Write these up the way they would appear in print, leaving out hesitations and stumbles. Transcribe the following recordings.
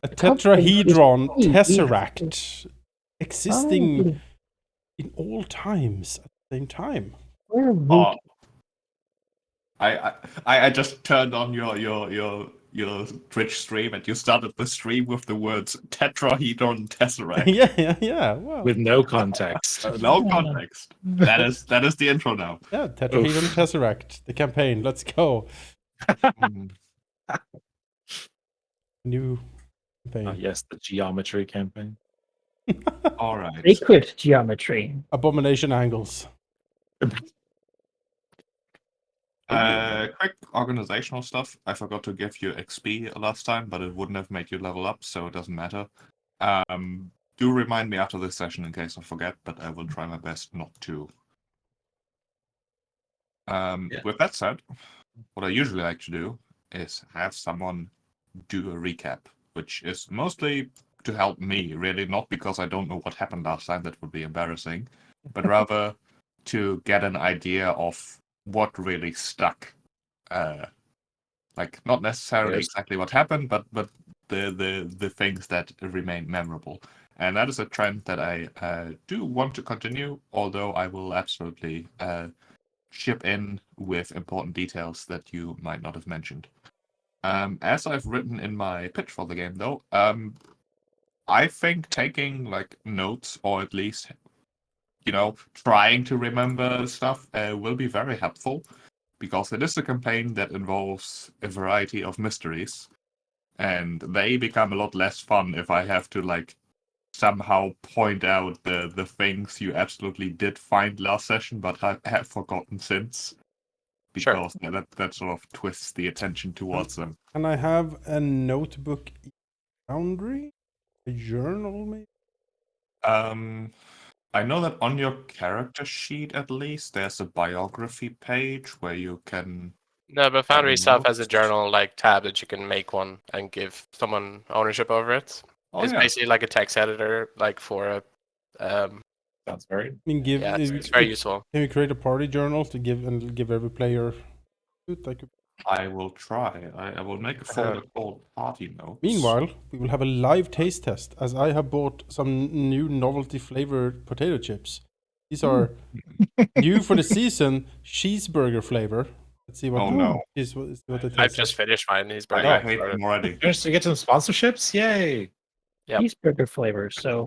A tetrahedron tesseract existing in all times at the same time. Oh, I just turned on your Twitch stream and you started the stream with the words tetrahedron tesseract. yeah. Well, With no context. No context. That is the intro now. yeah, tetrahedron tesseract, the campaign. Let's go. New campaign. Oh, yes, the geometry campaign. All right. Sacred geometry. Abomination angles. Quick organizational stuff. I forgot to give you XP last time, but it wouldn't have made you level up, so it doesn't matter. Do remind me after this session in case I forget, but I will try my best not to. With that said, what I usually like to do is have someone do a recap, which is mostly to help me, really, not because I don't know what happened last time, that would be embarrassing, but rather to get an idea of what really stuck. Like, not necessarily exactly what happened, but the things that remain memorable. And that is a trend that I do want to continue, although I will absolutely chip in with important details that you might not have mentioned. As I've written in my pitch for the game, though, I think taking like notes, or at least, trying to remember stuff will be very helpful, because it is a campaign that involves a variety of mysteries, and they become a lot less fun if I have to somehow point out the things you absolutely did find last session but have forgotten since. Because that sort of twists the attention towards them. And I have a notebook boundary? A journal, maybe? I know that on your character sheet, at least, there's a biography page where you can... No, but Foundry itself has a journal tab that you can make one and give someone ownership over it. It's basically like a text editor, for a... Sounds very... it's very useful. Can we create a party journal to give every player... I will try. I will make a folder called Party Notes. Meanwhile, we will have a live taste test, as I have bought some new novelty flavored potato chips. These are new for the season, cheeseburger flavor. Let's see what. No! What it I've just finished mine. He's I hate them already. Managed to get some sponsorships? Yay! Yep. Cheeseburger flavor. So,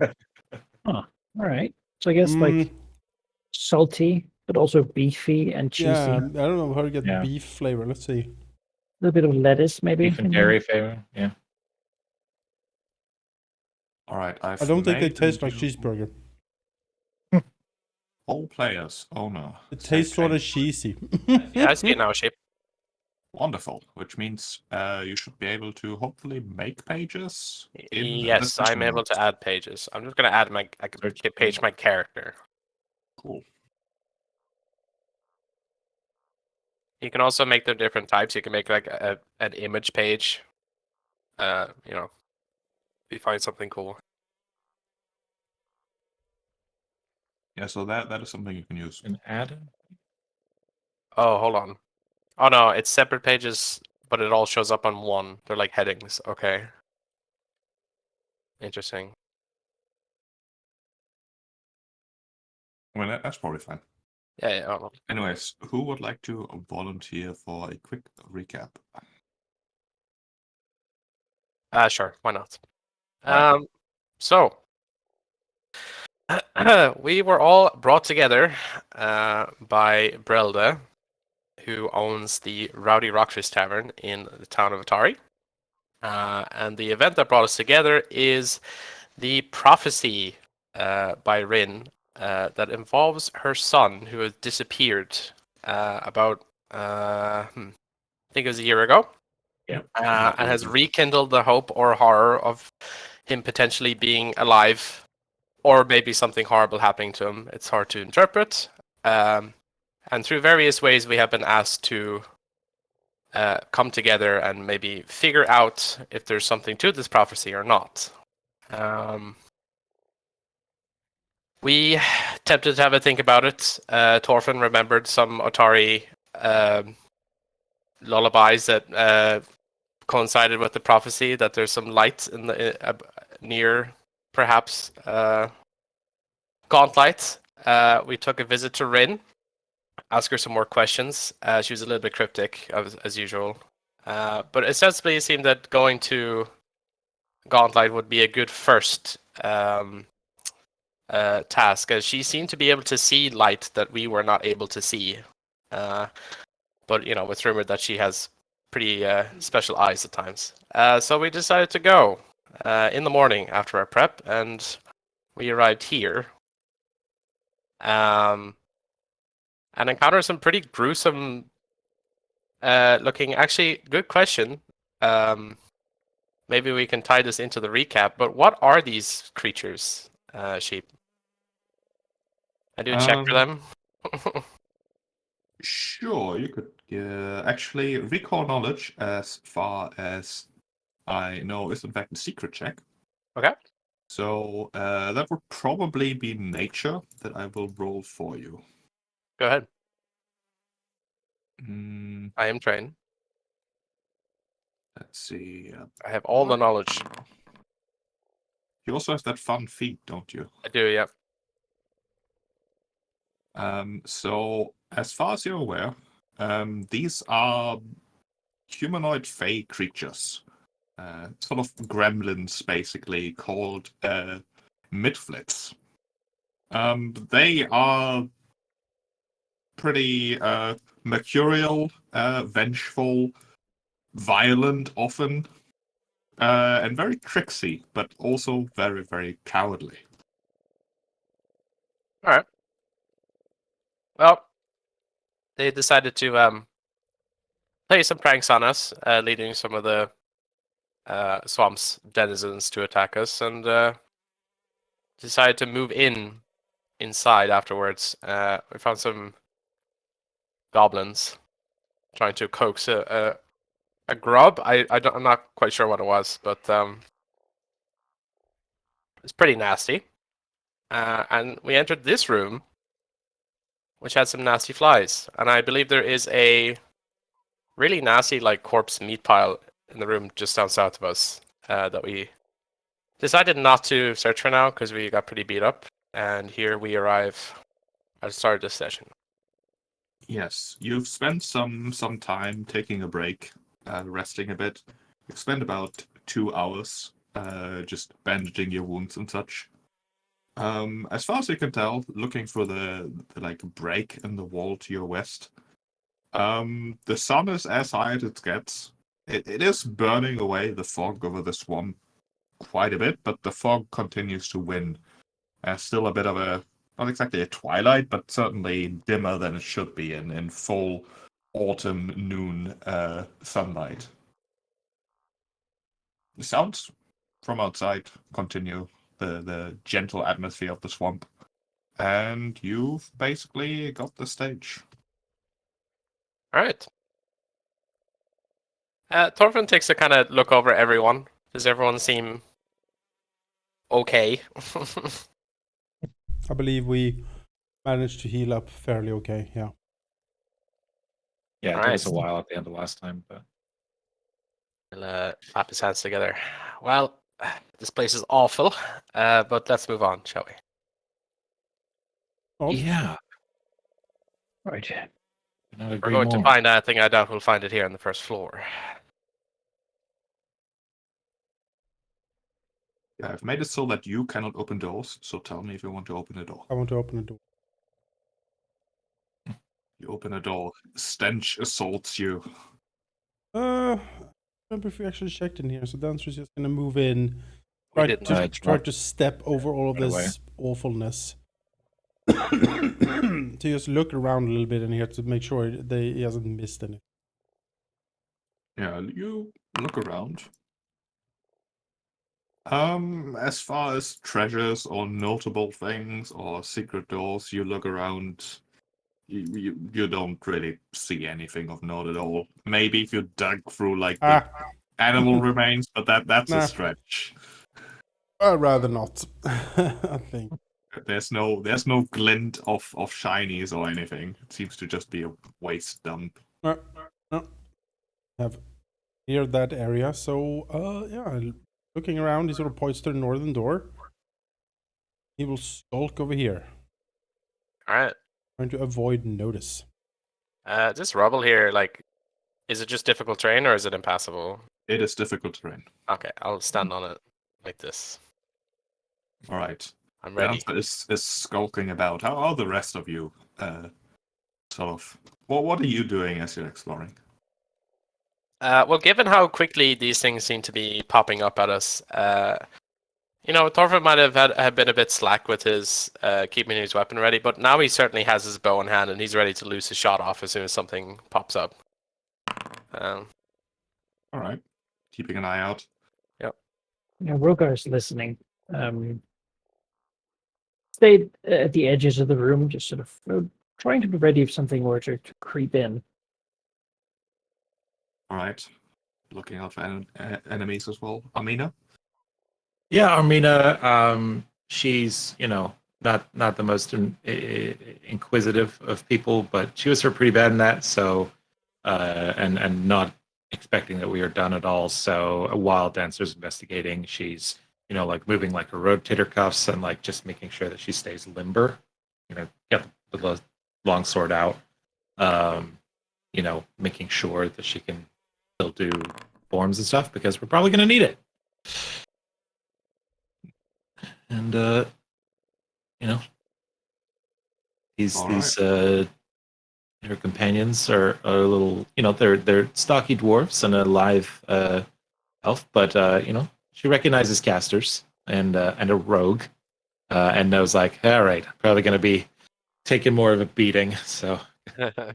all right. So I guess salty, but also beefy and cheesy. Yeah, I don't know how to get beef flavor. Let's see. A little bit of lettuce, maybe. Beef and dairy flavor. Yeah. All right. I don't think they taste like cheeseburger. All players. Oh no. It tastes sort of cheesy. Yeah, I see it now, shape. Wonderful, which means you should be able to hopefully make pages. Yes, I'm able to add pages. I'm just going to add my character. Cool. You can also make them different types. You can make an image page. If you find something cool. Yeah, so that is something you can use. An add? Oh, hold on. Oh no, it's separate pages, but it all shows up on one. They're like headings. Okay. Interesting. I mean, that's probably fine. Yeah. Anyways, who would like to volunteer for a quick recap? Sure. Why not? Right. So we were all brought together by Brelde, who owns the Rowdy Rockfish Tavern in the town of Atari. And the event that brought us together is the prophecy by Rin that involves her son, who has disappeared about, I think it was a year ago. Yeah. And has rekindled the hope or horror of him potentially being alive, or maybe something horrible happening to him. It's hard to interpret. And through various ways, we have been asked to come together and maybe figure out if there's something to this prophecy or not. We attempted to have a think about it. Thorfinn remembered some Atari lullabies that coincided with the prophecy that there's some light in the near, perhaps, Gauntlet. We took a visit to Rin, ask her some more questions. She was a little bit cryptic, as usual. But ostensibly, it seemed that going to Gauntlet would be a good first task, as she seemed to be able to see light that we were not able to see. But you know, it's rumored that she has pretty special eyes at times. So we decided to go in the morning after our prep, and we arrived here. And encountered some pretty gruesome looking. Actually, good question. Maybe we can tie this into the recap. But what are these creatures, Sheep? I do check for them. Sure, you could actually recall knowledge as far as I know is in fact a secret check. Okay. So that would probably be nature that I will roll for you. Go ahead. Mm, I am trained. let's see. I have all the knowledge. You also have that fun feat, don't you? I do, yeah. So as far as you're aware, these are humanoid fey creatures. Sort of gremlins, basically, called midflits. They are pretty mercurial, vengeful, violent often, and very tricksy, but also very, very cowardly. All right. Well, they decided to play some pranks on us, leading some of the swamp's denizens to attack us, and decided to move inside afterwards. We found some goblins trying to coax a grub. I'm not quite sure what it was, but it's pretty nasty. And we entered this room, which had some nasty flies. And I believe there is a really nasty, like, corpse meat pile in the room just down south of us that we decided not to search for now because we got pretty beat up. And here we arrive at the start of this session. Yes, you've spent some time taking a break, resting a bit. You've spent about 2 hours just bandaging your wounds and such. As far as you can tell, looking for the like break in the wall to your west, the sun is as high as it gets. It is burning away the fog over the swamp quite a bit, but the fog continues to win. Still a bit of a, not exactly a twilight, but certainly dimmer than it should be in full autumn noon sunlight. The sounds from outside continue, the gentle atmosphere of the swamp. And you've basically got the stage. All right. Thorfinn takes a kind of look over everyone. Does everyone seem okay? I believe we managed to heal up fairly okay. Yeah. Yeah, it took Alright. us a while at the end of last time, but He'll clap his hands together. Well, this place is awful, but let's move on, shall we? Oh, yeah, Right. not We're agree going to more. find anything. I doubt we'll find it here on the first floor. Yeah, I've made it so that you cannot open doors, so tell me if you want to open a door. I want to open the door. You open a door, stench assaults you. Remember if we actually checked in here? So the answer is just gonna move in, We try didn't. to it's try not- to step over all of right this awfulness. To just look around a little bit in here to make sure he hasn't missed anything. Yeah, you look around. As far as treasures or notable things or secret doors, you look around. You don't really see anything of note at all. Maybe if you dug through like the animal remains, but that's Nah. a stretch. I'd rather not. I think. There's no glint of shinies or anything. It seems to just be a waste dump. No. Need cleared that area. So, yeah, looking around, he sort of points to the northern door. He will skulk over here, All right. trying to avoid notice. This rubble here, like, is it just difficult terrain or is it impassable? It is difficult terrain. Okay, I'll stand on it like this. All right. I'm The ready. answer is skulking about. How are the rest of you? Sort of. What are you doing as you're exploring? Well, given how quickly these things seem to be popping up at us, Thorfinn might have been a bit slack with his keeping his weapon ready, but now he certainly has his bow in hand and he's ready to loose his shot off as soon as something pops up. All right. Keeping an eye out. Rogar's listening. Stayed at the edges of the room, just sort of trying to be ready if something were to creep in. All right. Looking out for enemies as well. Amina? Yeah, Armina, she's, not the most inquisitive of people, but she was hurt pretty bad in that, so and not expecting that we are done at all. So while Dancer's investigating, she's, like moving like her rotator cuffs and like just making sure that she stays limber, get the long sword out, making sure that she can still do forms and stuff because we're probably going to need it. And these her companions are a little, they're stocky dwarves and a live elf, but she recognizes casters and a rogue, and knows like, all right, probably going to be taking more of a beating, so gonna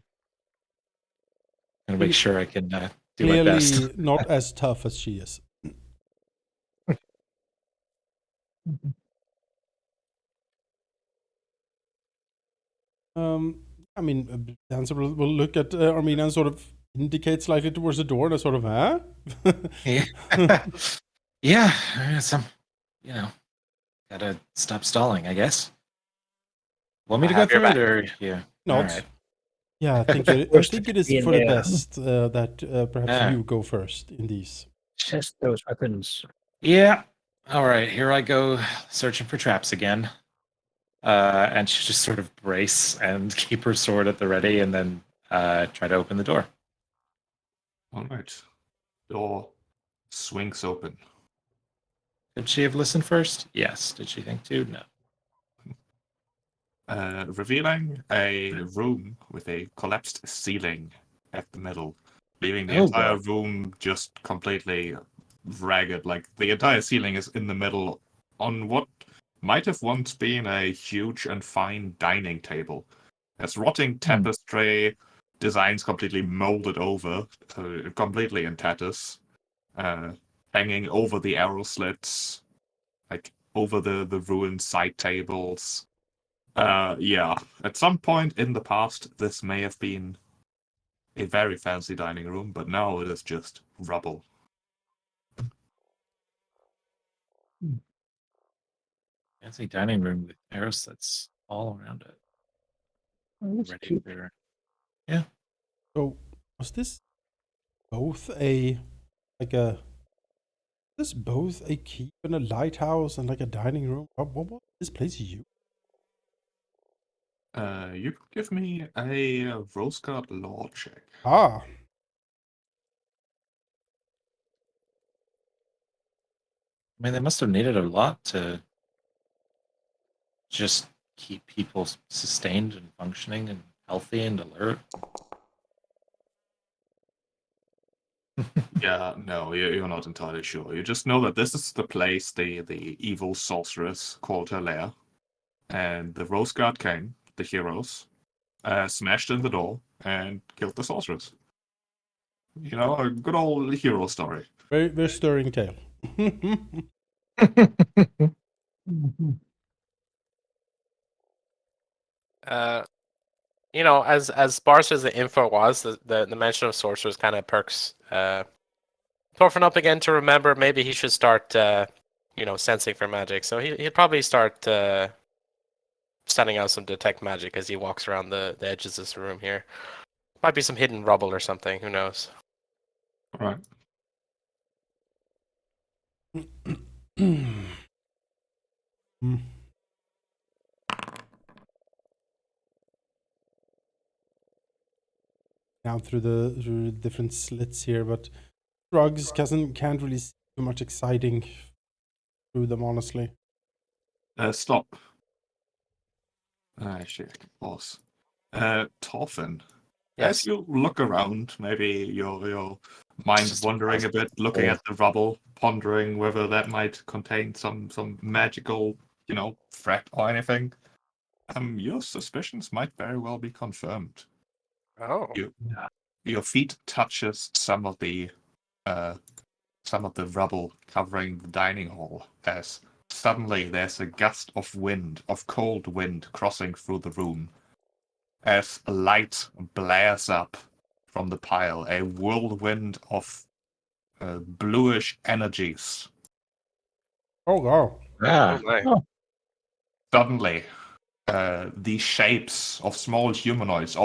make sure I can do my best. Clearly not as tough as she is. I mean, Dancer will look at Armina and sort of indicate slightly towards the door and sort of, huh? Yeah, some, gotta stop stalling, I guess. Want me I to go have your through back. it, or yeah? Not. All right. Yeah, I think it is In for the there. best that perhaps Yeah. you go first in these. Test those weapons. Yeah. All right, here I go searching for traps again. And she just sort of brace and keep her sword at the ready and then try to open the door. All right. Door swings open. Did she have listened first? Yes. Did she think to? No. Revealing a room with a collapsed ceiling at the middle, leaving the Oh, entire boy. room just completely ragged. Like the entire ceiling is in the middle on what might have once been a huge and fine dining table. There's rotting tapestry, designs completely molded over, completely in tatters, hanging over the arrow slits, like over the ruined side tables. Yeah. At some point in the past, this may have been a very fancy dining room, but now it is just rubble. Fancy dining room with arrow slits all around it. Oh, that's Ready cute. for... So was this both a this both a keep and a lighthouse and like a dining room? What was this place you? You could give me a Rose Guard law check. Ah, I mean, they must have needed a lot to just keep people sustained and functioning and healthy and alert. Yeah, no, you're not entirely sure. You just know that this is the place the evil sorceress called her lair, and the Rose Guard came, the heroes, smashed in the door and killed the sorceress. A good old hero story. very very stirring tale. Mhm. As sparse as the info was, the mention of sorcerers kind of perks Thorfinn up again to remember maybe he should start, sensing for magic. So he'd probably start sending out some detect magic as he walks around the edges of this room here. Might be some hidden rubble or something. Who knows? All right. Hmm. Down through the different slits here, but drugs can't really see too much exciting through them, honestly. Stop. Actually, I can pause. Torfin, as Yes. you look around, maybe your mind Just wandering a bit, looking at the rubble, pondering whether that might contain some magical, threat or anything. Your suspicions might very well be confirmed. Oh. Your feet touches some of the rubble covering the dining hall as suddenly there's a gust of wind, of cold wind, crossing through the room as a light blares up from the pile, a whirlwind of bluish energies. Oh wow! Oh my. Suddenly, these shapes of small humanoids,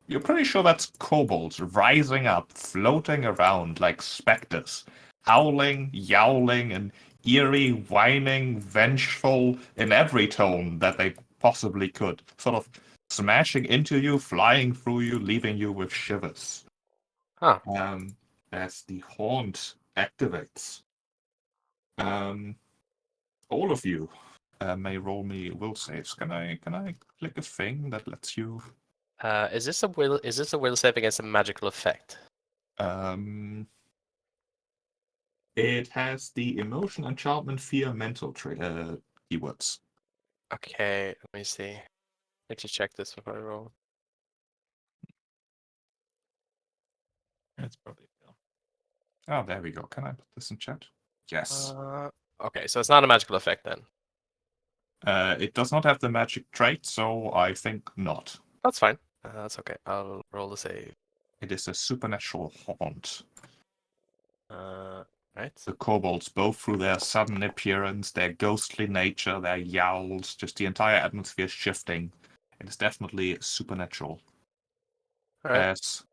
you're pretty sure that's kobolds, rising up, floating around like specters, howling, yowling, and eerie, whining, vengeful in every tone that they possibly could, sort of smashing into you, flying through you, leaving you with shivers. Huh. As the haunt activates, all of you may roll me will saves. Can I click a thing that lets you? Is this a will? Is this a will save against a magical effect? It has the emotion, enchantment, fear, mental keywords. Okay, let me see. Need to check this before I roll. That's probably Bill. Oh, there we go. Can I put this in chat? Yes. Okay, so it's not a magical effect then. It does not have the magic trait, so I think not. That's fine. That's okay. I'll roll the save. It is a supernatural haunt. Right. The kobolds, both through their sudden appearance, their ghostly nature, their yowls, just the entire atmosphere shifting. It is definitely supernatural. All right. As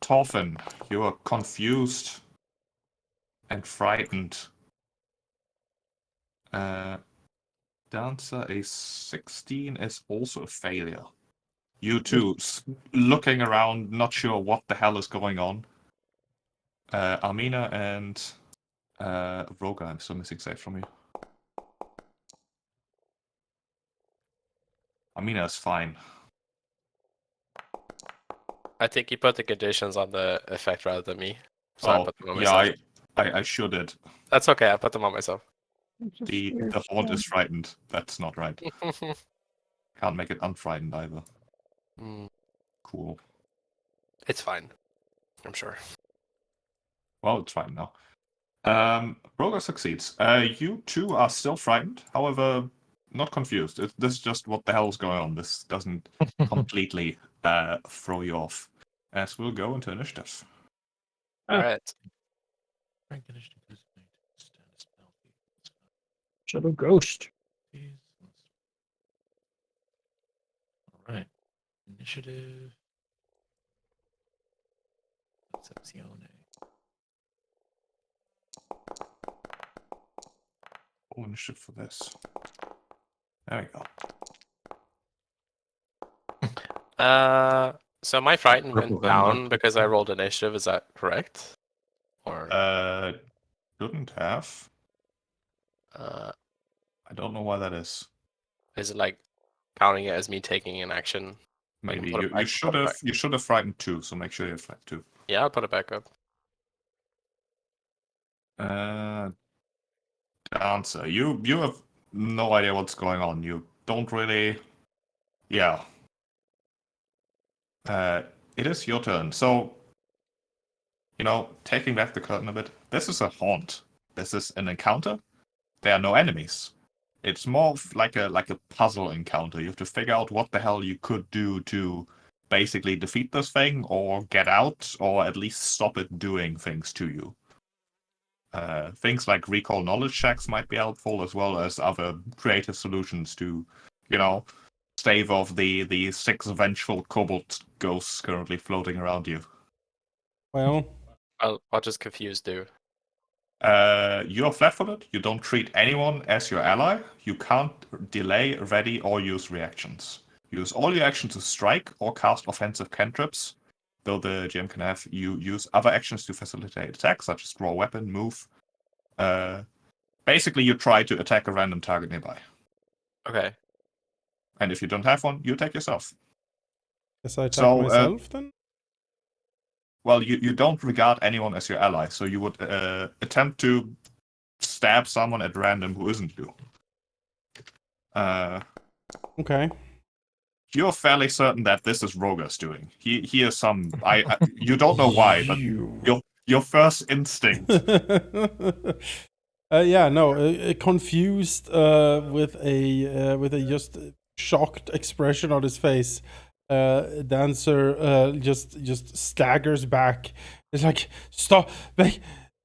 Torfin, you are confused and frightened. Dancer, a 16 is also a failure. You two, looking around, not sure what the hell is going on. Armina and Roga, I'm still missing save from you. Armina is fine. I think you put the conditions on the effect rather than me. So I put them on myself. Yeah, I sure did. That's okay. I put them on myself. The haunt is frightened. That's not right. Can't make it unfrightened either. Cool. It's fine. I'm sure. Well, it's fine now. Roga succeeds. You two are still frightened, however, not confused. This is just what the hell is going on. This doesn't completely throw you off. As we'll go into initiative. All right. Shadow Ghost. All right. Initiative. Concepcione. Oh, initiative for this. There we go. So my frightened Purple went then, down not because I rolled initiative. Is that correct? Or Shouldn't have. I don't know why that is. is it like counting it as me taking an action? I can Maybe put it you back- should put it have back. you should have frightened two, so make sure you have frightened two. Yeah, I'll put it back up. Dancer, you have no idea what's going on. You don't really. Yeah. It is your turn. So, taking back the curtain a bit, this is a haunt. This is an encounter. There are no enemies. It's more like a puzzle encounter. You have to figure out what the hell you could do to basically defeat this thing, or get out, or at least stop it doing things to you. Things like recall knowledge checks might be helpful, as well as other creative solutions to, stave off the 6 vengeful kobold ghosts currently floating around you. Well, What does confused do? You're flat-footed. You don't treat anyone as your ally. You can't delay, ready, or use reactions. Use all your actions to strike or cast offensive cantrips. Though the GM can have you use other actions to facilitate attacks, such as draw a weapon, move. Basically, you try to attack a random target nearby. Okay. And if you don't have one, you attack yourself. Guess I attack So, myself then? Well, you don't regard anyone as your ally, so you would attempt to stab someone at random who isn't you. Okay. You're fairly certain that this is Roger's doing. He is some. You don't know why, but your first instinct. Yeah, no, confused with a just shocked expression on his face. Dancer just staggers back. It's like, stop, make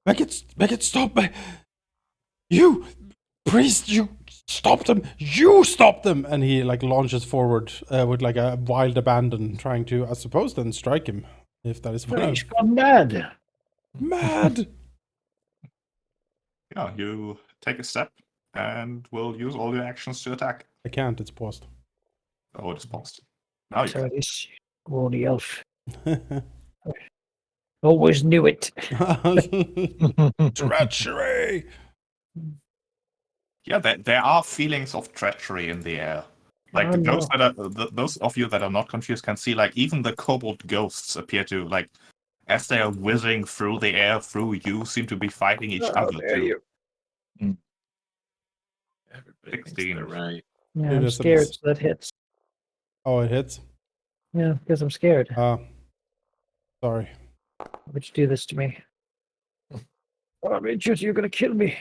it stop. You priest, you stop them. You stop them. And he like launches forward with like a wild abandon, trying to, I suppose, then strike him if that is He's gone mad. mad. Yeah, you take a step and will use all your actions to attack. I can't. It's paused. Oh, it is paused. Now you So can. this scrawny elf. Always knew it. Treachery. Yeah, there are feelings of treachery in the air. Like Oh, those no. that are those of you that are not confused can see like even the kobold ghosts appear to like as they are whizzing through the air through you seem to be fighting each other too. Everybody thinks 16. they're right. Yeah, Dude, I'm that's a scared, miss. so that hits. Oh, it hits. Yeah, because I'm scared. Sorry. Why would you do this to me? Oh, Richard, you're gonna kill me.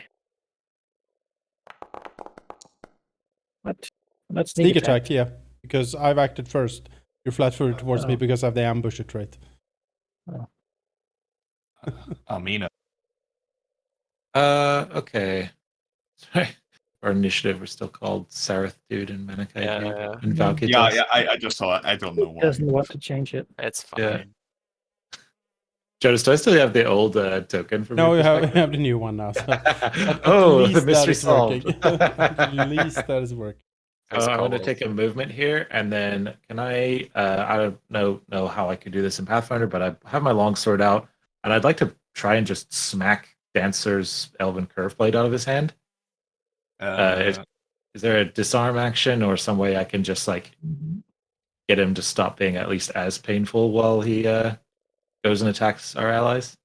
What? That's Sneak attack, yeah. Because I've acted first. You're flat-footed towards me Oh. because I have the ambusher trait. Amina. Okay. Sorry. Our initiative we're still called Sareth Dude and Menachite Yeah, Dude yeah. and Valkyrie. Yeah, I just saw it. I don't know why. Doesn't want to change it. It's fine. Yeah. Jonas, do I still have the old token from No, your you have perspective? the new one now. So at Oh, the least that mystery is solved. working. At least that is working. It's I'm going to cold. take a movement here, and then can I don't know how I could do this in Pathfinder, but I have my longsword out, and I'd like to try and just smack Dancer's Elven Curve Blade out of his hand. Is there a disarm action or some way I can just like get him to stop being at least as painful while he goes and attacks our allies?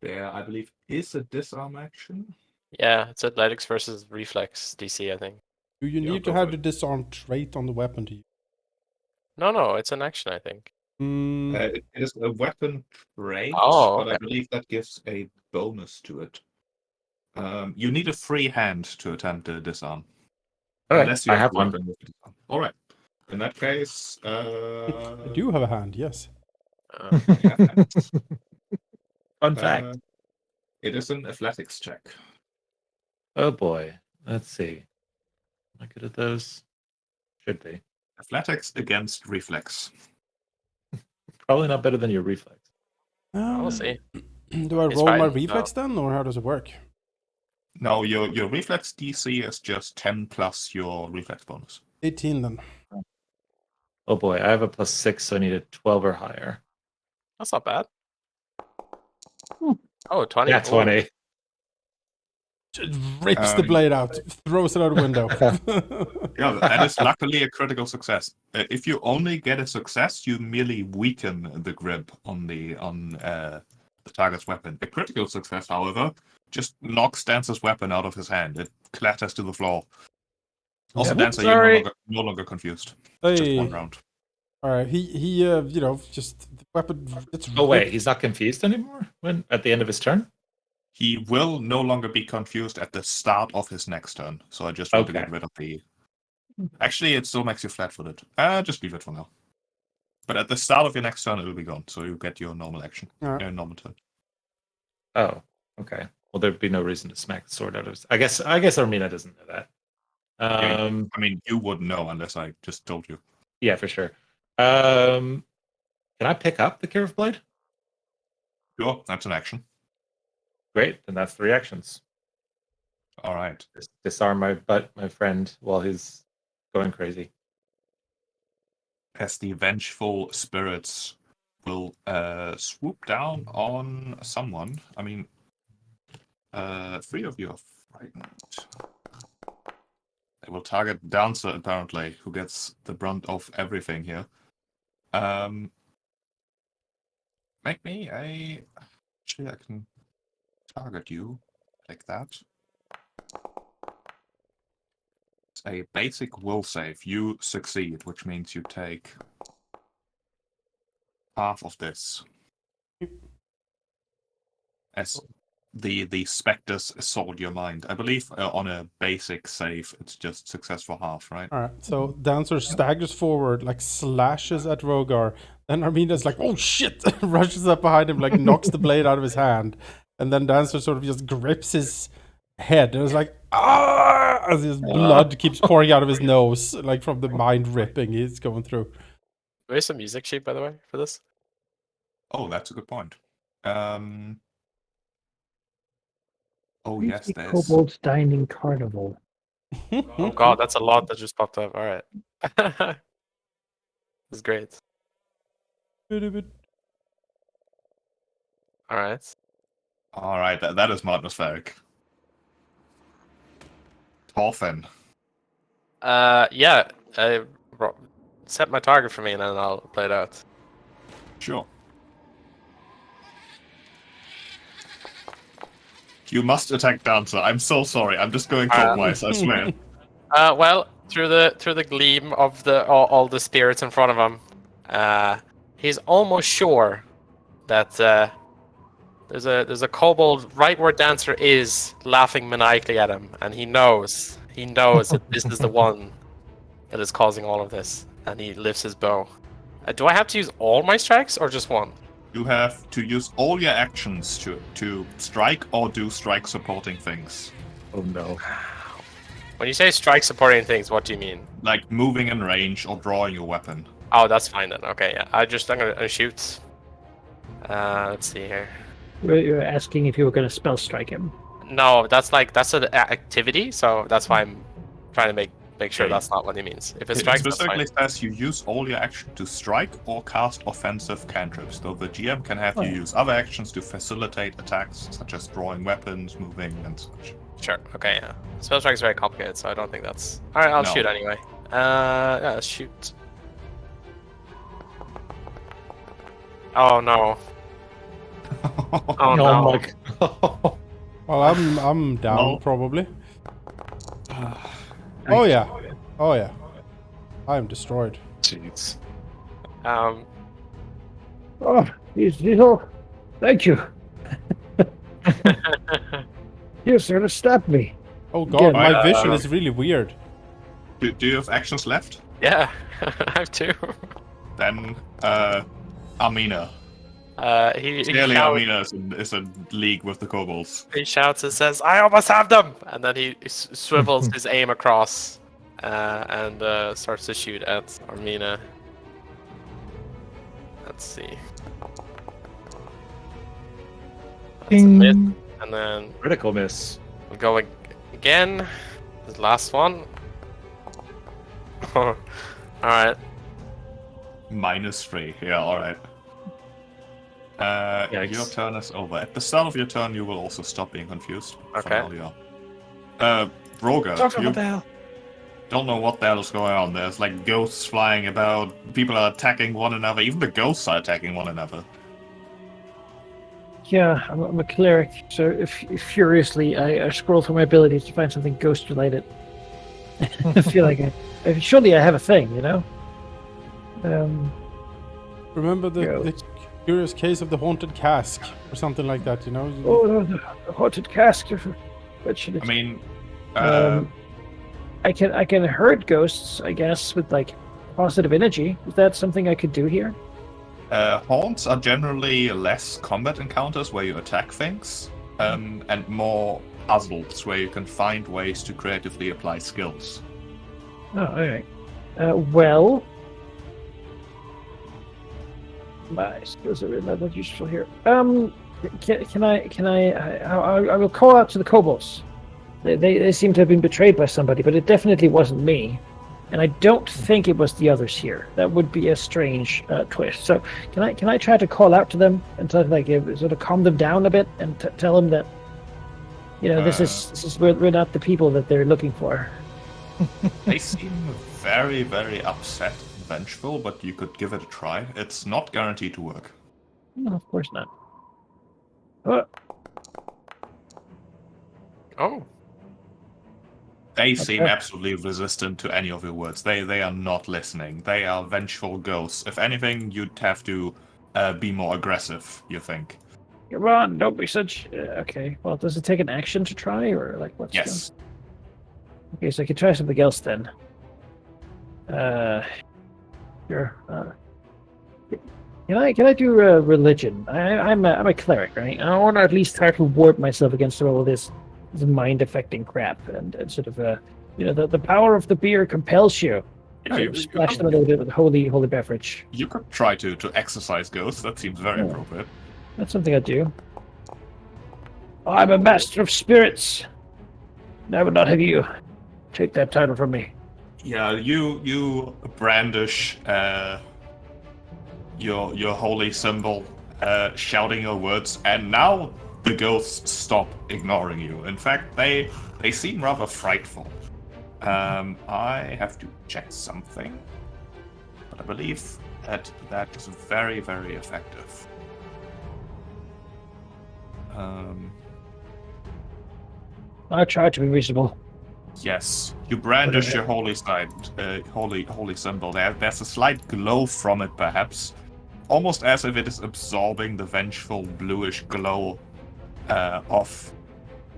There, I believe, is a disarm action. Yeah, it's athletics versus reflex DC, I think. Do you Yeah, need to go have for the it. disarm trait on the weapon to use? No, it's an action, I think. It is a weapon trait, Oh, but I okay. believe that gives a bonus to it. You need a free hand to attempt the disarm. All right, Unless you I have have a one. weapon with disarm. All right. In that case, I do have a hand, yes. Fun fact. It is an athletics check. Oh boy. Let's see. Am I good at those? Should be. Athletics against reflex. Probably not better than your reflex. We'll see. Do I It's roll my fine. reflex then, or how does it work? No, your reflex DC is just 10 plus your reflex bonus. 18 then. Oh boy, I have a +6, so I need a 12 or higher. That's not bad. Oh, 20. Yeah, 20. Just rips the blade out, throws it out the window. Yeah, that is luckily a critical success. If you only get a success, you merely weaken the grip on the target's weapon. A critical success, however, just knocks Dancer's weapon out of his hand. It clatters to the floor. Also, Yeah, Dancer, sorry. you're no longer confused. Just Hey. one round. All right, he just the weapon gets Oh wait, ripped. he's not confused anymore when at the end of his turn? He will no longer be confused at the start of his next turn. So I just want to get Okay. rid of the. Actually, it still makes you flat-footed. Just leave it for now. But at the start of your next turn, it will be gone. So you get your normal action, All right. your normal turn. Oh, okay. Well, there'd be no reason to smack the sword out of his. I guess Armina doesn't know that. I mean, you wouldn't know unless I just told you. Yeah, for sure. Can I pick up the curved blade? Sure, that's an action. Great, then that's 3 actions. All right. Just disarm my friend while he's going crazy. As the vengeful spirits will swoop down on someone. I mean, 3 of you are frightened. They will target Dancer, apparently, who gets the brunt of everything here. Make me a... Actually, I can target you like that. It's a basic will save. You succeed, which means you take half of this. As the specters assault your mind. I believe on a basic save, it's just success for half, right? All right. So Dancer staggers forward, like slashes at Rogar. Then Armina's like, "Oh shit!" rushes up behind him, like knocks the blade out of his hand, and then Dancer sort of just grips his head and it's like, "Ah!" as his blood keeps pouring out of his nose, like from the mind ripping he's going through. Where's the music sheet, by the way, for this? Oh, that's a good point. Oh yes, The there's. Kobold Dining Carnival. Oh god, that's a lot that just popped up. All right. That's great. All right. All right, that is more atmospheric. Thorfinn. Yeah. Set my target for me, and then I'll play it out. Sure. You must attack Dancer. I'm so sorry. I'm just going clockwise. I swear. Well, through the gleam of all the spirits in front of him, he's almost sure that there's a kobold right where Dancer is, laughing maniacally at him, and he knows that this is the one that is causing all of this, and he lifts his bow. Do I have to use all my strikes or just one? You have to use all your actions to strike or do strike supporting things. Oh no. When you say strike supporting things, what do you mean? Like moving in range or drawing your weapon. Oh, that's fine then. Okay, yeah. I'm gonna shoot. Let's see here. You're asking if you were going to spell strike him. No, that's an activity, so that's why I'm trying to make sure Okay. that's not what he means. If it's It strike, that's specifically fine. says you use all your action to strike or cast offensive cantrips, though the GM can have Oh, you yeah. use other actions to facilitate attacks, such as drawing weapons, moving, and such. Sure. Okay, yeah. Spell strike is very complicated, so I don't think that's. All right, I'll No. shoot anyway. Yeah, let's shoot. Oh no. Oh no. my god. Well, I'm down No. probably. Oh yeah. Oh yeah. I am destroyed. Jeez. Oh, he's all. Thank you. You're going to stab me. Oh god, Again, my vision is really weird. Do you have actions left? Yeah, I have two. Then, Amina. He Clearly, shouts, Amina is in league with the kobolds. he shouts and says, "I almost have them!" And then he swivels his aim across and starts to shoot at Armina. Let's see. That's a miss. And then Critical miss. we'll go again. This last one. Alright. -3. Yeah, alright. Yikes. Your turn is over. At the start of your turn, you will also stop being confused. For Okay. now, yeah. Roger, you don't know what the hell is going on. There's like ghosts flying about, people are attacking one another, even the ghosts are attacking one another. Yeah, I'm a cleric, so if furiously I scroll through my abilities to find something ghost related. I feel like surely I have a thing, you know. Remember the Ghost. curious case of the haunted cask or something like that, you know? Oh no, the haunted cask. What should it? I mean, I can hurt ghosts, I guess, with like positive energy. Is that something I could do here? haunts are generally less combat encounters where you attack things, and more puzzles where you can find ways to creatively apply skills. Oh, all right. Well, my skills are really not useful here. I will call out to the kobolds. They seem to have been betrayed by somebody, but it definitely wasn't me. And I don't think it was the others here. That would be a strange twist. So can I try to call out to them and sort of calm them down a bit and tell them that, this is we're not the people that they're looking for. They seem very, very upset and vengeful, but you could give it a try. It's not guaranteed to work. No, of course not. Oh, They seem Okay. absolutely resistant to any of your words. They are not listening. They are vengeful ghosts. If anything, you'd have to be more aggressive, you think. Come on, don't be such. Okay. Well, does it take an action to try, or like what's? Yes. Okay, so I could try something else then. Sure. Can I do religion? I'm a cleric, right? I want to at least try to ward myself against all of this mind affecting crap, and sort of the power of the beer compels you. Splash them a little bit with holy beverage. You could try to exercise ghosts. That seems very Yeah. appropriate. That's something I do. I'm a master of spirits. And I would not have you take that title from me. Yeah, you brandish your holy symbol, shouting your words, and now the ghosts stop ignoring you. In fact, they seem rather frightful. I have to check something, but I believe that is very, very effective. I try to be reasonable. Yes, you brandish your holy sign, holy symbol. There's a slight glow from it, perhaps, almost as if it is absorbing the vengeful bluish glow of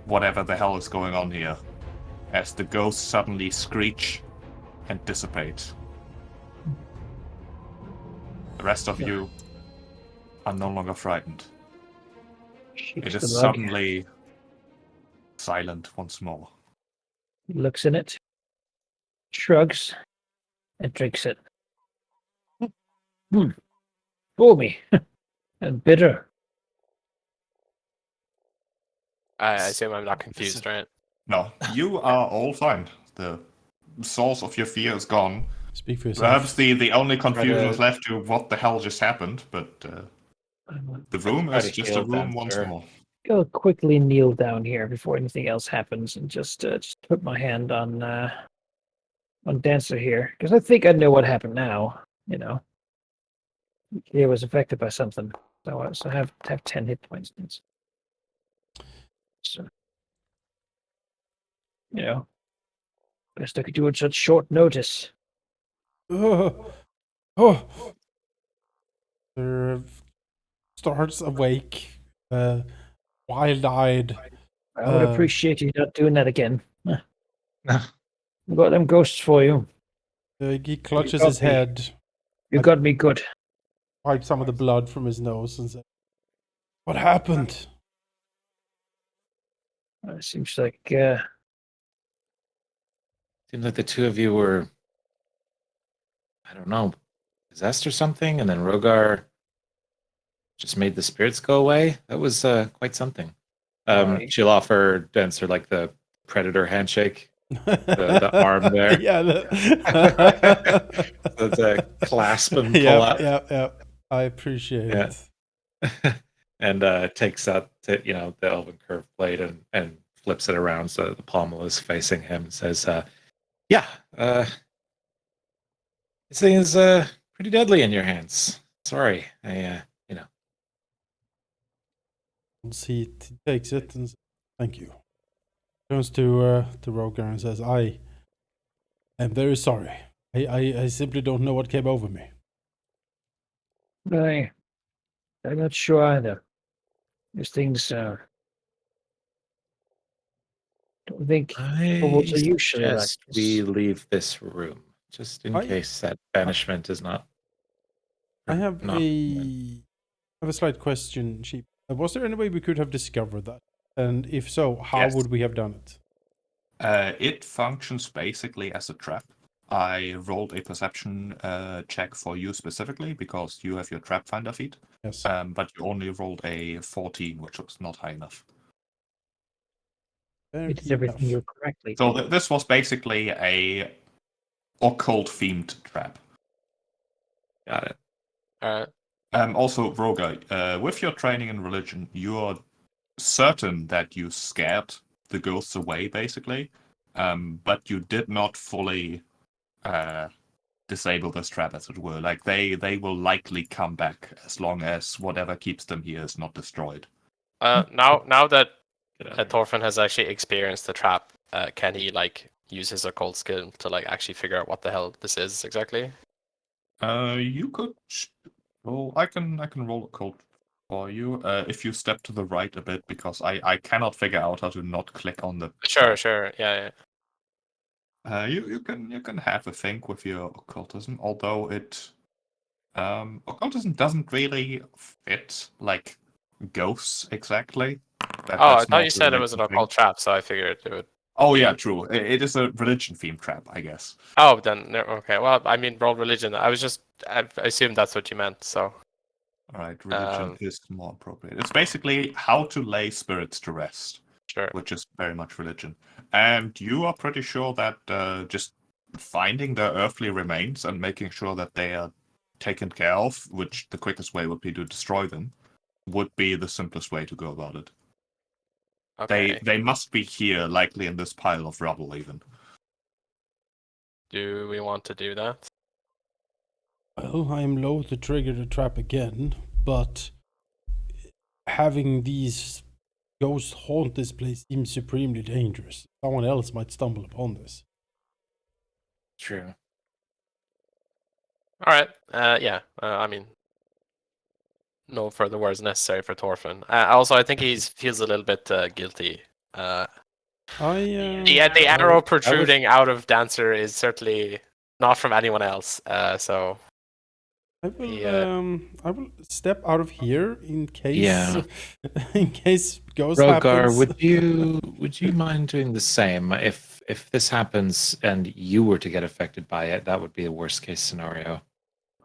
whatever the hell is going on here, as the ghosts suddenly screech and dissipate. The rest of you are no longer frightened. It is suddenly silent once more. He looks in it, shrugs, and drinks it. Foamy and bitter. I assume I'm not confused, right? No, you are all fine. The source of your fear is gone. Speak for yourself. Perhaps the only confusion to- is left to what the hell just happened, but the room Try is to just a heal room them, once sir. more. I'll quickly kneel down here before anything else happens and just put my hand on Dancer here, because I think I know what happened now. He was affected by something, so I have 10 hit points. So, best I could do at such short notice. Oh. Starts awake, wild-eyed. I would appreciate you not doing that again. I've got them ghosts for you. He clutches got his me. head, You got me good. wipes some of the blood from his nose, and says, "What happened?" It seems like Seems like the two of you were, I don't know, possessed or something, and then Rogar just made the spirits go away. That was quite something. Right. She'll offer Dancer like the predator handshake, the arm there. Yeah. That's a clasp and pull Yep, out. yep. I appreciate Yeah. it. And takes out the elven curve blade and flips it around so the pommel is facing him and says, this thing is pretty deadly in your hands. Sorry, Once he takes it and says, "Thank you." Turns to Rogar and says, "I am very sorry. I simply don't know what came over me." I'm not sure either. These things don't think kobolds I are usually like suggest this. we leave this room just in case that banishment is not. I have not- a slight question, Sheep. Was there any way we could have discovered that? And if so, how Yes. would we have done it? It functions basically as a trap. I rolled a perception check for you specifically because you have your trap finder feat. Yes. But you only rolled a 14, which was not high enough. You did everything you correctly. So this was basically a occult themed trap. Got it. Alright. Also, Roga, with your training in religion, you are certain that you scared the ghosts away, basically, but you did not fully disable this trap, as it were. Like they will likely come back as long as whatever keeps them here is not destroyed. Now that Get out of here. Thorfinn has actually experienced the trap, can he like use his occult skill to like actually figure out what the hell this is exactly? You could. Well, I can roll occult for you if you step to the right a bit because I cannot figure out how to not click on the. Sure, yeah. You can have a think with your occultism, although it occultism doesn't really fit like ghosts exactly. I That's thought more you said it was an religion occult thing. trap, so I figured it would. Oh yeah, true. It is a religion themed trap, I guess. Oh, then okay. Well, I mean, roll religion. I assumed that's what you meant. So All right, religion is more appropriate. It's basically how to lay spirits to rest, sure. which is very much religion. And you are pretty sure that just finding their earthly remains and making sure that they are taken care of, which the quickest way would be to destroy them, would be the simplest way to go about it. Okay. They must be here, likely in this pile of rubble, even. Do we want to do that? Well, I am loath to trigger the trap again, but having these ghosts haunt this place seems supremely dangerous. Someone else might stumble upon this. True. All right. Yeah. I mean, no further words necessary for Thorfinn. Also, I think he feels a little bit guilty. The arrow protruding out of Dancer is certainly not from anyone else. So I will step out of here in case Yeah. in case ghost Rogar, happens. would you mind doing the same? If this happens and you were to get affected by it, that would be the worst case scenario.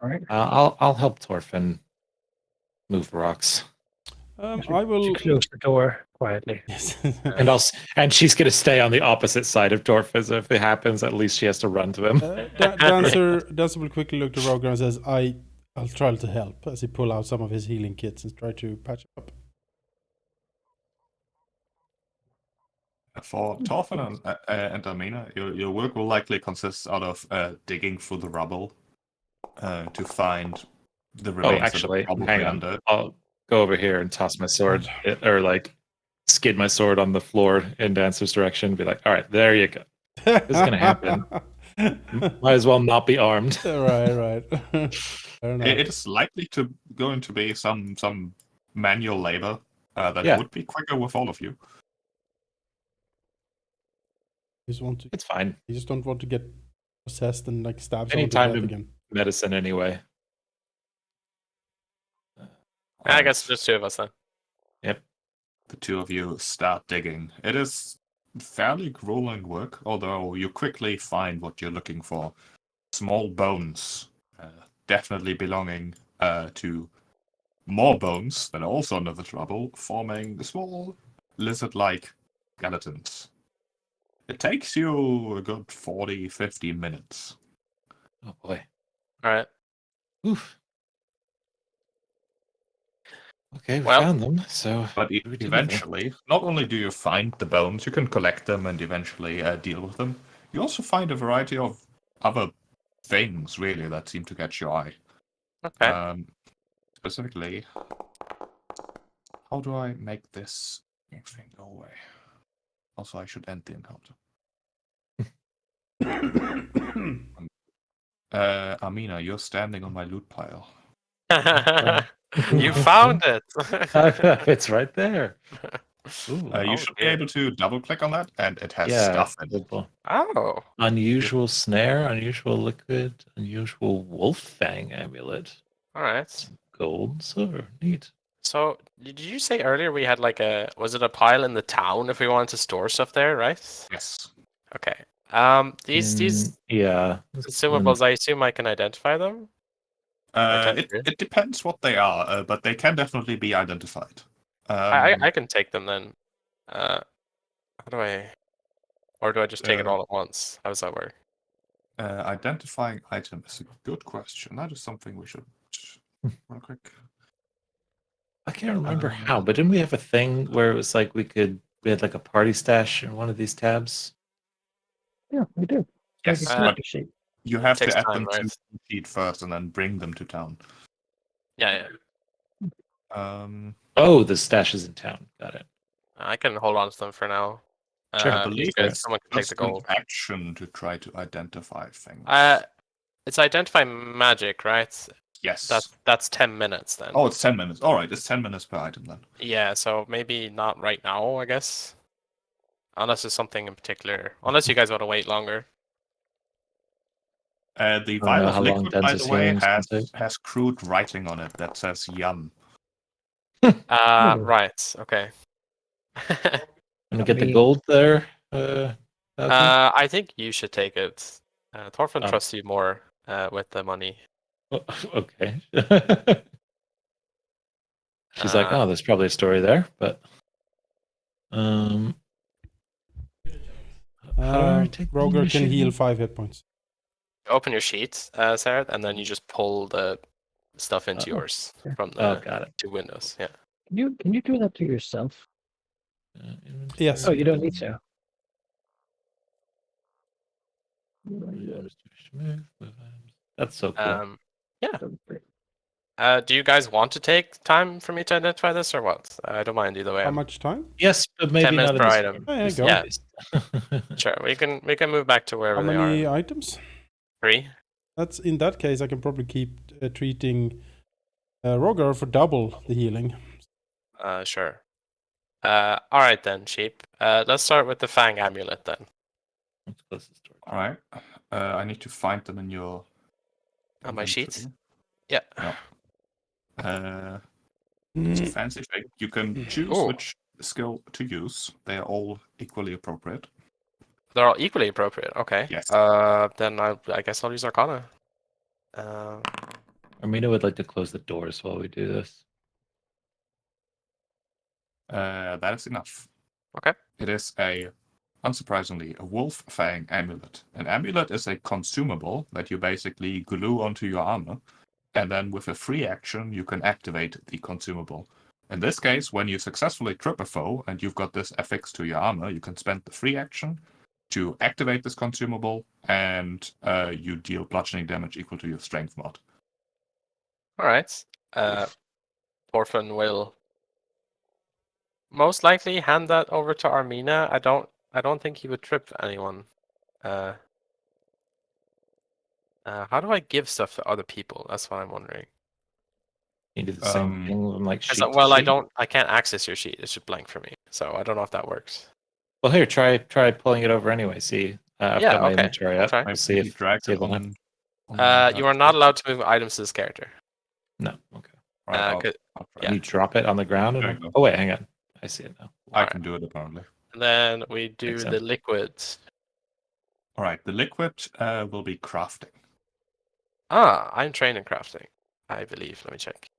All right. I'll help Thorfinn move rocks. I will close the door quietly. Yes. And she's gonna stay on the opposite side of Thorfinn, so if it happens, at least she has to run to him. Dancer will quickly look to Roger and says, I'll try to help, as he pull out some of his healing kits and try to patch it up. For Thorfinn and Amina, your work will likely consist out of digging through the rubble to find the remains Actually, that are probably hang on. under. I'll go over here and toss my sword, or like skid my sword on the floor in Dancer's direction. And be like, all right, there you go. This is gonna happen. Might as well not be armed. Right. Fair enough. It is likely to going to be some manual labor that Yeah. would be quicker with all of you. It's fine. You just don't want to get possessed and like stab Any someone to time death to- again. Medicine anyway. I guess just two of us then. The two of you start digging. It is fairly grueling work, although you quickly find what you're looking for. Small bones, definitely belonging to more bones that are also under the rubble, forming small lizard-like skeletons. It takes you a good 40, 50 minutes. Oh boy. All right. Oof. Okay, we Well- found them. So, But what do we do with them? eventually, not only do you find the bones, you can collect them and eventually deal with them. You also find a variety of other things, really, that seem to catch your eye. Okay. Specifically, how do I make this thing go away? Also, I should end the encounter. Amina, you're standing on my loot pile. You found it. It's right there. Ooh, You should be able to double-click on that, and it has yeah. stuff in it. Oh. Unusual snare, unusual liquid, unusual wolf fang amulet. All right. Gold and silver. Neat. So, did you say earlier we had like was it a pile in the town if we wanted to store stuff there, right? Yes. Okay. These Yeah. consumables, I assume I can identify them. It depends what they are, but they can definitely be identified. I can take them then. How do I? Or do I just take it all at once? How does that work? Identifying item is a good question. That is something we should real quick. I can't remember how, but didn't we have a thing where it was like we had like a party stash in one of these tabs? Yeah, we do. Yes, There's a but character sheet. you have Takes to add time, them to right? the sheet first and then bring them to town. Yeah. Oh, the stash is in town. Got it. I can hold on to them for now. Sure. I You believe guys, it's someone can take just the an gold. action to try to identify things. It's identify magic, right? Yes. That's 10 minutes then. Oh, it's 10 minutes. All right, it's 10 minutes per item then. Yeah, so maybe not right now, I guess. Unless it's something in particular. Unless you guys want to wait longer. The I don't vial know of how long liquid, by Den's the way, healing's gonna take. has crude writing on it that says yum. Right. Okay. Gonna get the Me. gold there. Falcon? I think you should take it. Thorfinn Oh. trusts you more with the money. Okay. She's like, oh, there's probably a story there, but how do I take the Roger can heal initiative? 5 hit points. Open your sheet, Sarah, and then you just pull the stuff into yours from the got it. 2 windows. Yeah. Can you do that to yourself? Yes. Oh, you don't need to. That's so cool. Do you guys want to take time for me to identify this or what? I don't mind either way. How much time? Yes, but 10 maybe minutes not per in item. Oh, yeah, go. Yeah. Sure, we can move back to wherever How they many are. items? 3. That's in that case, I can probably keep treating Roger for double the healing. Sure. All right then, sheep. Let's start with the Fang amulet then. All right. I need to find them in your. On my sheet. inventory. Yeah. No. It's a fancy thing. You can choose Ooh. which skill to use. They are all equally appropriate. They're all equally appropriate. Okay. Yes. Then I guess I'll use Arcana. Armina would like to close the doors while we do this. That is enough. Okay. It is unsurprisingly, a wolf fang amulet. An amulet is a consumable that you basically glue onto your armor, and then with a free action, you can activate the consumable. In this case, when you successfully trip a foe and you've got this affixed to your armor, you can spend the free action to activate this consumable, and you deal bludgeoning damage equal to your strength mod. All right. Thorfinn will most likely hand that over to Armina. I don't think he would trip anyone. How do I give stuff to other people? That's what I'm wondering. You do the same thing on like sheet. Well, to sheet. I can't access your sheet. It's just blank for me. So I don't know if that works. Well, here, try pulling it over anyway. See, I've Yeah, got my okay. inventory I'll up. try. We'll see if drag see if it'll on. You are not allowed to move items to this character. No. Okay. Right, I'll try. Yeah. You drop it on the ground. There And... you go. Oh wait, hang on. I see it now. I can do it apparently. And then we do Makes the sense. liquids. All right, the liquid will be crafting. I'm trained in crafting, I believe. Let me check.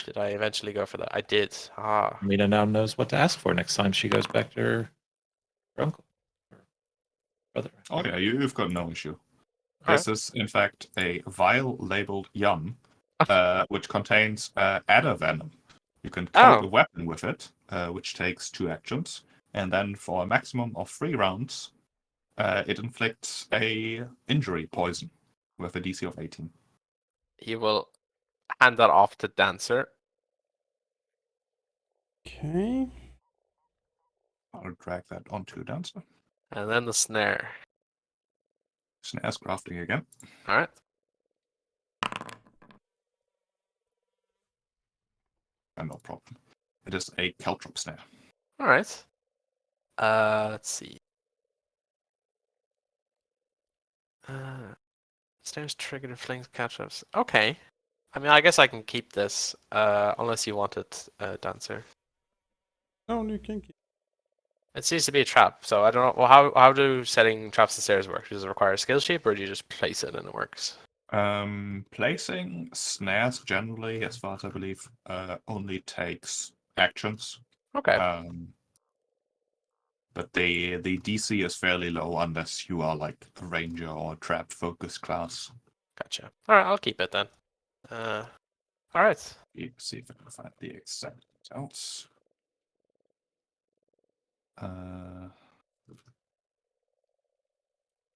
Did I eventually go for that? I did. Armina now knows what to ask for next time she goes back to her uncle. Or brother. Oh yeah, you've got no issue. All This is in fact a vial labeled yum, which contains adder venom. You can coat a weapon with it, which takes 2 actions, and then for a maximum of 3 rounds, it inflicts a injury poison with a DC of 18. He will hand that off to Dancer. Okay. I'll drag that onto Dancer. And then the snare. Snare's crafting again. All right. No problem. It is a caltrop snare. All right. Let's see. Snares triggered and flings catch-ups. Okay. I mean, I guess I can keep this, unless you want it, Dancer. No, you can keep. It seems to be a trap, so I don't know. Well, how do setting traps and snares work? Does it require a skill sheet, or do you just place it and it works? Placing snares generally, as far as I believe, only takes actions. Okay. But the DC is fairly low unless you are like a ranger or a trap focused class. Gotcha. All right, I'll keep it then. All right. See if I can find the exact details.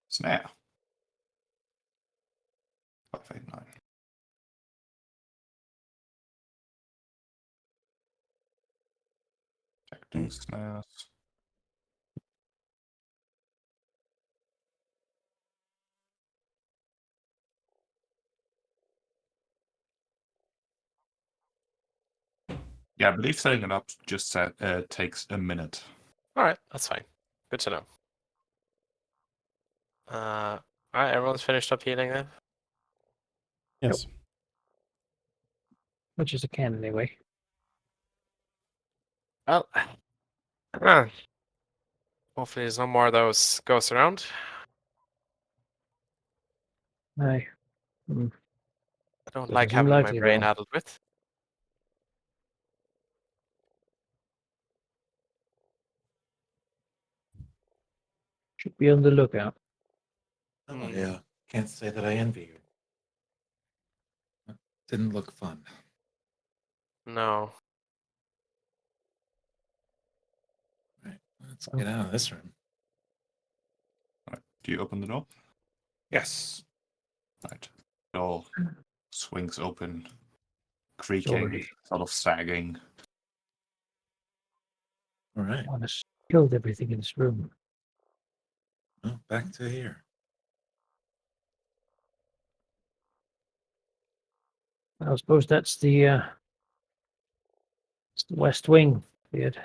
Snare. 589. Protecting snares. Yeah, I believe setting it up just takes a minute. All right, that's fine. Good to know. All right, everyone's finished up healing then. Yes. Which is a can anyway. Well, hopefully there's no more of those ghosts around. Aye. I don't Doesn't like seem having my likely, brain though. addled with. Should be on the lookout. Oh, yeah. Can't say that I envy you. That didn't look fun. No. Right. Let's get out of this room. Right. Do you open the door? Yes. Right. Door swings open, creaking, Sorry. sort of sagging. All right. I want to killed everything in this room. Well, back to here. I suppose that's the it's the West Wing. Weird.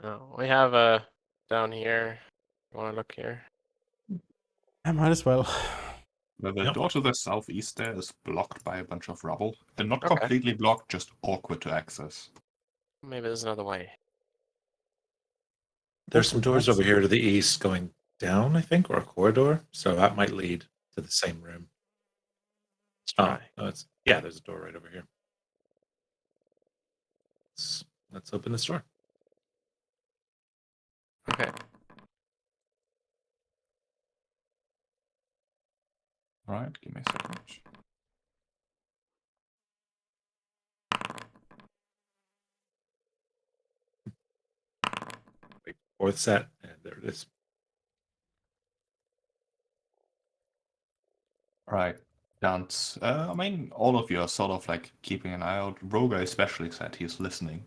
No. We have down here. You want to look here? I might as well. The Yep. door to the southeast there is blocked by a bunch of rubble. And not Okay. completely blocked, just awkward to access. Maybe there's another way. There's some Awkward doors over access. here to the east going down, I think, or a corridor. So that might lead to the same room. Let's Oh, try. no, yeah, there's a door right over here. Let's open this door. Okay. Alright, give me a second. Wait, fourth set, and there it is. Right. Dance. I mean, all of you are sort of like keeping an eye out. Roga especially said he's listening.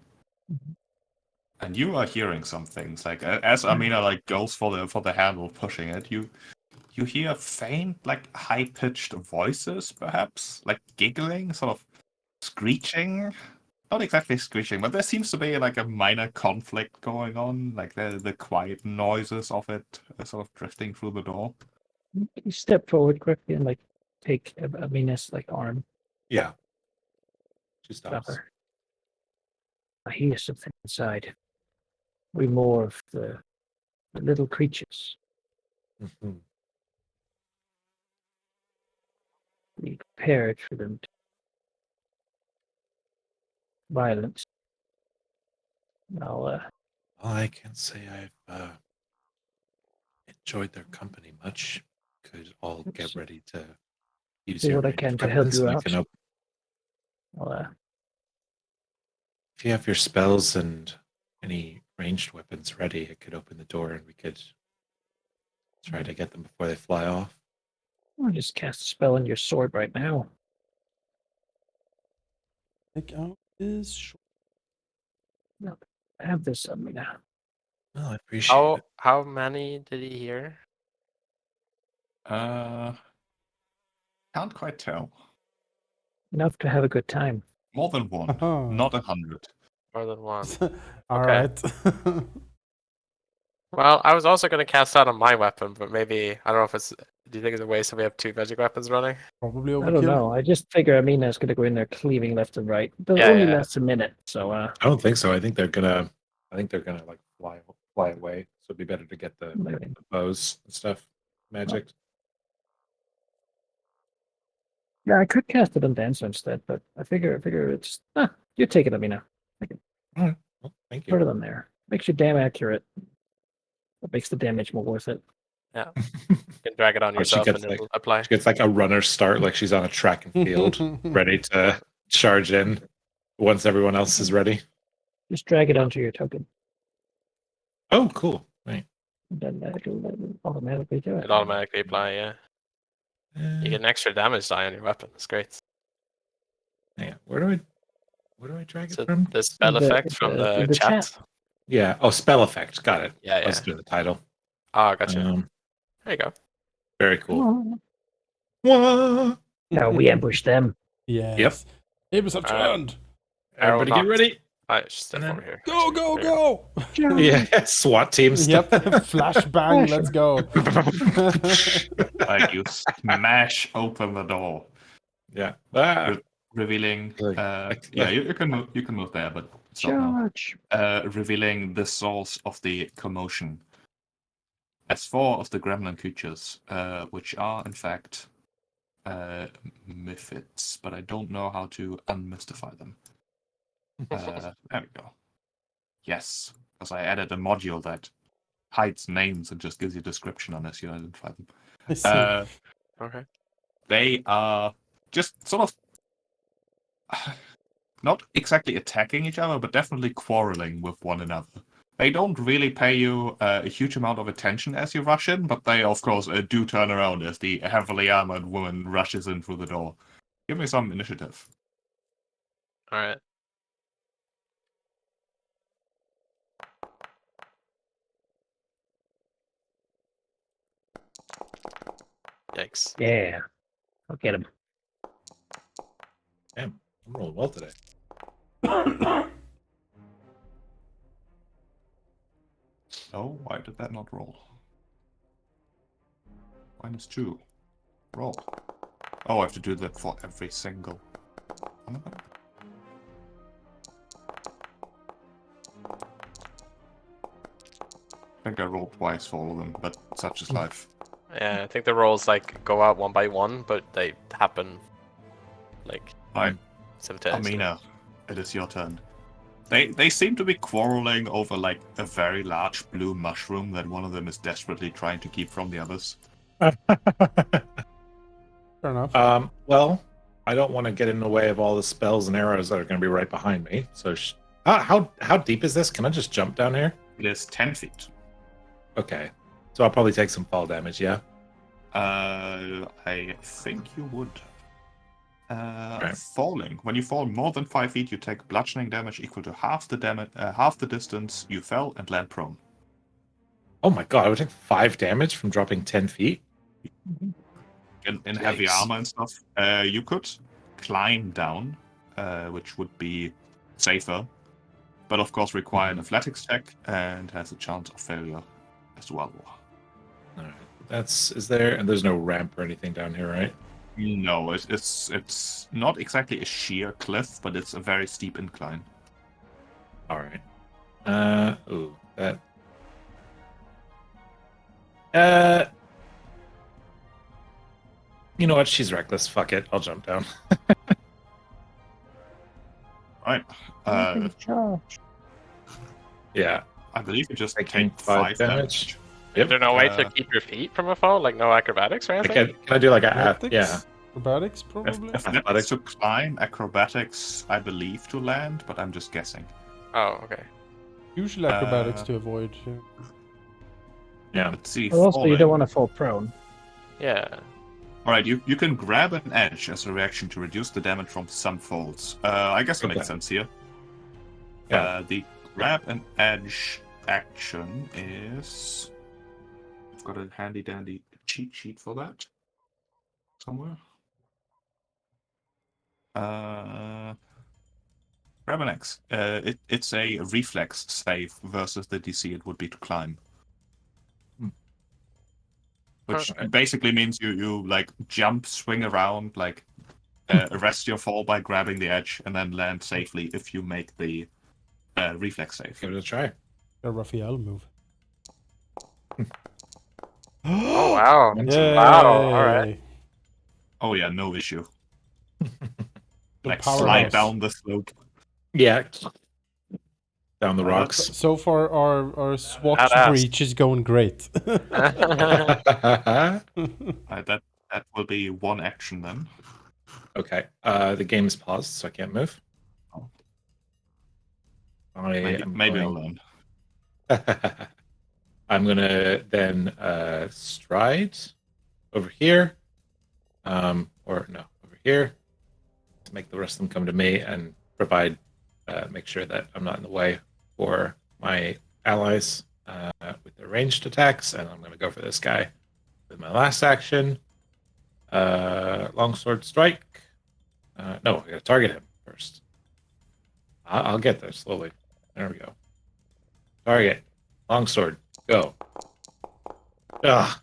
And you are hearing some things. Like as Amina like goes for the handle pushing it, you hear faint, like high pitched voices, perhaps, like giggling, sort of screeching. Not exactly screeching, but there seems to be like a minor conflict going on, like the quiet noises of it sort of drifting through the door. You step forward quickly and like take Amina's like arm. Yeah. She Stop stops. her. I hear something inside. We more of the little creatures. Mhm. Be prepared for them. Violence. I'll Well, I can't say I've enjoyed their company much. Could all get Oops. ready to use Do your what I ranged can to help weapons, you and we out. can open. I'll If you have your spells and any ranged weapons ready, it could open the door and we could try to get them before they fly off. I'll just cast a spell on your sword right now. Take out his short. I have this on me now. Well, I appreciate it. How many did he hear? Can't quite tell. Enough to have a good time. More than one, Uh-huh. not 100. More than one. All Okay. right. Well, I was also going to cast that on my weapon, but maybe I don't know if it's. Do you think it's a waste if we have two magic weapons running? Probably I overkill. don't know. I just figure Amina's going to go in there cleaving left and right. But it Yeah, only yeah. lasts a minute, so I don't think so. I think they're gonna like fly fly away. So it'd be better to get the bows and stuff magic. Yeah, I could cast it on Dancer instead, but I figure it's you take it, Amina. All right. Well, thank Put you. it on there. Makes your damn accurate. That makes the damage more worth it. You can drag it on Or she yourself gets and it'll apply. She gets like a runner start, like she's on a track and field, ready to charge in once everyone else is ready. Just drag it onto your token. Oh, cool. Right. And then it'll automatically do it. It automatically apply, yeah. You get an extra damage die on your weapon. It's great. Yeah. Where do I drag it So from? the spell effect from the chat. Yeah. Oh, spell effect. Got it. Yeah, Let's do the title. Oh, gotcha. There you go. Very cool. Now we ambush them. Yes. Yep. Tables have turned. Everybody get ready. I should step over here. Go, go, go! Yeah. SWAT teams. Yep. Flashbang, let's go. Like you smash open the door, Yeah. Ah. revealing. Yeah, you can move there, but stop Charge. now. Revealing the source of the commotion. As 4 of the gremlin creatures, which are in fact Miffids, but I don't know how to unmystify them. There we go. Yes, because I added a module that hides names and just gives you a description unless you identify them. I see. Okay. They are just sort of not exactly attacking each other, but definitely quarreling with one another. They don't really pay you a huge amount of attention as you rush in, but they, of course, do turn around as the heavily armored woman rushes in through the door. Give me some initiative. All right. Yikes. Yeah. I'll get him. Damn, I'm rolling well today. Oh, why did that not roll? -2. Roll. Oh, I have to do that for every single one of them. I think I rolled twice for all of them, but such is life. Yeah, I think the rolls like go out one by one, but they happen like Right. simultaneously. Amina, it is your turn. They seem to be quarreling over like a very large blue mushroom that one of them is desperately trying to keep from the others. Fair enough. Well, I don't want to get in the way of all the spells and arrows that are going to be right behind me. So, how deep is this? Can I just jump down here? It is 10 feet. Okay, so I'll probably take some fall damage. Yeah. I think you would. Right. Falling. When you fall more than 5 feet, you take bludgeoning damage equal to half the damage, half the distance you fell, and land prone. Oh my god, I would take 5 damage from dropping 10 feet. In heavy Yikes. armor and stuff, you could climb down, which would be safer, but of course require an athletics check and has a chance of failure as well. All right. There's no ramp or anything down here, right? No, it's not exactly a sheer cliff, but it's a very steep incline. All right. Ooh, that. You know what? She's reckless. Fuck it. I'll jump down. Right. Charge. Yeah. I believe you just Taking take 5 5 damage. Is there no way to Uh, keep your feet from a fall? Like no acrobatics or anything? Can I do like a Athletics? yeah? Acrobatics, probably? Athletics to climb, acrobatics, I believe, to land, but I'm just guessing. Oh, okay. Usually acrobatics to avoid. Yeah. Let's see. Well, also, you falling. don't want to fall prone. Yeah. Alright, you can grab an edge as a reaction to reduce the damage from some falls. I guess it makes Okay. sense here. Yeah. The grab an edge action is... I've got a handy dandy cheat sheet for that. Somewhere. Grab an X. It's a reflex save versus the DC it would be to climb. Which Alright. basically means you like jump, swing around, like arrest your fall by grabbing the edge, and then land safely if you make the reflex save. Give it a try. A Raphael move. Oh wow! Yay. Wow! All right. Oh yeah, no issue. The Like powerhouse. slide down the slope. Yeah. Down the Oh, rocks. So far, our SWAT Badass. breach is going great. That will be one action then. Okay. The game is paused, so I can't move. Oh. I Maybe I'll am learn. I'm gonna then stride over here, or no, over here, to make the rest of them come to me and provide, make sure that I'm not in the way for my allies with their ranged attacks. And I'm gonna go for this guy with my last action. Longsword strike. No, I gotta target him first. I'll get there slowly. There we go. Target. Longsword. Go. Ah,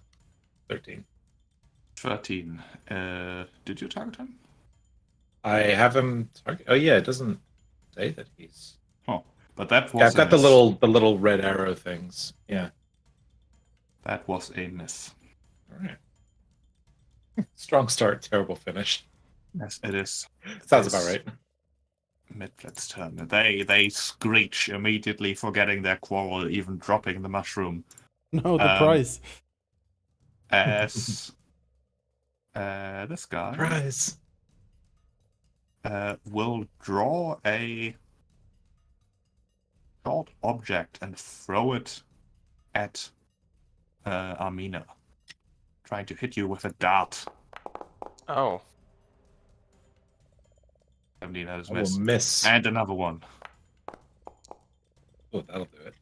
13. 13. Did you target him? I have him target. Oh yeah, it doesn't say that he's. Oh, but that was. Yeah, I've got a miss. the little red arrow things. Yeah. That was a miss. All right. Strong start, terrible finish. Yes, it is. Sounds about right. Midlet's turn. They screech immediately, forgetting their quarrel, even dropping the mushroom. No, the prize. As this guy Prize. will draw a short object and throw it at Armina, trying to hit you with a dart. Oh. 17, that is I will miss. miss. And another one. Oh, that'll do it.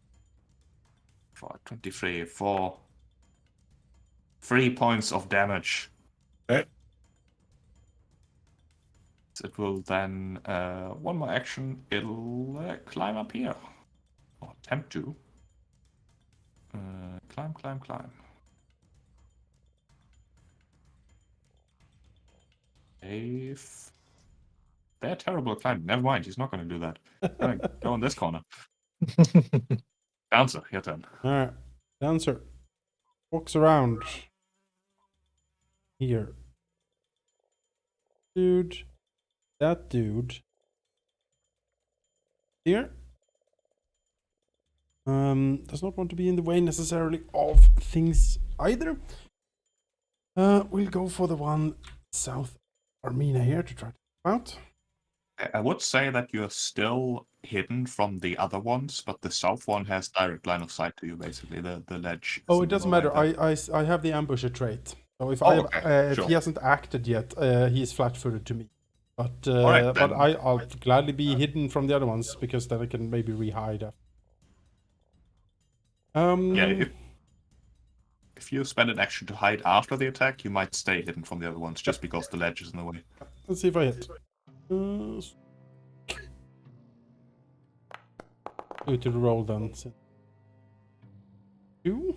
For 23 for 3 points of damage. Okay. It will then, one more action, it'll climb up here. Or attempt to. Climb. They're terrible at climbing. Never mind, he's not going to do that. He's going to go in this corner. Bouncer, your turn. Alright. Dancer walks around here. Dude. That dude. Here. Does not want to be in the way necessarily of things either. We'll go for the one south Armina here to try to come out. I would say that you're still hidden from the other ones, but the south one has direct line of sight to you, basically. The ledge. Oh, is it in the doesn't way matter. there. I have the ambusher trait. So if okay, if sure. he hasn't acted yet, he is flat-footed to me. But Alright, but then. I'll gladly be hidden from the other ones because then I can maybe re-hide after. Yeah, if you spend an action to hide after the attack, you might stay hidden from the other ones just because the ledge is in the way. Let's see if I hit. Go to the roll then. 2?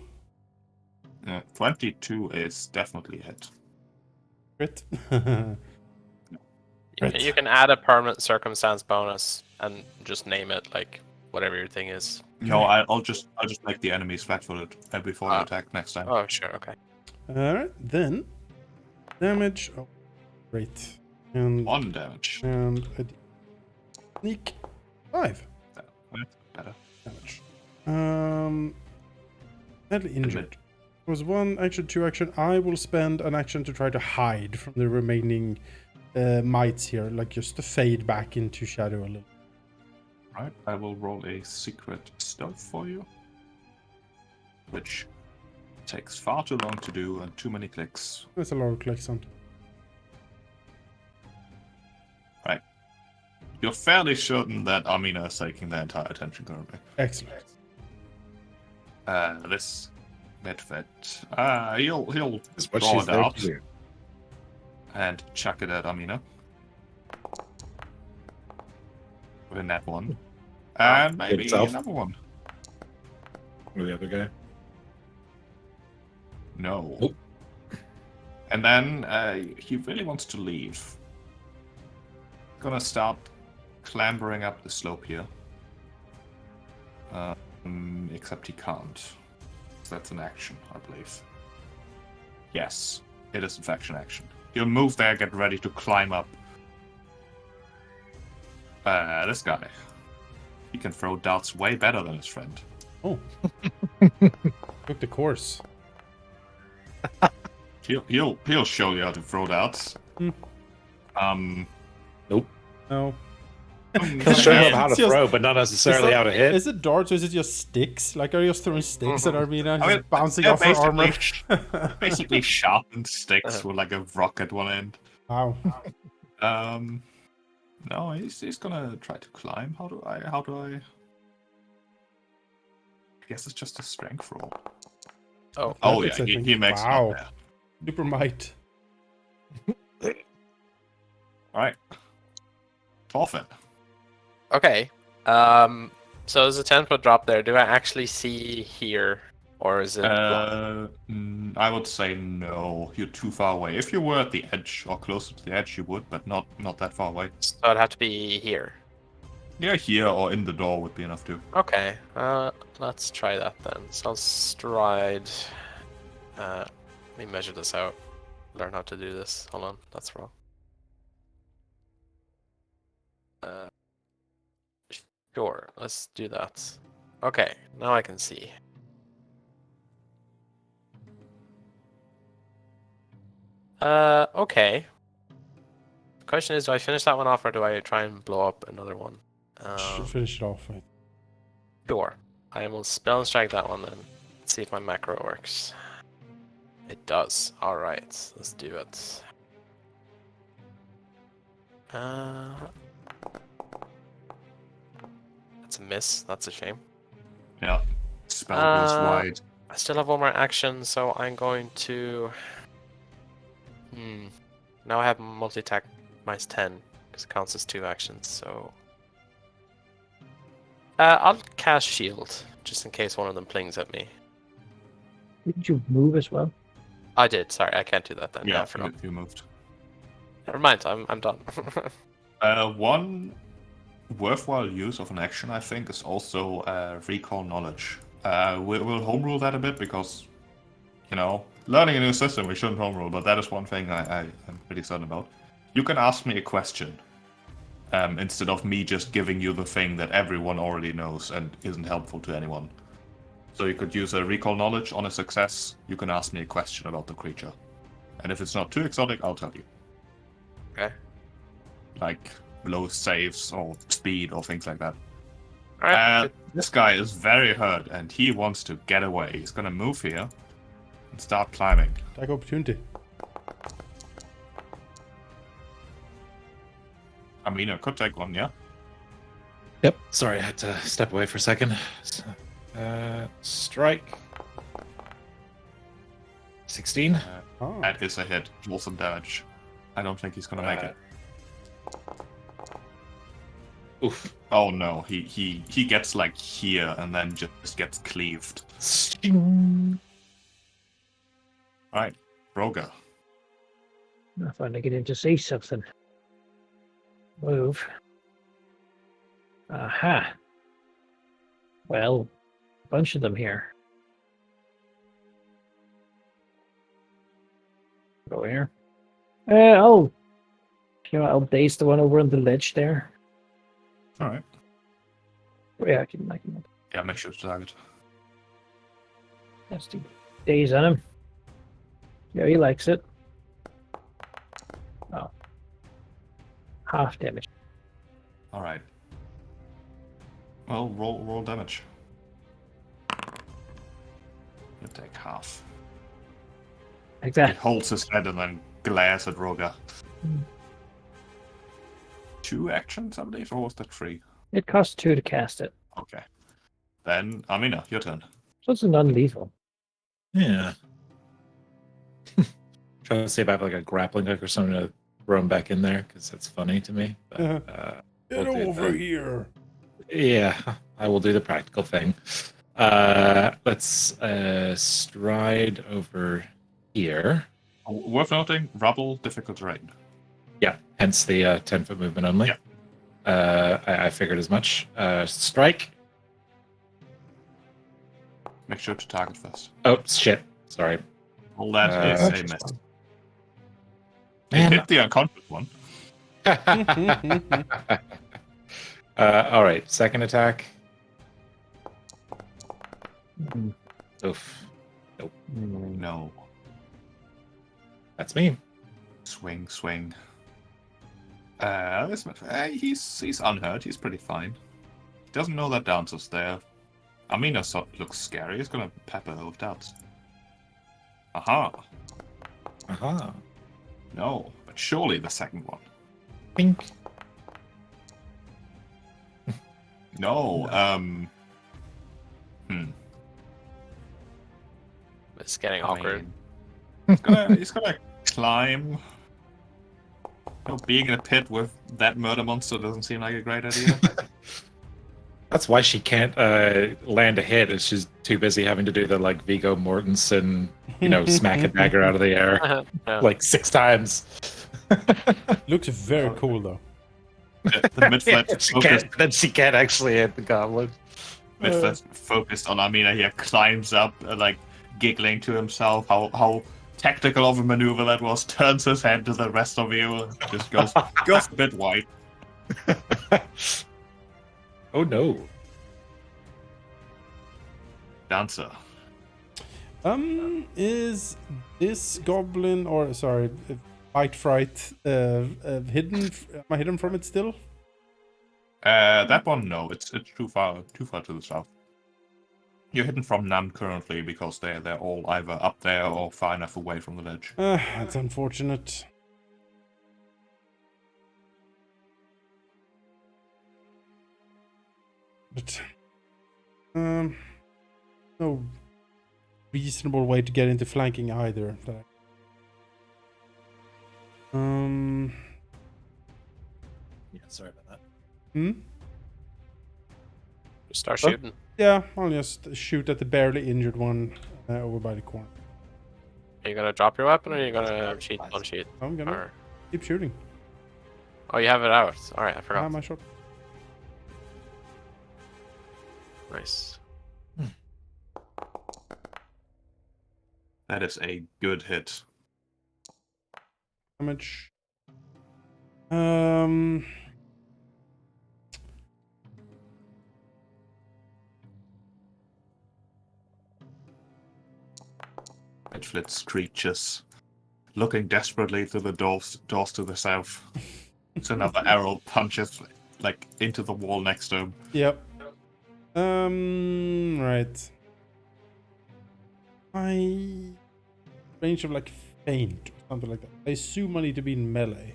22 is definitely a hit. Crit. You can add a permanent circumstance bonus and just name it like whatever your thing is. No, I'll just make the enemies flat-footed before they attack next time. Oh, sure, okay. Alright, then damage. Oh, great. And 1 damage. and a sneak 5 That's better. damage. Badly injured. It was 1 action, 2 action. I will spend an action to try to hide from the remaining mites here, like just to fade back into shadow a little. Right, I will roll a secret stealth for you, which takes far too long to do and too many clicks. That's a lot of clicks on. Right. You're fairly certain that Armina is taking their entire attention currently. Excellent. This Medved, he'll Is what draw she's it there out to do. and chuck it at Armina. With that one. And maybe Itself. another one. Or the other guy. No. Oh. And then he really wants to leave. Gonna start clambering up the slope here. Except he can't. That's an action, I believe. Yes, it is in fact an action. He'll move there, get ready to climb up. This guy. He can throw darts way better than his friend. Oh. Took the course. He'll show you how to throw darts. Nope. No. He'll show you how to It's just- throw, but not necessarily how to hit. Is it darts or is it just sticks? Like, are you just throwing sticks at Armina? I He's mean, bouncing they're off her armor. basically sharpened sticks with like a rock at one end. Wow. No, he's gonna try to climb. How do I? I guess it's just a strength roll. Oh yeah, Athletics, I think. he makes it Wow. up there. Super might. Alright. Torfin. Okay. So there's a 10-foot drop there. Do I actually see here, or is it? I would say no. You're too far away. If you were at the edge or closer to the edge, you would, but not that far away. So it'd have to be here. Yeah, here or in the door would be enough too. Okay. Let's try that then. So I'll stride. Let me measure this out. Learn how to do this. Hold on, that's wrong. Sure, let's do that. Okay, now I can see. Okay. The question is, do I finish that one off or do I try and blow up another one? Should finish it off with. Sure. I will spell and strike that one then. Let's see if my macro works. It does. Alright, let's do it. That's a miss. That's a shame. Yeah. Spell goes wide. I still have one more action, so I'm going to... Now I have multi-attack minus 10, because it counts as 2 actions, so... I'll cast Shield, just in case one of them plings at me. Didn't you move as well? I did, sorry, I can't do that then. Yeah, I forgot. you moved. Never mind, I'm done. One worthwhile use of an action, I think, is also recall knowledge. We'll home rule that a bit because, you know, learning a new system, we shouldn't home rule, but that is one thing I am pretty certain about. You can ask me a question instead of me just giving you the thing that everyone already knows and isn't helpful to anyone. So you could use a recall knowledge on a success. You can ask me a question about the creature. And if it's not too exotic, I'll tell you. Okay. Like low saves or speed or things like that. Alright, This guy is very hurt and he wants to get away. He's gonna move here and start climbing. Take opportunity. I mean, I could take one, yeah? Yep. Sorry, I had to step away for a second. So, strike. 16. Oh. That is a hit. Roll some damage. I don't think he's gonna make it. Oof. Oh no, he gets like here and then just gets cleaved. Alright, Roga. I finally get in to see something. Move. Aha. Well, a bunch of them here. Go here. I'll base the one over on the ledge there. Alright. Oh, yeah, I can. Yeah, make sure to target. Let's do daze on him. Yeah, he likes it. Oh. Half damage. Alright. Well, roll damage. You take half. Like He that. holds his head and then glares at Roga. Hmm. 2 actions, I believe, or was that 3? It costs 2 to cast it. Okay. Then, Amina, your turn. So it's a non-lethal. Yeah. Trying to see if I have like a grappling hook or something to throw him back in there because that's funny to me. But, Get we'll do over that. here. Yeah, I will do the practical thing. Let's stride over here. Worth noting, rubble, difficult terrain. Yeah, hence the 10-foot movement only. Yeah. I figured as much. Strike. Make sure to target first. Oh shit! Sorry. Well, that is Uh, a miss. It Man. hit the unconscious one. All right. Second attack. Oof. No. That's me. Swing, swing. He's unhurt. He's pretty fine. He doesn't know that Dancer's there. Amina looks scary. He's gonna pepper her with doubts. Aha. Aha. No, but surely the second one. Pink. No. It's getting I awkward. mean, he's gonna climb. Being in a pit with that murder monster doesn't seem like a great idea. That's why she can't land a hit. Is she's too busy having to do the like Viggo Mortensen, smack a dagger out of the air Yeah. like 6 times. Looks very cool though. The mid-fletch She can't actually hit the goblin. focused on Amina here, climbs up, like giggling to himself how tactical of a maneuver that was, turns his head to the rest of you, just goes a bit white. Oh no. Dancer. Is this goblin or sorry, White Fright hidden? Am I hidden from it still? That one, no, it's too far to the south. You're hidden from none currently because they're all either up there or far enough away from the ledge. That's unfortunate. But no reasonable way to get into flanking either. Yeah, sorry about that. Just start shooting. Yeah, I'll just shoot at the barely injured one over by the corner. Are you gonna drop your weapon or are you gonna cheat on sheet? I'm gonna Or... keep shooting. Oh, you have it out. Alright, I I forgot. have my shot. Nice. That is a good hit. Damage. Edgeflit screeches, looking desperately through the doors to the south. So another arrow punches like into the wall next to him. Yep. Right. My range of like feint or something like that. I assume I need to be in melee.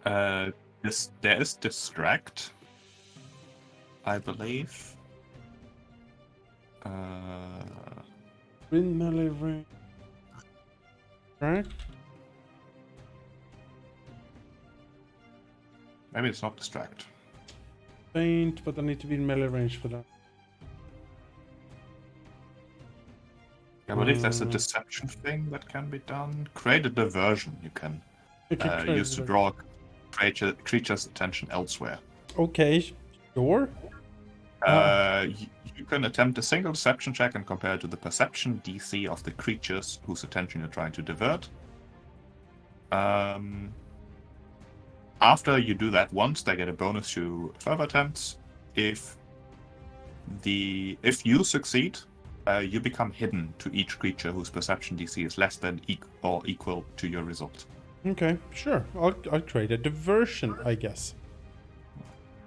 There is distract, I believe. In melee range. Right? Maybe it's not distract. Feint, but I need to be in melee range for that. I believe there's a deception thing that can be done. Create a diversion you can use to draw creature's attention elsewhere. Okay, sure. You can attempt a single deception check and compare it to the perception DC of the creatures whose attention you're trying to divert. After you do that once, they get a bonus to further attempts. If you succeed, you become hidden to each creature whose perception DC is less than or equal to your result. Okay, sure. I'll create a diversion, I guess.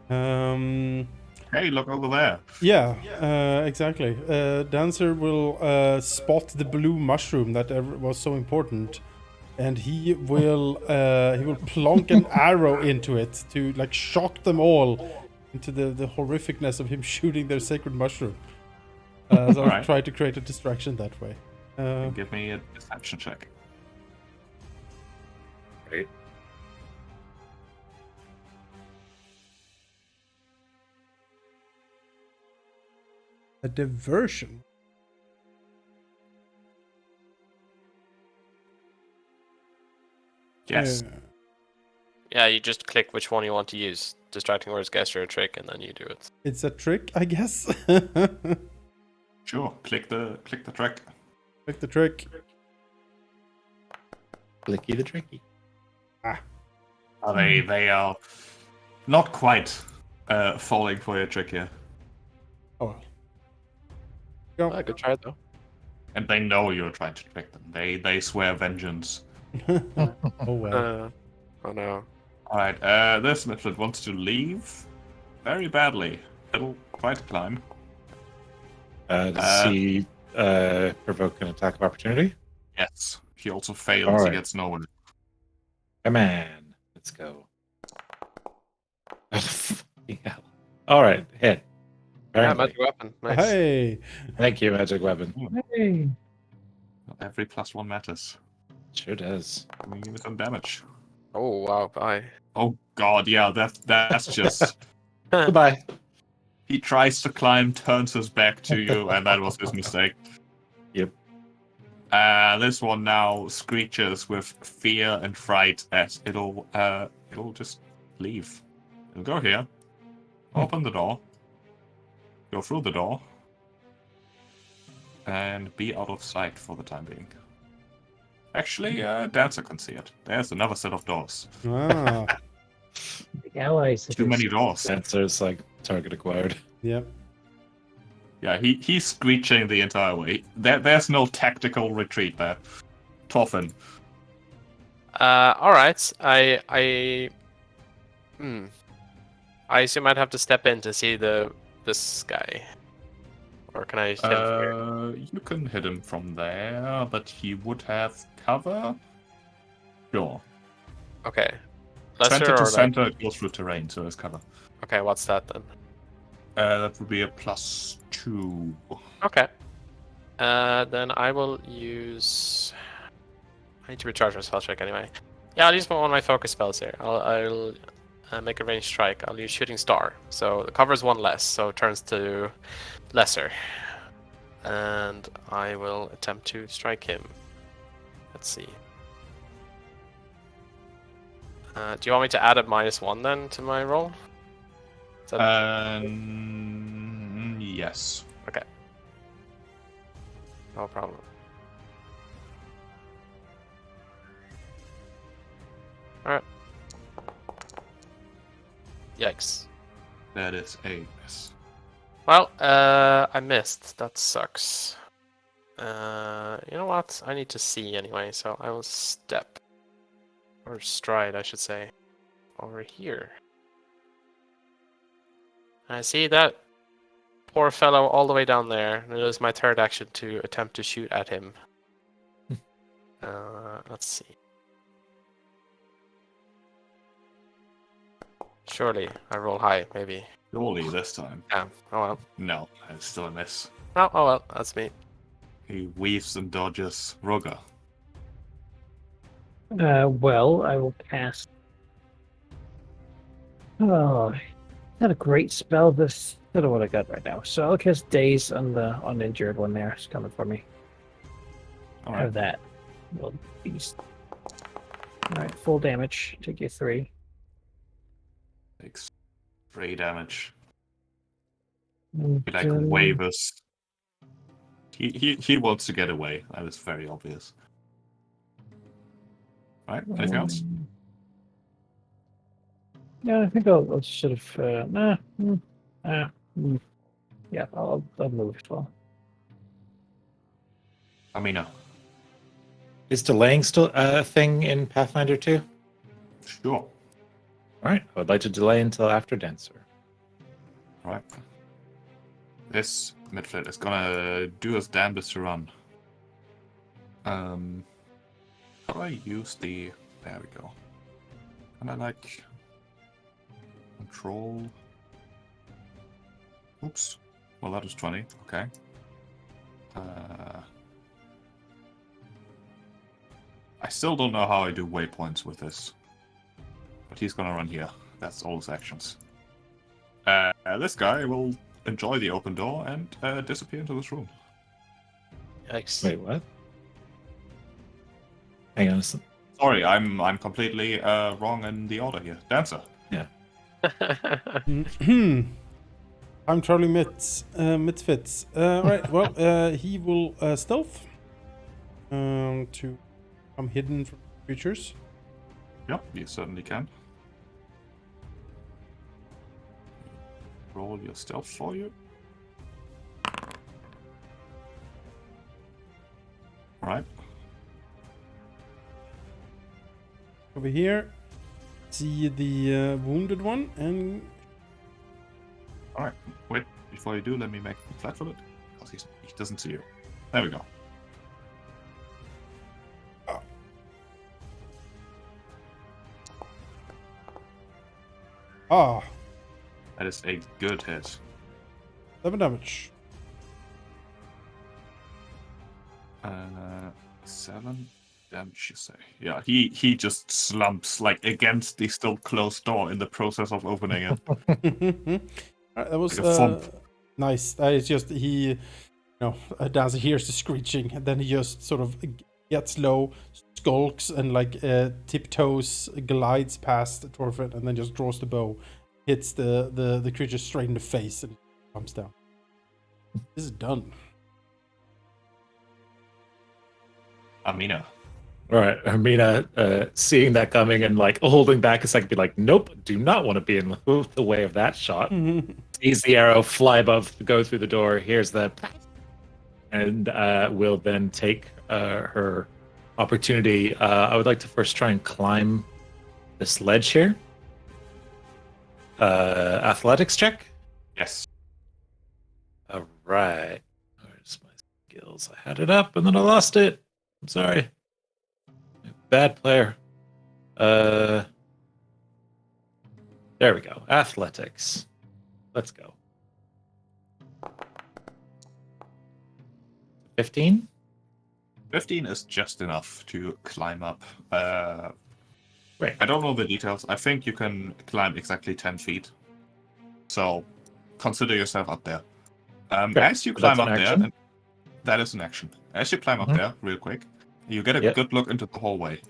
Hey, look over there. Yeah, exactly. Dancer will spot the blue mushroom that was so important, and he will plonk an arrow into it to like shock them all into the horrificness of him shooting their sacred mushroom. So I'll Alright. try to create a distraction that way. Give me a deception check. Right. A diversion. Yes. Yeah, you just click which one you want to use. Distracting words, gesture, or trick, and then you do it. It's a trick, I guess. Sure. Click the track. Pick the trick. Blicky the tricky. They are not quite falling for your trick here, Oh. Go. Good try though. and they know you're trying to trick them. They swear vengeance. Oh well. Oh no. All right. This Midget wants to leave very badly. It'll try to climb. Does he provoke an attack of opportunity? Yes. He also fails. All He right. gets nowhere. Come on, let's go. Oh, fucking hell. All right, hit. Yeah, Apparently. magic weapon. Nice. Hey. Thank you, magic weapon. Hey. Every +1 matters. Sure does. Let me give it some damage. Oh wow, bye. Oh god, yeah, that's just. Goodbye. He tries to climb, turns his back to you, and that was his mistake. Yep. This one now screeches with fear and fright as it'll just leave. It'll go here, open the door, go through the door, and be out of sight for the time being. Actually, Dancer can see it. There's another set of doors. Ah. The allies. Too many doors. Answer's like target acquired. Yep. Yeah, he's screeching the entire way. There's no tactical retreat there. Toffin. All right. I assume I'd have to step in to see this guy, or can I hit him from here? You can hit him from there, but he would have cover. Sure. Okay. Lesser Center or to like- center, it goes through terrain, so it's cover. Okay, what's that then? That would be a +2. Okay. Then I will use. I need to recharge my spell check anyway. Yeah, I'll use one of my focus spells here. I'll make a ranged strike. I'll use Shooting Star. So the cover is one less, so it turns to lesser. And I will attempt to strike him. Let's see. Do you want me to add a -1 then to my roll? Is that- Yes. No problem. Alright. Yikes. That is a miss. Well, I missed. That sucks. You know what? I need to see anyway, so I will step. Or stride, I should say. Over here. I see that poor fellow all the way down there. And it is my third action to attempt to shoot at him. Let's see. Surely I roll high, maybe. Surely this time. Yeah. Oh well. No, it's still a miss. Oh well. That's me. He weaves and dodges. Roger. Well, I will cast. Oh, not a great spell. This is what I got right now. So I'll cast Daze on the uninjured one there. It's coming for me. All Have right. that. Little beast. Alright, full damage. Take you 3. Takes 3 damage. And, He like wavers. He wants to get away. That is very obvious. Right? Anything else? Yeah, I think I'll sort of. Yeah, I'll move as well. Amina. Is delaying still a thing in Pathfinder 2? Sure. All right, I would like to delay until after Dancer. Right. This midflet is gonna do his damnedest to run. How do I use the... There we go. Can I like... Control... Oops. Well, that was 20. Okay. I still don't know how I do waypoints with this. But he's gonna run here. That's all his actions. This guy will enjoy the open door and disappear into this room. Yikes. Wait, what? Hang on a second. Sorry, I'm completely wrong in the order here. Dancer. Time traveling misfits. Right. Well, he will stealth to become hidden from creatures. Yep, you certainly can. Roll your stealth for you. Right. Over here, see the wounded one, and Alright, wait, before you do, let me make him flat-footed, because he doesn't see you. There we go. That is a good hit. 7 damage. 7 damage, you say? Yeah, he just slumps, like, against the still closed door in the process of opening it. Alright, that was Like a thump. nice. It's just he, Dancer hears the screeching, and then he just sort of gets low, skulks, and like tiptoes, glides past Torfin, and then just draws the bow, hits the creature straight in the face, and comes down. This is done. Amina. All right, Hermina, seeing that coming and like holding back a second, be like, "Nope, do not want to be in the way of that shot." Sees the arrow fly above, go through the door. Here's the, and will then take her opportunity. I would like to first try and climb this ledge here. Athletics check. Yes. All right. Where's my skills? I had it up and then I lost it. I'm sorry. Bad player. There we go. Athletics. Let's go. 15? 15 is just enough to climb up. Great. I don't know the details. I think you can climb exactly 10 feet. So consider yourself up there. As you climb That's up an there, action. and that is an action. As you climb up there, real quick, you get a Yep. good look into the hallway.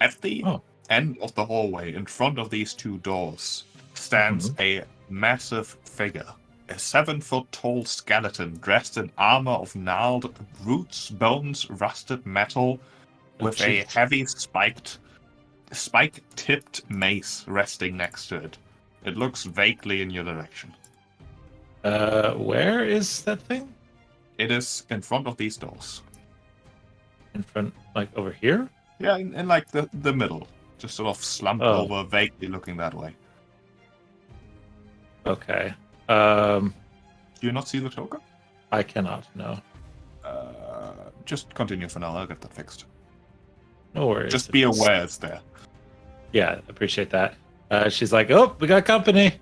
At the end of the hallway, in front of these two doors, stands a massive figure. A 7-foot-tall skeleton dressed in armor of gnarled roots, bones, rusted metal, with a jeez. heavy spike-tipped mace resting next to it. It looks vaguely in your direction. Where is that thing? It is in front of these doors. In front, like over here? Yeah, in like the middle. Just sort of slumped over, vaguely looking that way. Okay. Do you not see the token? I cannot, no. Just continue for now, I'll get that fixed. No worries. Just be aware it's there. Yeah, appreciate that. She's like, "Oh, we got company,"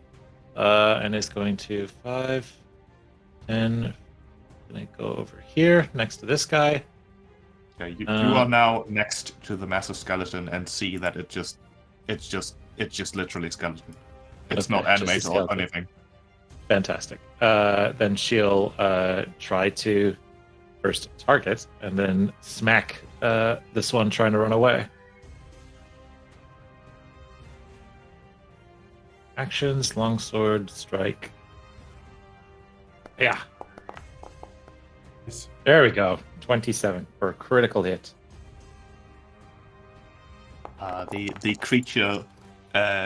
and is going to 5, 10. Gonna go over here next to this guy. Yeah, you are now next to the massive skeleton and see that it's just literally skeleton. It's not animated or anything. Fantastic. Then she'll try to first target and then smack this one trying to run away. Actions, longsword, strike. Yeah. Yes. There we go. 27 for a critical hit. The creature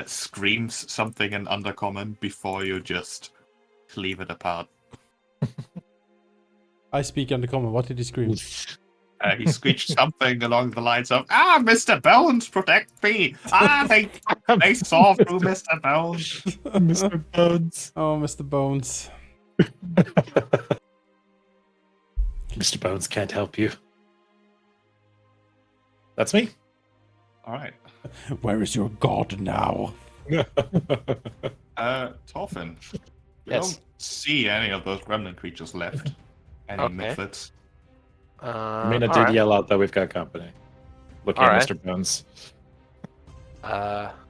screams something in Undercommon before you just cleave it apart. I speak Undercommon. What did he scream? He screeched something along the lines of, Mr. Bones, protect me! They saw through Mr. Bones! Mr. Bones. Oh, Mr. Bones. Mr. Bones can't help you. That's me. Alright. Where is your god now? Torfin, you Yes. don't see any of those gremlin creatures left. Any Okay. methods? I did alright. yell out that we've got company. Looking Alright. at Mr. Bones.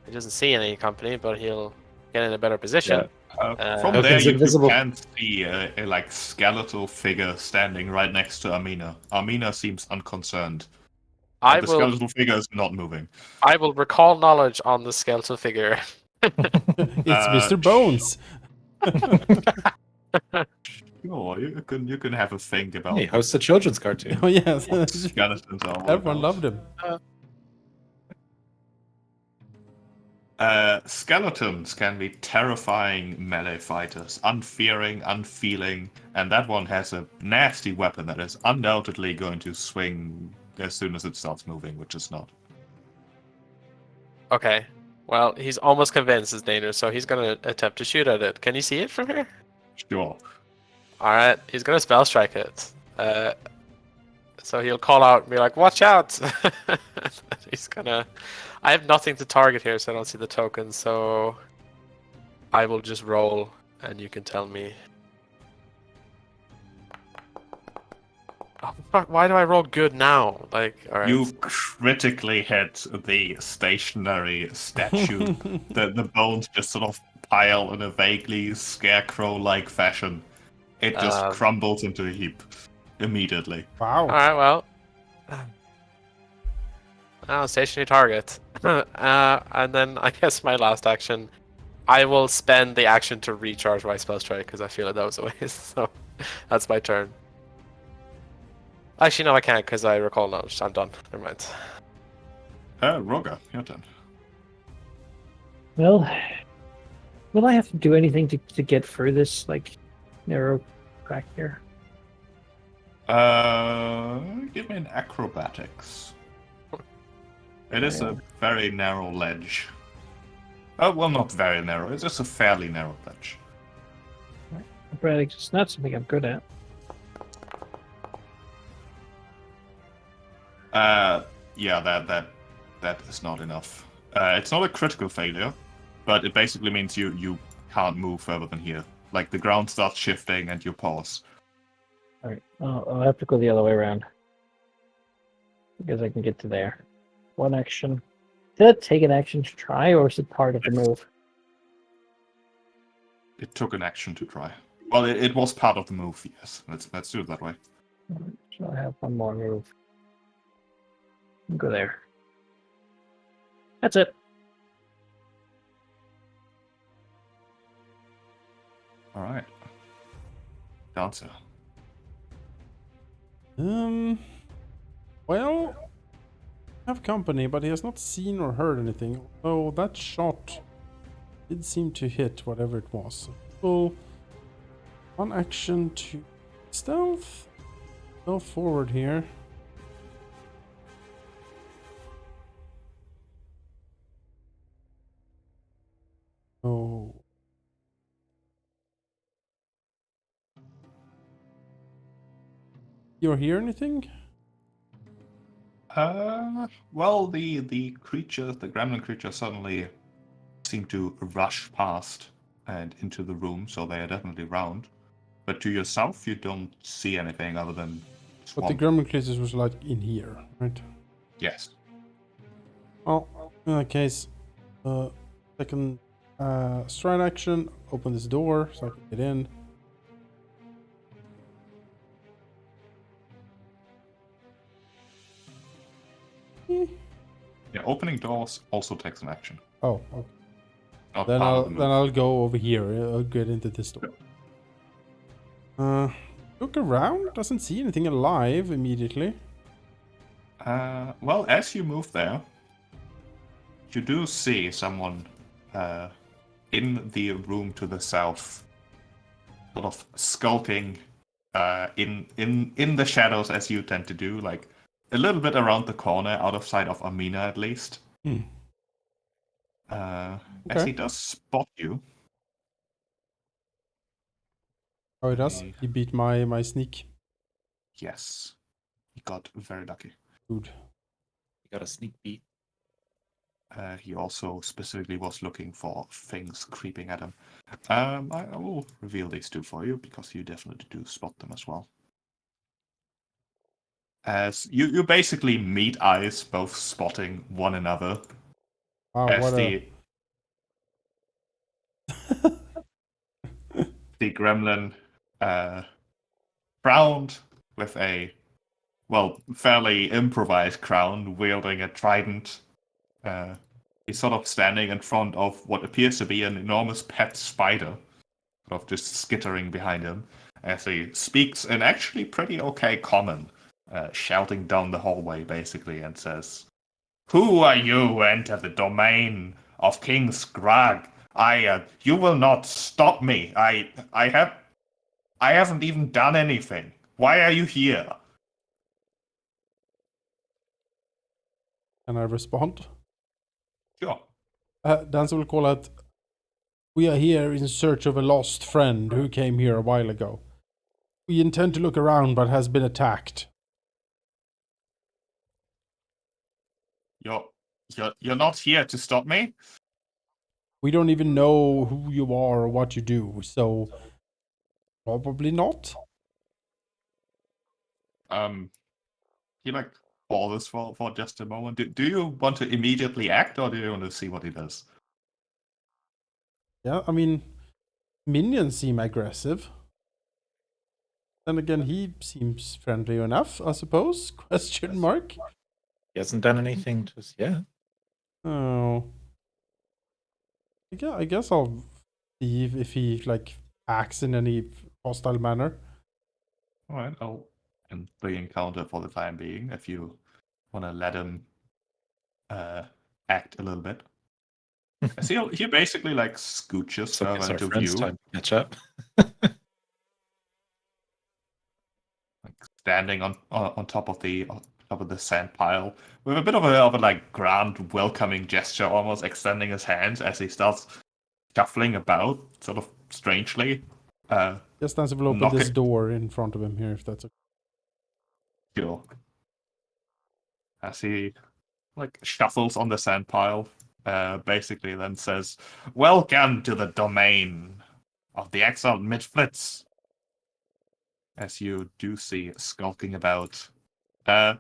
He doesn't see any company, but he'll get in a better position. From Okay, there, it's you invisible. can see a like skeletal figure standing right next to Amina. Amina seems unconcerned. I The will. skeletal figure is not moving. I will recall knowledge on the skeletal figure. It's Mr. Bones. Sure, you can have a think about He hosts a children's cartoon. Oh yes, what skeletons are all everyone about. loved him. Skeletons can be terrifying melee fighters, unfearing, unfeeling, and that one has a nasty weapon that is undoubtedly going to swing as soon as it starts moving, which is not. Okay. Well, he's almost convinced it's dangerous, so he's gonna attempt to shoot at it. Can you see it from here? Sure. Alright, he's gonna spell strike it. So he'll call out and be like, watch out! He's gonna... I have nothing to target here, so I don't see the token, so... I will just roll, and you can tell me. Oh, fuck, why do I roll good now? Like, alright. You critically hit the stationary statue. the bones just sort of pile in a vaguely scarecrow-like fashion. It just crumbles into a heap immediately. Wow. Alright, well. Oh, stationary target. And then I guess my last action, I will spend the action to recharge my spell strike because I feel like that was a waste. So that's my turn. Actually, no, I can't because I recall knowledge. I'm done. Never mind. Roger, your turn. Well, will I have to do anything to get through this, like, narrow crack here? Give me an acrobatics. It is a very narrow ledge. Oh, well, not very narrow. It's just a fairly narrow ledge. Acrobatics is not something I'm good at. Yeah, that is not enough. It's not a critical failure, but it basically means you can't move further than here. Like, the ground starts shifting and you pause. Alright, I'll have to go the other way around. Because I can get to there. One action. Did it take an action to try, or is it part of the move? It took an action to try. Well, it was part of the move, yes. Let's do it that way. So I have one more move. Go there. That's it. Alright. Dancer. Well, I have company, but he has not seen or heard anything. Oh, that shot did seem to hit whatever it was. So, one action to stealth. Go forward here. Oh. You hear anything? Well, the creature, the gremlin creature, suddenly seemed to rush past and into the room, so they are definitely round. But to your south, you don't see anything other than But the swamp. gremlin creatures was like in here, right? Yes. Well, in that case, second stride action, open this door so I can get in. Yeah, opening doors also takes an action. Oh, okay. Not Then part of the move. I'll go over here. I'll get into this door. Look around. Doesn't see anything alive immediately. Well, as you move there, you do see someone in the room to the south, sort of skulking in the shadows as you tend to do, like a little bit around the corner, out of sight of Amina at least. As he does spot you. Oh, he does. He beat my sneak. Yes, he got very lucky. Good. You got a sneak peek. He also specifically was looking for things creeping at him. I will reveal these two for you because you definitely do spot them as well. As you basically meet eyes, both spotting one another. Wow, As what the the gremlin crowned with a fairly improvised crown, wielding a trident. He's sort of standing in front of what appears to be an enormous pet spider, sort of just skittering behind him as he speaks in actually pretty okay common, shouting down the hallway basically, and says, "Who are you who enter the domain of King Skrag? You will not stop me. I haven't even done anything. Why are you here?" Can I respond? Sure. Dancer will call out, "We are here in search of a lost friend who came here a while ago. We intend to look around, but has been attacked." You're not here to stop me? We don't even know who you are or what you do, so probably not. He like pauses for just a moment. Do you want to immediately act, or do you want to see what he does? Yeah, I mean, minions seem aggressive. Then again, he seems friendly enough, I suppose? Question mark? He hasn't done anything to us yet. Oh. I guess I'll see if he, like, acts in any hostile manner. Alright, I'll end the encounter for the time being, if you want to let him act a little bit. I see he basically like scooches So further it's our into friends' view, time to catch up. like standing on top of the sand pile with a bit of a like grand welcoming gesture, almost extending his hands as he starts shuffling about, sort of strangely. Just Dancer will open Knock this it. door in front of him here, if that's okay. Sure. As he like shuffles on the sand pile, basically then says, "Welcome to the domain of the exiled Midflits." As you do see skulking about, sort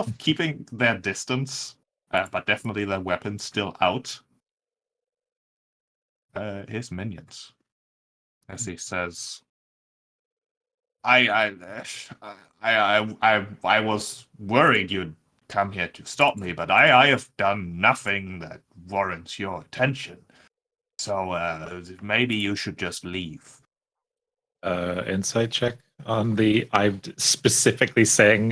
of keeping their distance, but definitely their weapons still out. His minions, as he says, I was worried you'd come here to stop me, but I have done nothing that warrants your attention. So maybe you should just leave." Insight check on the. I'm specifically saying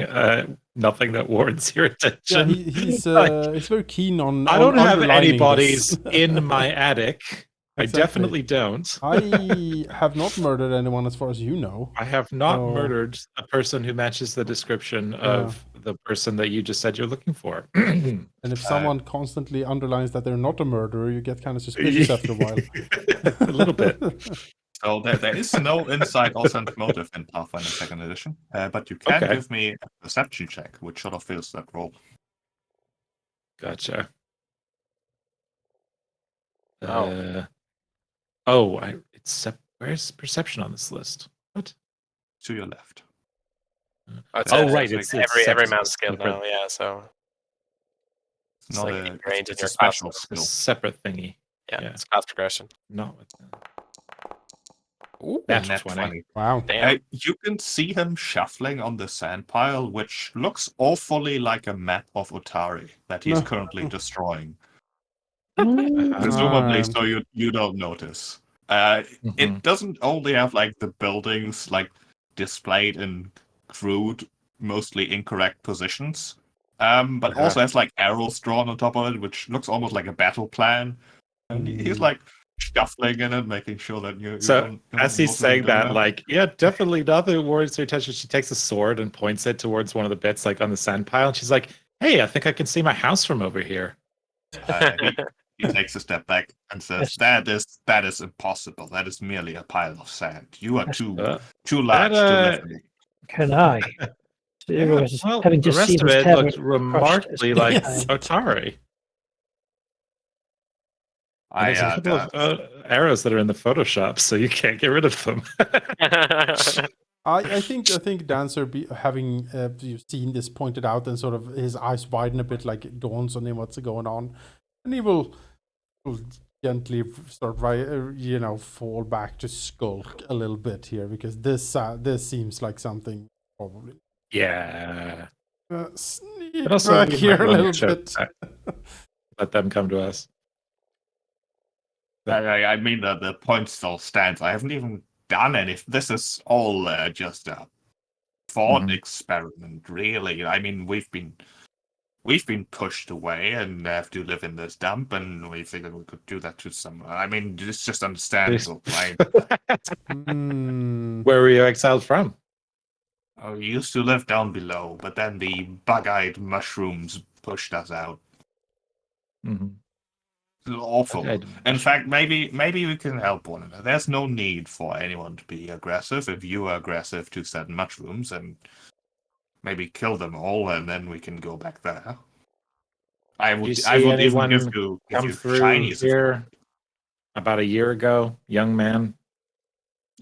nothing that warrants your Yeah, attention. he's Like, very keen on I don't have any underlining bodies this. in my attic. I Exactly. definitely don't. I have not murdered anyone as far as you know. I have not So- murdered a person who matches the description of the person that you just said you're looking for. And if someone constantly underlines that they're not a murderer, you get kind of suspicious after a while. A little bit. So there is no insight or sense motive in Pathfinder 2nd Edition, but you can Okay. give me a perception check, which sort of fills that role. Gotcha. Oh. Where's perception on this list? What? To your left. It's Oh, a- right, it's it's every separate- man's skill separate. now, yeah, so It's not like a ingrained in it's your a special class. A skill. separate thingy. yeah, yeah. it's class progression. Not with Ooh, Natural Net 20. Wow. damn. You can see him shuffling on the sand pile, which looks awfully like a map of Otari that he's No. currently destroying. Mm, Presumably, Um, so you don't notice. Mhm. It doesn't only have like the buildings like displayed in crude, mostly incorrect positions, but Okay. also has like arrows drawn on top of it, which looks almost like a battle plan. And he's Mm. like shuffling in it, making sure that you So don't as he's notice saying it that, enough. like, yeah, definitely nothing warrants her attention. She takes a sword and points it towards one of the bits, like on the sand pile, and she's like, "Hey, I think I can see my house from over here." He takes a step back and says, Yes. "That is impossible. That is merely a pile of sand. You are Yes. too large to lift me." Can I? So everyone was Well, having the just seen rest of his it tavern looked crushed remarkably as like Yes. Otari. And I there's a couple of arrows that are in the Photoshop, so you can't get rid of them. I think Dancer having you've seen this pointed out and sort of his eyes widen a bit, like it dawns on him what's going on, and he will gently sort of fall back to skulk a little bit here, because this seems like something probably Yeah. sneak But also, back we here might a want to little check bit. that. Let them come to us. I mean, the point still stands. I haven't even done anything. This is all just a thought experiment, really. I mean, we've been pushed away and have to live in this dump, and we figured we could do that to some. I mean, it's just understandable, right? Where were you exiled from? We used to live down below, but then the bug-eyed mushrooms pushed us out. It's awful. In fact, maybe we can help one another. There's no need for anyone to be aggressive. If you are aggressive to certain mushrooms, and maybe kill them all, and then we can go back there. I would even give you shinies here about a year ago, young man.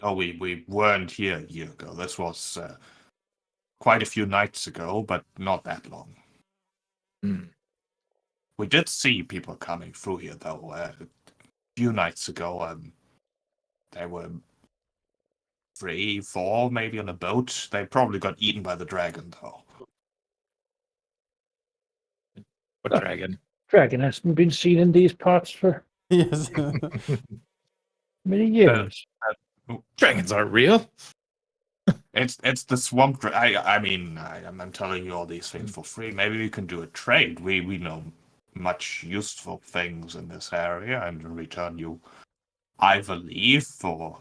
Oh, we weren't here a year ago. This was quite a few nights ago, but not that long. We did see people coming through here, though. A few nights ago, they were 3, 4, maybe on a boat. They probably got eaten by the dragon, though. What dragon? Dragon hasn't been seen in these parts for Yes. many years. Dragons aren't real. It's the swamp. I'm telling you all these things for free. Maybe we can do a trade. We know much useful things in this area, and in return you either leave or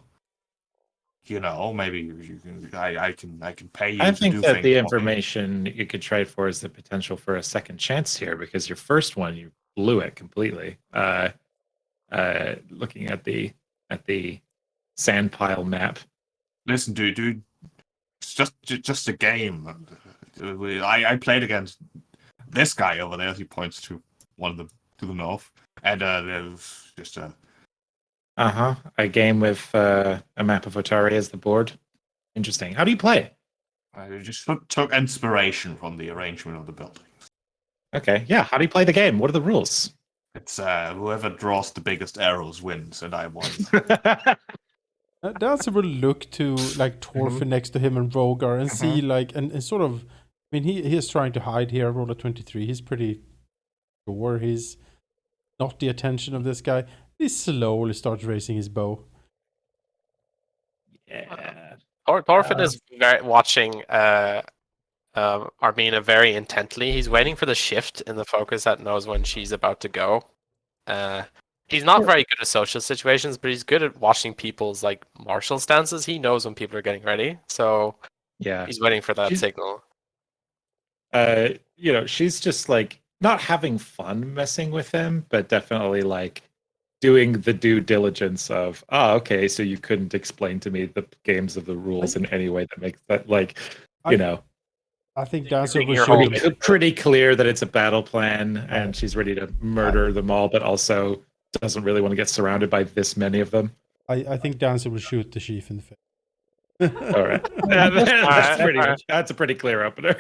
maybe you can. I can pay you. I to think do that things the for me. information you could trade for is the potential for a second chance here, because your first one you blew it completely. Looking at the sand pile map. Listen, dude, it's just a game. I played against this guy over there. He points to one of them to the north, and there's just a a game with a map of Otari as the board. Interesting. How do you play? I just took inspiration from the arrangement of the buildings. Okay, yeah. How do you play the game? What are the rules? It's whoever draws the biggest arrows wins, and I won. Dancer will look to like Torfin next to him and Rogar and see like and sort of. I mean, he is trying to hide here. Roll a 23. He's pretty sure he's not the attention of this guy. He slowly starts raising his bow. Yeah. Thorfinn is watching Armina very intently. He's waiting for the shift in the focus that knows when she's about to go. He's not very good at social situations, but he's good at watching people's like martial stances. He knows when people are getting ready, so Yeah. he's waiting for that signal. She's just like not having fun messing with him, but definitely like doing the due diligence of, okay, so you couldn't explain to me the games of the rules in any way that makes that I think Dancer Bring will your shoot whole- him. pretty clear that it's a battle plan and she's ready to murder them all, but also doesn't really want to get surrounded by this many of them. I think Dancer will shoot the chief in the face. All right. That's a pretty clear opener.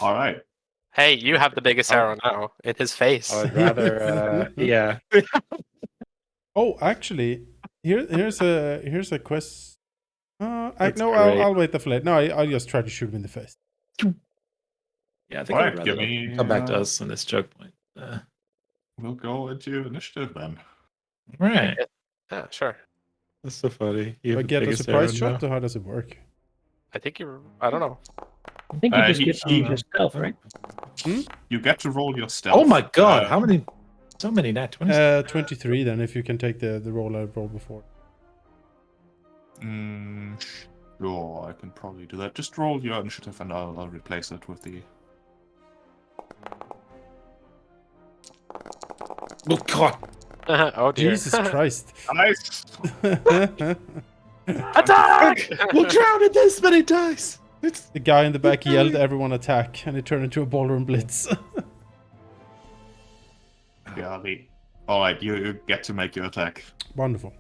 All right. Hey, you have the biggest arrow now in his face. I would rather, yeah. Oh, actually, here's a quest. That's No, great. I'll wait the flare. No, I'll just try to shoot him in the face. Yeah, I think All I'd right, rather give me, come back to us on this choke point. We'll go into initiative then. Right. Yeah, sure. That's so funny. Do I get a surprise shot, or how does it work? I don't know. I think you just he- get he- on yourself, right? You get to roll your stealth. Oh my god, how many? So many nat 20s. 23 then, if you can take the roll I rolled before. Sure, I can probably do that. Just roll your initiative and I'll replace it with the... Oh god. Oh dear. Jesus Christ. Nice! Attack! We'll drown in this many times. The guy in the back yelled, "Everyone attack!" and it turned into a ballroom blitz. Alright, you get to make your attack. Wonderful.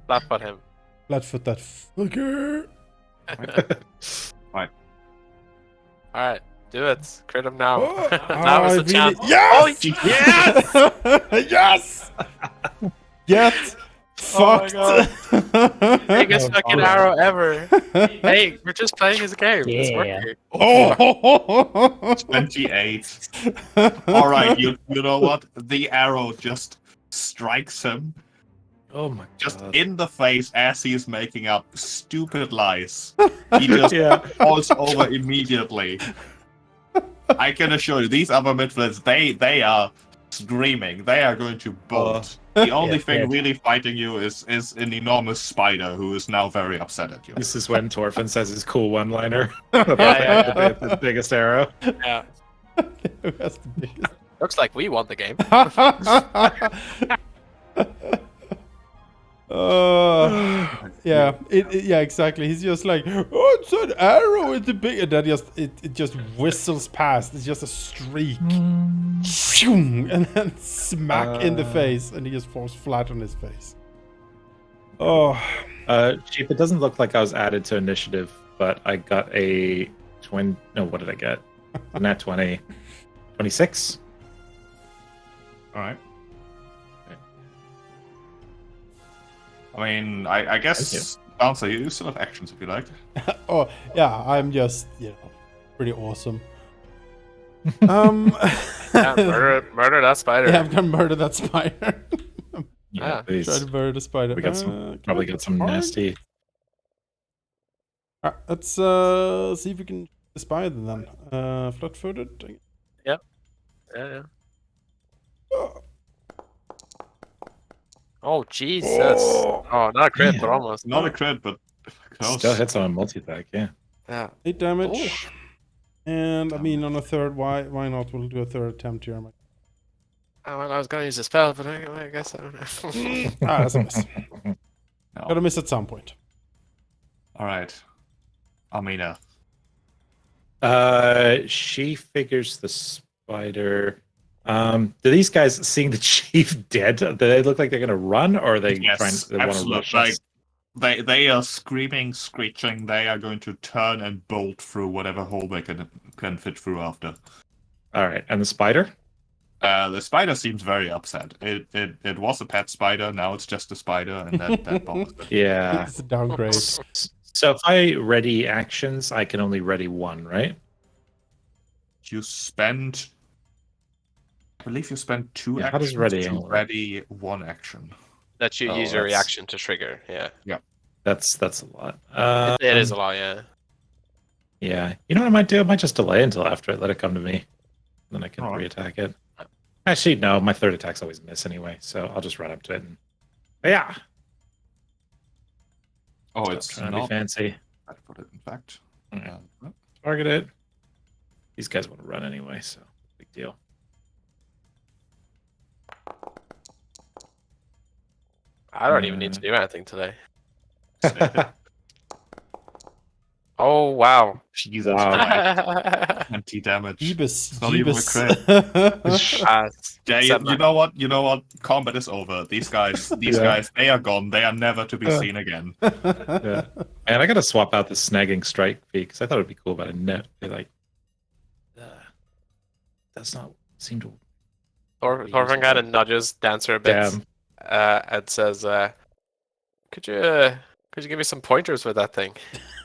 Laugh at him. Flatfoot that fucker. Alright, do it. Crit him now. Oh, Now is the chance. Yes! Oh, Yes! Get Oh my fucked. biggest fucking arrow ever. Hey, we're just playing his game. It's Yeah. working. Oh! 28. Alright, you know what? The arrow just strikes him Oh my just god. in the face as he's making up stupid lies. He just Yeah. falls over immediately. I can assure you, these other midfielders, they are screaming. They are going to bolt. The only Yeah, thing yeah. really fighting you is an enormous spider who is now very upset at you. This is when Torfin says his cool one-liner about Yeah. the biggest arrow. Yeah. Who has the biggest? Looks like we won the game. Yeah, yeah, exactly. He's just like, oh, it's an arrow. It's a big, and then it just whistles past. It's just a streak, and then smack in the face, and he just falls flat on his face. Oh, Chief, it doesn't look like I was added to initiative, but I got a twin. No, what did I get? A nat 20. 26? All right. I mean, I guess, Bouncer, you still have actions if you like. oh, yeah. I'm just, pretty awesome. Yeah, murder that spider. Yeah, I'm gonna murder that spider. Yeah. Please. Try to murder the spider. We got some, probably got some hard? nasty. Let's see if we can the spider then. Flat-footed. Yeah. Oh. Oh Jesus! Oh, not a crit, Yeah. but almost. Not a crit, but close. Still hits on a multi-attack, yeah. Yeah. 8 damage. And I mean, on a third, why not? We'll do a third attempt here. Oh, well, I was gonna use a spell, but I guess I don't know. That's a miss. No. Gotta miss at some point. All right. Amina. She figures the spider. Do these guys, seeing the chief dead, do they look like they're gonna run, or are they trying Yes, to want to absolutely. rush Like, us? they are screaming, screeching. They are going to turn and bolt through whatever hole they can fit through after. All right, and the spider? The spider seems very upset. It was a pet spider. Now it's just a spider, and that bothers it. Yeah. It's a downgrade. So if I ready actions, I can only ready one, right? You spend. I believe you spend 2 Yeah, how does actions readying to work? ready 1 action. That you Oh, use your that's- reaction to trigger. Yeah. That's a lot. It is a lot. Yeah. Yeah. You know what I might do? I might just delay until after it, let it come to me. Then I can All right. reattack it. Actually, no, my third attacks always miss anyway, so I'll just run up to it and yeah. Oh, it's Trying to be not fancy. bad for it, in fact. Okay. Uh, Target it. These guys want to run anyway, so big deal. I don't even need to do anything today. Oh wow. Jesus Wow. Christ. Anti-damage. Ebus. It's not even a Ebus. Yeah, you know what? You know what? Combat is over. These guys, Yeah. they are gone. They are never to be seen again. Yeah. And I gotta swap out the snagging strike feat because I thought it'd be cool, but I never like. Does not seem to. Thorfinn kind of nudges Dancer a bit Damn. and says, "Could you give me some pointers with that thing?"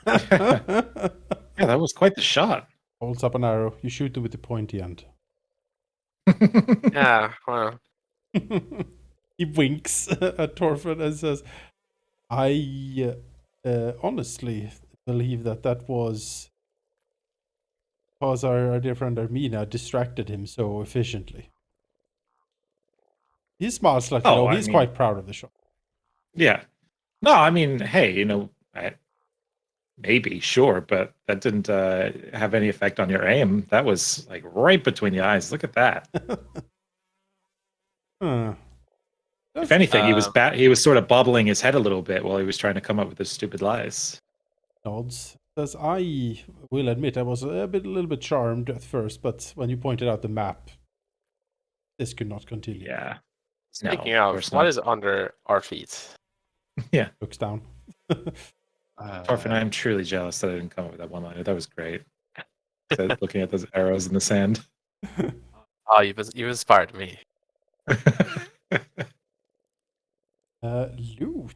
Yeah, that was quite the shot. Holds up an arrow. You shoot it with the pointy end. Yeah. Well. He winks at Thorfinn and says, I honestly believe that was because our dear friend Armina distracted him so efficiently. He smiles like, Oh, I he's mean- quite proud of the shot. Yeah. No, I mean, hey, maybe, sure, but that didn't have any effect on your aim. That was like right between the eyes. Look at that. Huh. If anything, he was sort of bobbling his head a little bit while he was trying to come up with his stupid lies. Nods. Says, I will admit I was a little bit charmed at first, but when you pointed out the map, this could not continue. Yeah. Speaking No, of, course what not. is under our feet? Looks down. Thorfinn, I'm truly jealous that I didn't come up with that one liner. That was great. Looking at those arrows in the sand. Oh, you've inspired me. Loot.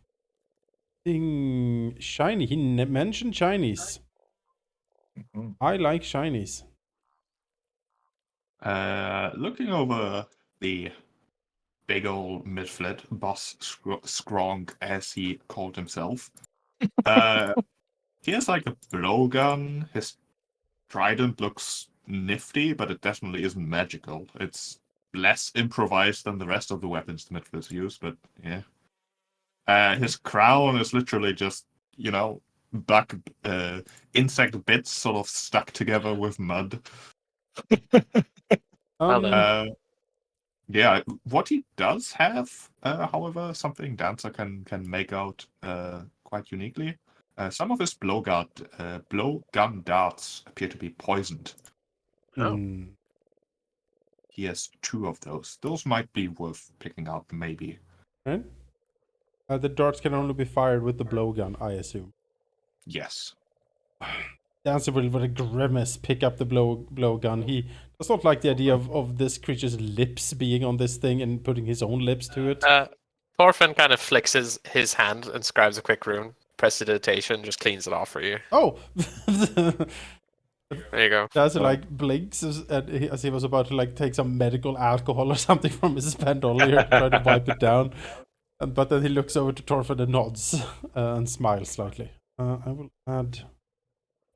Shiny. He mentioned shinies. Mhm. I like shinies. Looking over the big old midflet, Boss Skronk, as he called himself. He has like a blowgun. His trident looks nifty, but it definitely isn't magical. It's less improvised than the rest of the weapons the midflets use, but yeah. His crown is literally just, bug insect bits sort of stuck together with mud. Well then. Yeah, what he does have, however, something Dancer can make out quite uniquely. Some of his blowgun darts appear to be poisoned. Oh. Hmm. He has 2 of those. Those might be worth picking up, maybe. Right? The darts can only be fired with the blowgun, I assume. Yes. Dancer will, with a grimace, pick up the blowgun. He does not like the idea of this creature's lips being on this thing and putting his own lips to it. Thorfinn kind of flicks his hand and scribes a quick rune. Prestidigitation, just cleans it off for you. Oh! There you go. Dancer like blinks as he was about to like take some medical alcohol or something from his bandolier to try to wipe it down. But then he looks over to Thorfinn and nods and smiles slightly. I will add...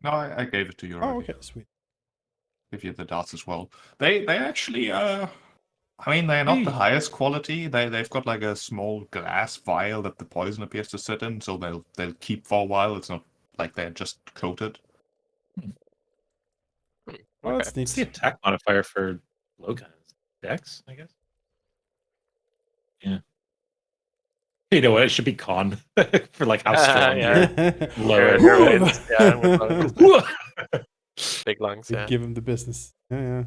No, I gave it to you already. Oh, okay, sweet. Give you the darts as well. They actually, they're not the highest quality. They've got like a small glass vial that the poison appears to sit in, so they'll keep for a while. It's not like they're just coated. Well, that's What's the neat. attack modifier for blowguns? Dex, I guess. Yeah. You know what? It should be con for like how strong Yeah. you're lower. Yeah, with those big lungs. They Yeah. give him the business. Yeah.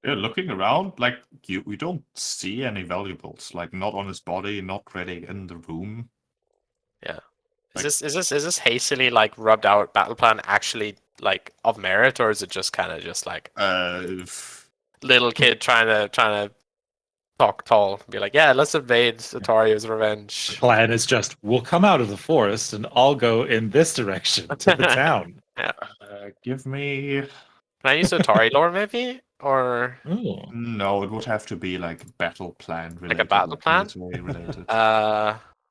Yeah, looking around, like we don't see any valuables. Like not on his body, not really in the room. Yeah. Is this hastily like rubbed out battle plan actually like of merit, or is it just kind of just like little kid trying to talk tall, be like, yeah, let's invade Atario's The revenge. plan is just we'll come out of the forest and I'll go in this direction to the town. give me. Can I use Atari lore maybe, or Ooh. No, it would have to be like battle plan related. Like a battle plan? Military related.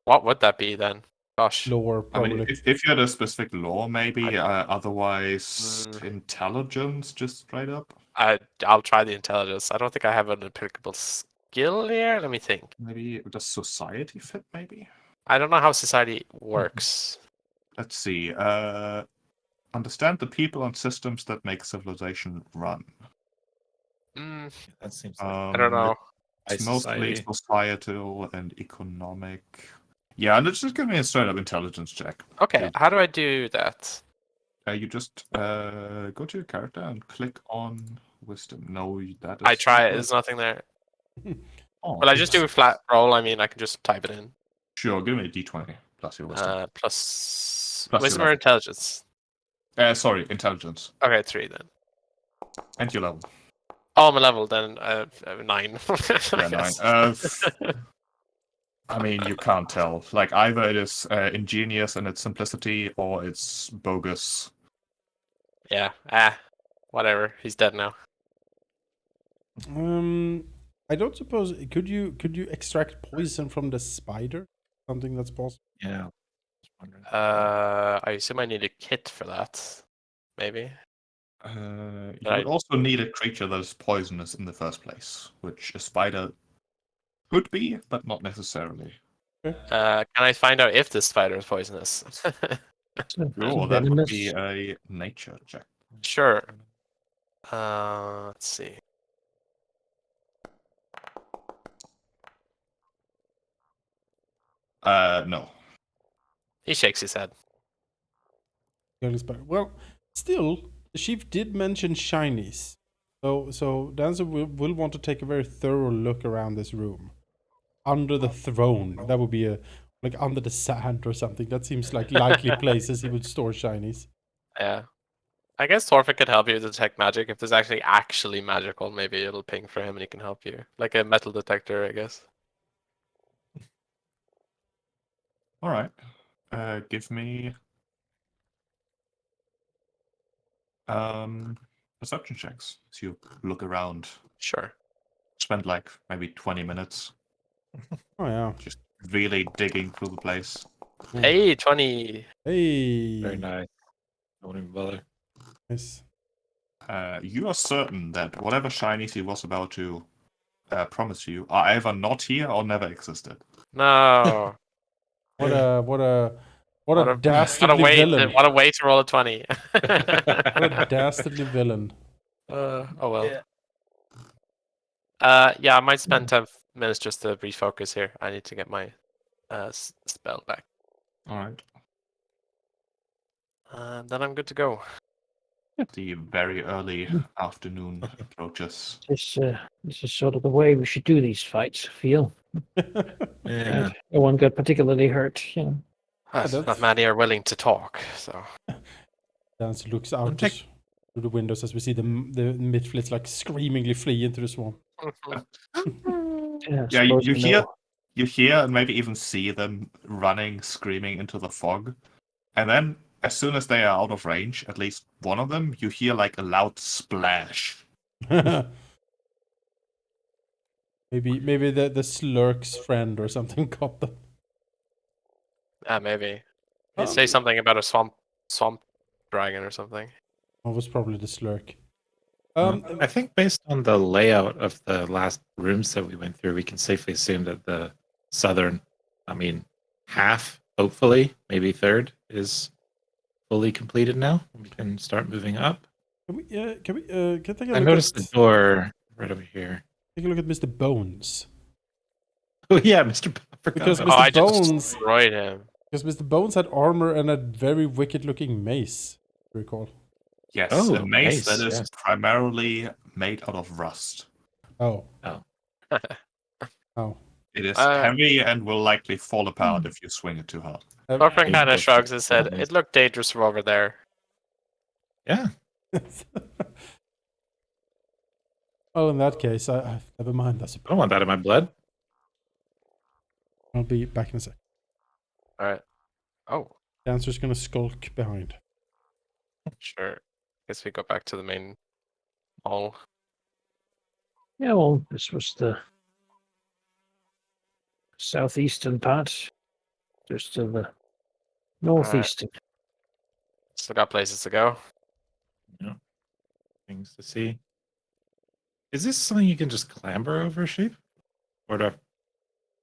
what would that be then? Gosh. Lower, I mean, probably. if you had a specific law, maybe. Otherwise, intelligence, just straight up. I'll try the intelligence. I don't think I have an applicable skill here. Let me think. Maybe does society fit? Maybe. I don't know how society works. Let's see. Understand the people and systems that make civilization run. That seems like I don't know. It's high mostly society. societal and economic. Yeah, and it's just give me a straight up intelligence check. Okay, how do I do that? You just go to your character and click on wisdom. No, that is. I try it. There's nothing there. Oh, Well, I just do a flat roll. I mean, I can just type it in. Sure, give me a d20 plus your wisdom. Plus Plus wisdom your or intelligence. Sorry, intelligence Okay, 3 then. and your level. Oh, my level then 9. Yeah, 9. I mean, you can't tell. Like either it is ingenious in its simplicity, or it's bogus. Yeah. Whatever. He's dead now. I don't suppose could you extract poison from the spider? Something that's possible. Yeah. Just wondering. I assume I need a kit for that. Maybe. You Right. would also need a creature that is poisonous in the first place, which a spider could be, but not necessarily. Can I find out if this spider is poisonous? Oh, that would be a nature check. Sure. Let's see. No. He shakes his head. Early spider. Well, still, the chief did mention shinies. So Dancer will want to take a very thorough look around this room. Under the throne. That would be like under the sand or something. That seems like likely places he would store shinies. Yeah. I guess Thorfinn could help you detect magic. If there's actually magical, maybe it'll ping for him and he can help you. Like a metal detector, I guess. All right. Give me perception checks as you look around. Sure. spent like maybe 20 minutes Oh yeah. just really digging through the place. Hey, 20. Hey. Very nice. I won't even bother. Nice. You are certain that whatever shinies he was about to promise you are either not here or never existed. No. What a What a dastardly way villain. what a way to roll a 20. What a dastardly villain. Oh well. Yeah. Yeah, I might spend 10 minutes just to refocus here. I need to get my spell back. All right. Then I'm good to go. The very early afternoon approaches. This is sort of the way we should do these fights, I feel. Yeah. No one got particularly hurt, you know. that's- Not many are willing to talk, so. Dancer looks out check- through the windows as we see the midflits like screamingly flee into the swamp. Yeah, Yeah, suppose you we hear know. you hear and maybe even see them running, screaming into the fog. And then as soon as they are out of range, at least one of them, you hear like a loud splash. maybe the slurk's friend or something got them. Maybe. You Oh. say something about a swamp dragon or something. That was probably the slurk. I think based on the layout of the last rooms that we went through, we can safely assume that the southern, half, hopefully, maybe third, is fully completed now. We can start moving up. Can we take a I look noticed at the door right over here. take a look at Mr. Bones? Oh yeah, Mr. Because Oh, Mr. I just Bones- destroyed him. Because Mr. Bones had armor and a very wicked looking mace, if you recall. Yes, Oh, a mace that mace, is yes. primarily made out of rust. Oh. Oh. Oh. It is Uh, heavy and will likely fall apart if you swing it too hard. Thorfinn Yeah, kind of but- shrugs his head. Nice. It looked dangerous from over there. Yeah. Oh, in that case, never mind. I I suppose don't want that in my blood. I'll be back in a sec. Alright. Oh, Dancer's gonna skulk behind. sure. Guess we go back to the main hall. Yeah, well, this was the southeastern part. There's still the northeastern. Still got places to go. Yeah. Things to see. Is this something you can just clamber over, Sheep? Or do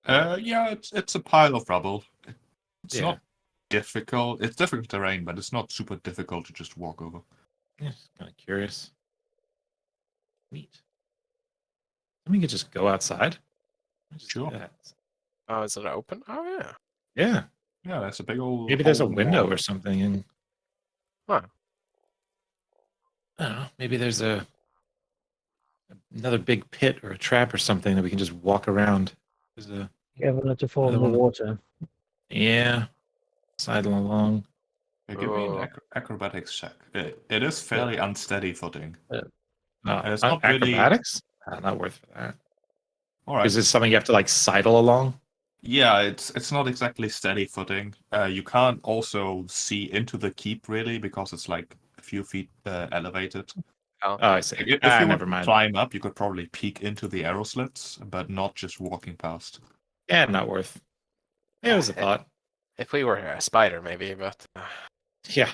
I... Yeah, it's a pile of rubble. It's Yeah. not difficult. It's difficult terrain, but it's not super difficult to just walk over. Yeah, just kind of curious. Neat. Then we could just go outside. Just do Sure. that. Oh, is it open? Oh, yeah. Yeah. Yeah, that's a big old. Maybe there's a hole in the window wall. or something. And Huh. I don't know. Maybe there's another big pit or a trap or something that we can just walk around. There's a Careful not to fall in the Another one. water. yeah, sidling along. Yeah, give me an Oh. acrobatics check. It is fairly unsteady footing. it's not really- Acrobatics. Not worth for that. All right. Is this something you have to like sidle along? Yeah, it's not exactly steady footing. You can't also see into the keep really because it's like a few feet elevated. Oh, I see. If you Never want to mind. climb up, you could probably peek into the arrow slits, but not just walking past. Yeah, not worth. Yeah, it was a thought. If we were a spider, maybe, but Yeah.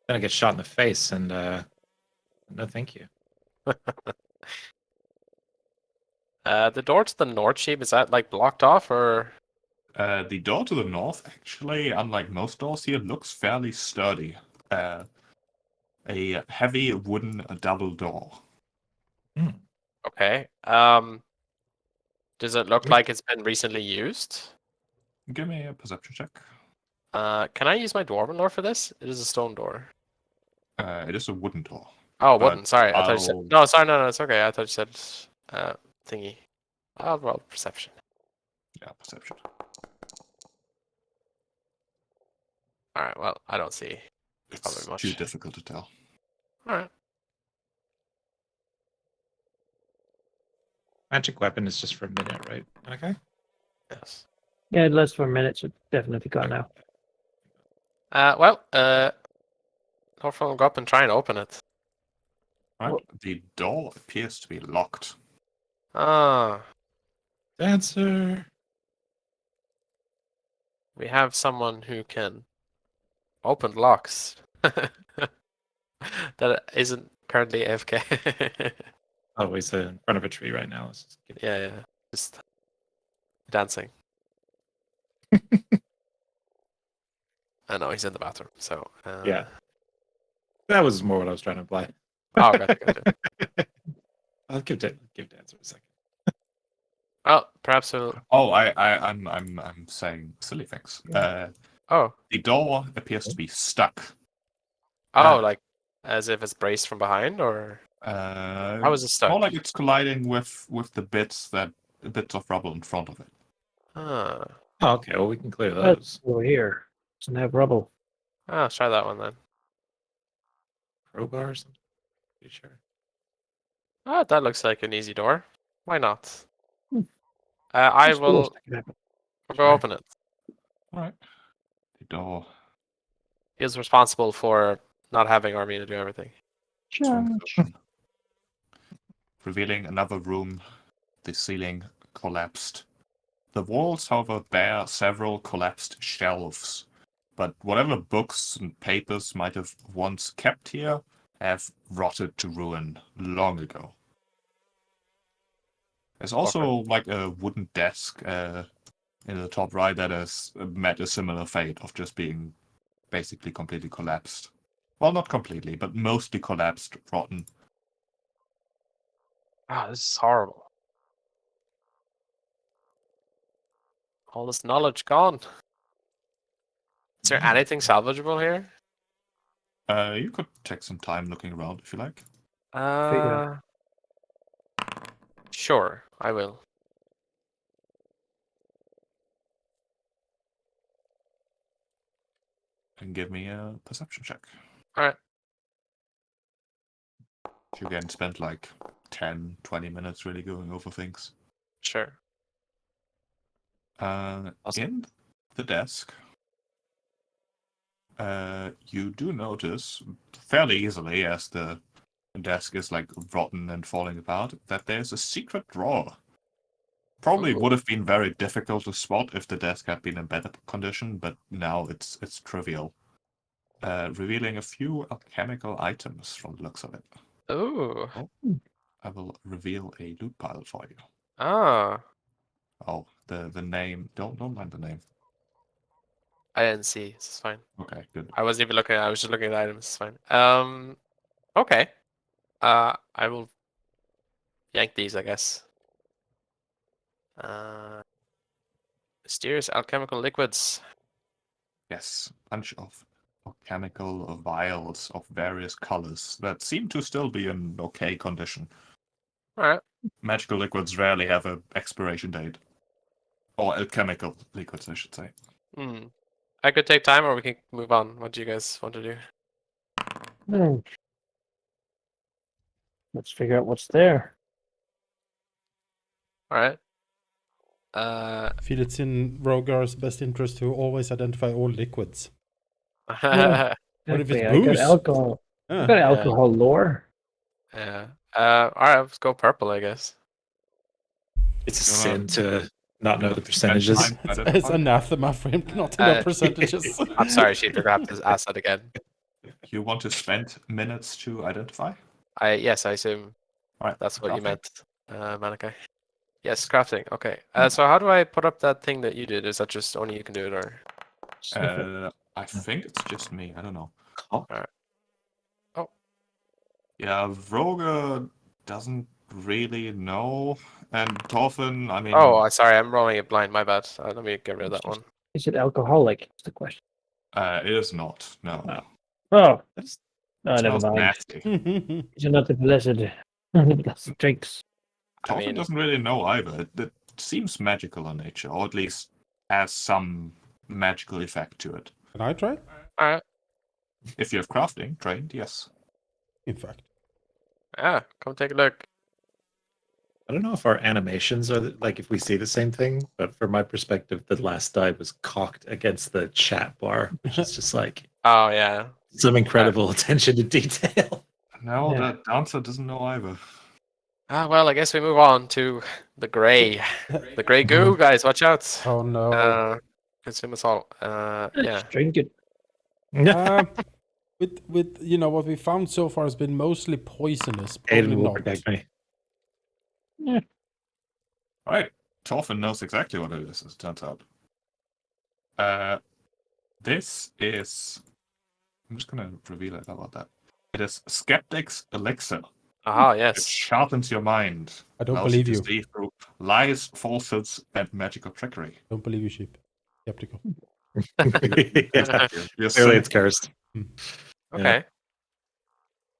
Then I get shot in the face and no thank you. the door to the north, Sheep, is that like blocked off or? The door to the north, actually, unlike most doors here, looks fairly sturdy. A heavy wooden double door. Okay. Does it look Me- like it's been recently used? Give me a perception check. Can I use my dwarven lore for this? It is a stone door. It is a wooden door. Oh, But wooden. Sorry, I thought you said. I'll- No, sorry, no, it's okay. I thought you said thingy. I'll roll perception. Yeah, perception. All right. Well, I don't see. It's Probably much. too difficult to tell. All right. Magic weapon is just for a minute, right? Okay. Yes. Yeah, it lasts for a minute, so definitely got now. Well, Northern will go up and try and open it. Right. The door appears to be locked. Ah, Dancer. we have someone who can open locks. That isn't currently AFK. Oh, he's in front of a tree right now. Let's just give Yeah, just dancing. I know he's in the bathroom, so Yeah. That was more what I was trying to imply. Oh, gotcha. I'll give Dancer a second. Oh, perhaps we'll. Oh, I'm saying silly things. Oh, The door appears to be stuck. like as if it's braced from behind, or how is it stuck? More like it's colliding with the bits of rubble in front of it. Huh. Oh, okay. Well, we can clear That's those. over here. Doesn't have rubble. Ah, let's try that one then. Crowbar or something? Pretty sure. Ah, that looks like an easy door. Why not? Hmm. I Just close. will go open it. All right. The door. He is responsible for not having Armina do everything. Revealing another room. The ceiling collapsed. The walls, however, bear several collapsed shelves. But whatever books and papers might have once kept here have rotted to ruin long ago. There's also like a wooden desk in the top right that has met a similar fate of just being basically completely collapsed. Well, not completely, but mostly collapsed, rotten. Ah, this is horrible. All this knowledge gone. Is there anything salvageable here? You could take some time looking around if you like. Sure, I will. And give me a perception check. Alright. You again spent like 10, 20 minutes really going over things. Sure. In the desk, you do notice fairly easily, as the desk is like rotten and falling apart, that there's a secret drawer. Probably Ooh. would have been very difficult to spot if the desk had been in better condition, but now it's trivial. Revealing a few alchemical items from the looks of it. Ooh. I will reveal a loot pile for you. Ah. Oh, the name. Don't mind the name. I didn't see. It's fine. Okay, good. I wasn't even looking. I was just looking at the items. It's fine. Okay. I will yank these, I guess. Mysterious alchemical liquids. Yes, bunch of chemical vials of various colors that seem to still be in okay condition. Alright. Magical liquids rarely have an expiration date. Or alchemical liquids, I should say. I could take time, or we can move on. What do you guys want to do? Let's figure out what's there. Alright. I feel it's in Rogar's best interest to always identify all liquids. Yeah. What if it's I got booze? alcohol. Ah. I got alcohol lore. Yeah. Alright, let's go purple, I guess. It's a You wanna- sin to not know the percentages. Time to It's identify? anathema for him not to know percentages. I'm sorry, Sheep, you're gonna have to ask that again. You want to spend minutes to identify? Yes, I assume Alright, that's what you crafting. meant, Manikai. Yes, crafting. Okay. So how do I put up that thing that you did? Is that just only you can do it, or? I think it's just me. I don't know. Alright. Oh. Yeah, Vroga doesn't really know. And Torfin, I mean... Oh, sorry, I'm rolling it blind. My bad. Let me get rid of that one. Is it alcoholic? Is the question. it is not, no. Oh, It's, oh, it never smells mind. nasty. These are not the blessed drinks. I Torfin mean, doesn't really know either. It seems magical in nature, or at least has some magical effect to it. Can I try? alright. If you have crafting trained, yes. In fact. Yeah, come take a look. I don't know if our animations are like if we see the same thing, but from my perspective, the last die was cocked against the chat bar, which is just like Oh, yeah. some incredible attention to detail. No, Yeah. that dancer doesn't know either. Well, I guess we move on to the gray. The gray goo, guys, watch out. Oh no. Consume us all. Yeah. Drink it. Um, with what we found so far has been mostly poisonous. Probably Aiden will not. protect me. All right. Torfin knows exactly what it is, as it turns out. This is... I'm just going to reveal it about that. It is Skeptic's Elixir. Ah, It yes. sharpens your mind. I don't allows believe to you. see through lies, falsehoods, and magical trickery. Don't believe you, sheep. Skeptical. Yeah, You're clearly it's cynical. cursed. Okay.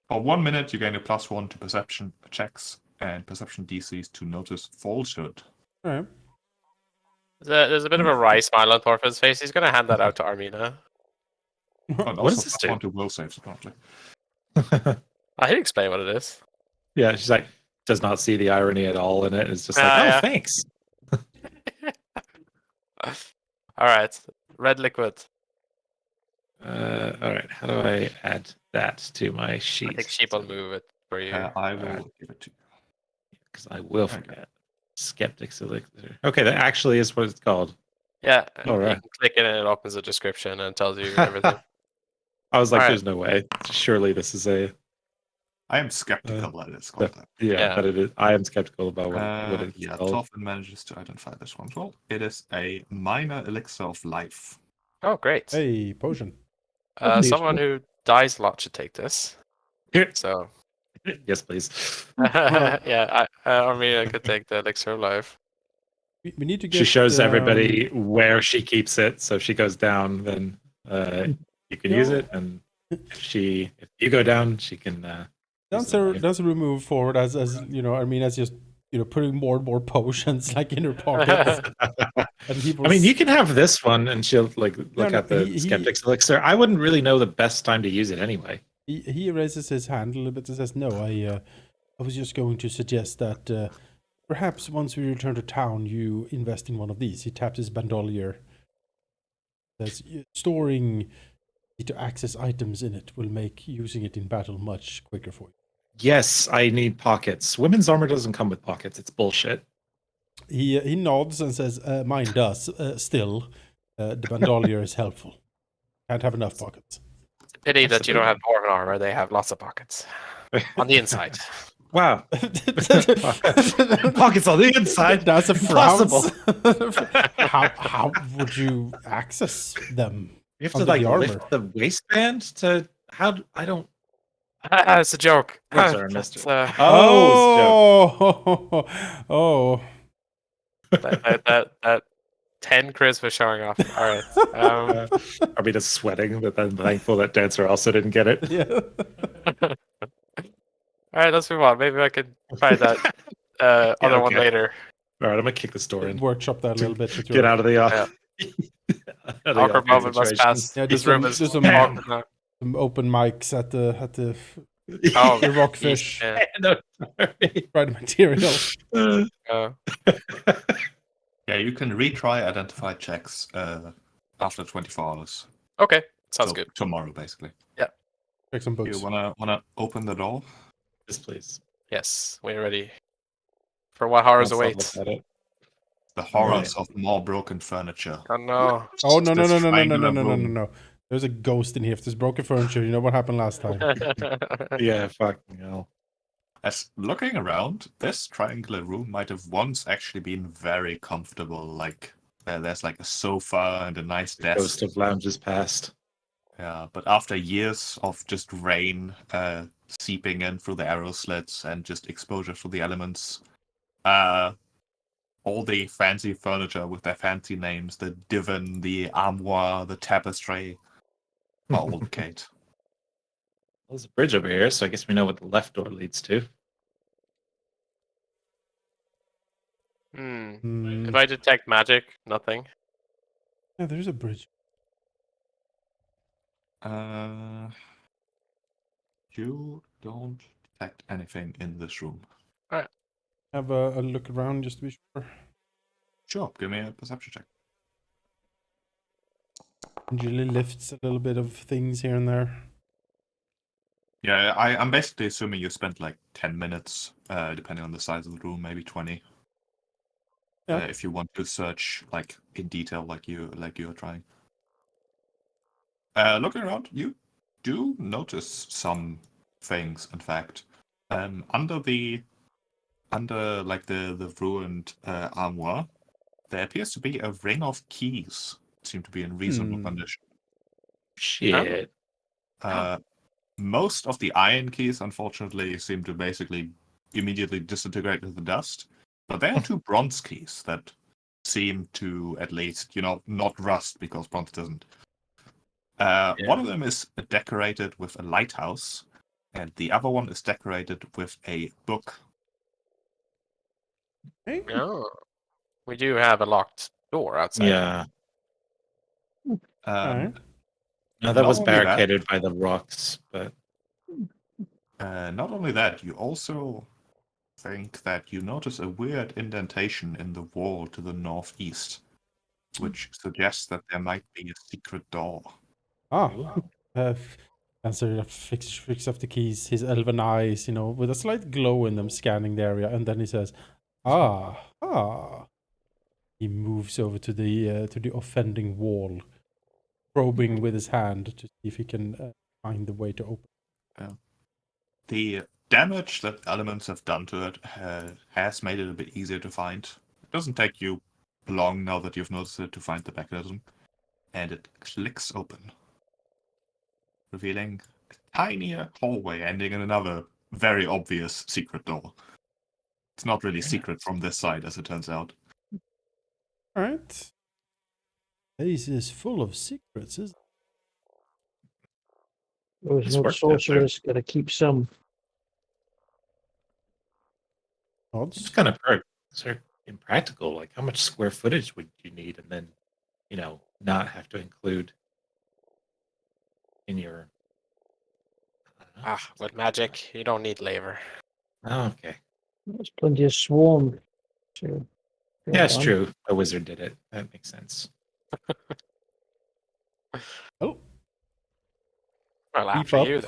For 1 minute, you gain a +1 to perception checks and perception DCs to notice falsehood. All right. There's a bit of a wry smile on Thorfinn's face. He's going to hand that out to Armina. And What also does this +1 do? to will saves, apparently. I did explain what it is. Yeah, she's like, does not see the irony at all in it. It's just like, Ah, oh, yeah. thanks. All right. Red liquid. All right, how do I add that to my sheet? I think sheep will move it for you. I will give it to you. Because I will Okay. forget. Skeptics Elixir. Okay, that actually is what it's called. Yeah. All You right. can click it and it opens a description and tells you everything. I was like, All right. there's no way. Surely this is a I am skeptical that it's called that. yeah, that it is. I am skeptical about what it's Yeah, called. Torfin manages to identify this one as well. It is a minor elixir of life. Oh, great. Hey, potion. Someone who dies a lot should take this. Here. So, Yes, please. yeah, Armina could take the elixir of life. We need to get. She shows everybody where she keeps it. So if she goes down, then you can use it, and if you go down, she can. Dancer remove forward as Armina's just putting more and more potions like in her pockets. And people. I mean, you can have this one, and she'll look No, at the Skeptic's Elixir. I wouldn't really know the best time to use it anyway. He raises his hand a little bit and says, "No, I was just going to suggest that perhaps once we return to town, you invest in one of these." He taps his bandolier. Says, "Storing to access items in it will make using it in battle much quicker for you." Yes, I need pockets. Women's armor doesn't come with pockets. It's bullshit. He nods and says, "Mine does. Still, the bandolier is helpful. Can't have enough pockets." It's a pity that you don't have dwarven armor. They have lots of pockets on the inside. Wow. Pockets on the inside. That's a Impossible. How would you access them? You have to Under like the armor. lift the waistband to I don't. It's a joke. I'm sorry, mister. That's, Oh, Oh, that 10 Chris was showing off. All right. I mean, it's sweating, but I'm thankful that Dancer also didn't get it. yeah. All right, let's move on. Maybe I could find that other one okay. later. All right, I'm gonna kick the store in. Workshop that a little bit. With Get out of the Awkward moment must pass. Yeah, This do room some- is do some- awkward now. Some open mics at the Oh, the rockfish yeah. No, sorry. fried material. Yeah, you can retry identified checks after 24 hours. Okay, sounds So good. Tomorrow, basically. Check some You books. wanna open the door? Yes, please. Yes, we're ready for what horrors Let's not await. look at it. The horrors of more broken furniture. Oh no. Oh no This no. triangular room. There's a ghost in here. If there's broken furniture, you know what happened last time. Yeah, fucking hell. As looking around, this triangular room might have once actually been very comfortable. Like there's like a sofa and a nice desk. Ghost of lounges past. Yeah, but after years of just rain seeping in through the arrow slits and just exposure to the elements, all the fancy furniture with their fancy names, the divan, the armoire, the tapestry, are all decayed. There's a bridge over here, so I guess we know what the left door leads to. Hmm. If I detect magic, nothing. Yeah, there's a bridge. You don't detect anything in this room. Have a look around just to be sure. Sure, give me a perception check. Usually lifts a little bit of things here and there. Yeah, I'm basically assuming you spent like 10 minutes, depending on the size of the room, maybe 20. Yeah. If you want to search like in detail, like you are trying. Looking around, you do notice some things. In fact, under like the ruined armoire, there appears to be a ring of keys. Seem to be in reasonable condition. Shit. Most of the iron keys, unfortunately, seem to basically immediately disintegrate into the dust. But there are two bronze keys that seem to, at least, not rust, because bronze doesn't. One of them is decorated with a lighthouse, and the other one is decorated with a book. Okay. Oh. We do have a locked door outside. Yeah. Alright. No, that Not was only that- barricaded by the rocks, but Not only that, you also think that you notice a weird indentation in the wall to the northeast, which suggests that there might be a secret door. Answer flicks off the keys, his elven eyes, with a slight glow in them, scanning the area, and then he says, ah. He moves over to the offending wall, probing with his hand to see if he can find the way to open. The damage that elements have done to it has made it a bit easier to find. It doesn't take you long now that you've noticed it to find the mechanism, and it clicks open, revealing a tinier hallway ending in another very obvious secret door. It's not really secret from this side, as it turns out. All right. This is full of secrets, isn't Those It's old worked out there. sorcerers gotta keep some. it? it's Odds. kind of sort of impractical. Like, how much square footage would you need, and then, not have to include in your. I don't know. With magic, you don't need labor. Oh, okay. There's plenty of swarm. To Yeah, it's on. true. A wizard did it. That makes sense. Oh, Well, Keep after up. you,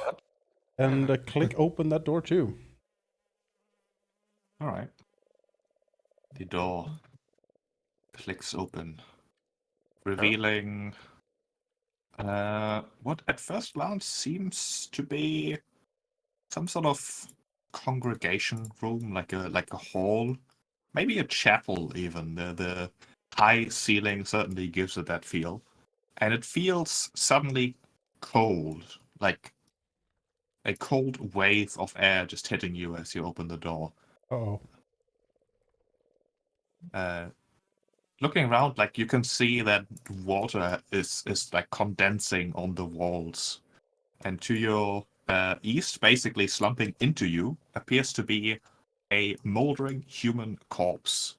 then. and click open that door too. All right. The door clicks open, revealing what at first glance seems to be some sort of congregation room, like a hall, maybe a chapel even. The high ceiling certainly gives it that feel, and it feels suddenly cold, like a cold wave of air just hitting you as you open the door. Uh-oh. Looking around, like, you can see that water is like condensing on the walls, and to your east, basically slumping into you, appears to be a moldering human corpse.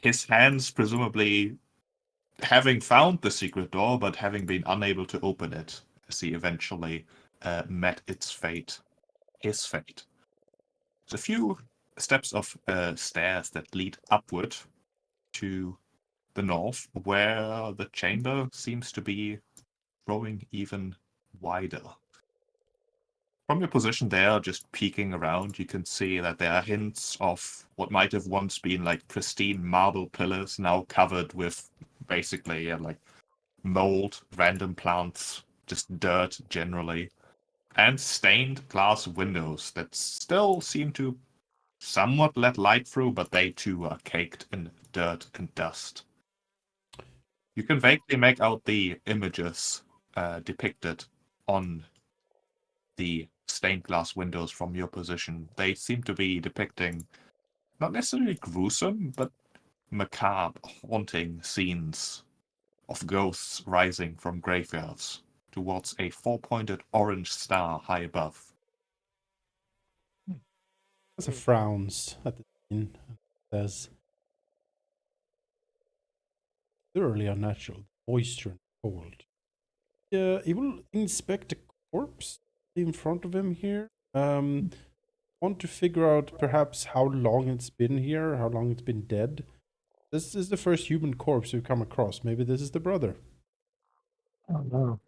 His hands presumably having found the secret door, but having been unable to open it, as he eventually met its fate, his fate. There's a few steps of stairs that lead upward to the north, where the chamber seems to be growing even wider. From your position there, just peeking around, you can see that there are hints of what might have once been like pristine marble pillars, now covered with basically like mold, random plants, just dirt generally, and stained glass windows that still seem to somewhat let light through, but they too are caked in dirt and dust. You can vaguely make out the images depicted on the stained glass windows from your position. They seem to be depicting not necessarily gruesome, but macabre, haunting scenes of ghosts rising from graveyards towards a four-pointed orange star high above. There's a frowns at the scene and says, thoroughly unnatural, moisture and cold. He will inspect the corpse in front of him here. Want to figure out perhaps how long it's been here, how long it's been dead. This is the first human corpse we've come across. Maybe this is the brother. Oh no.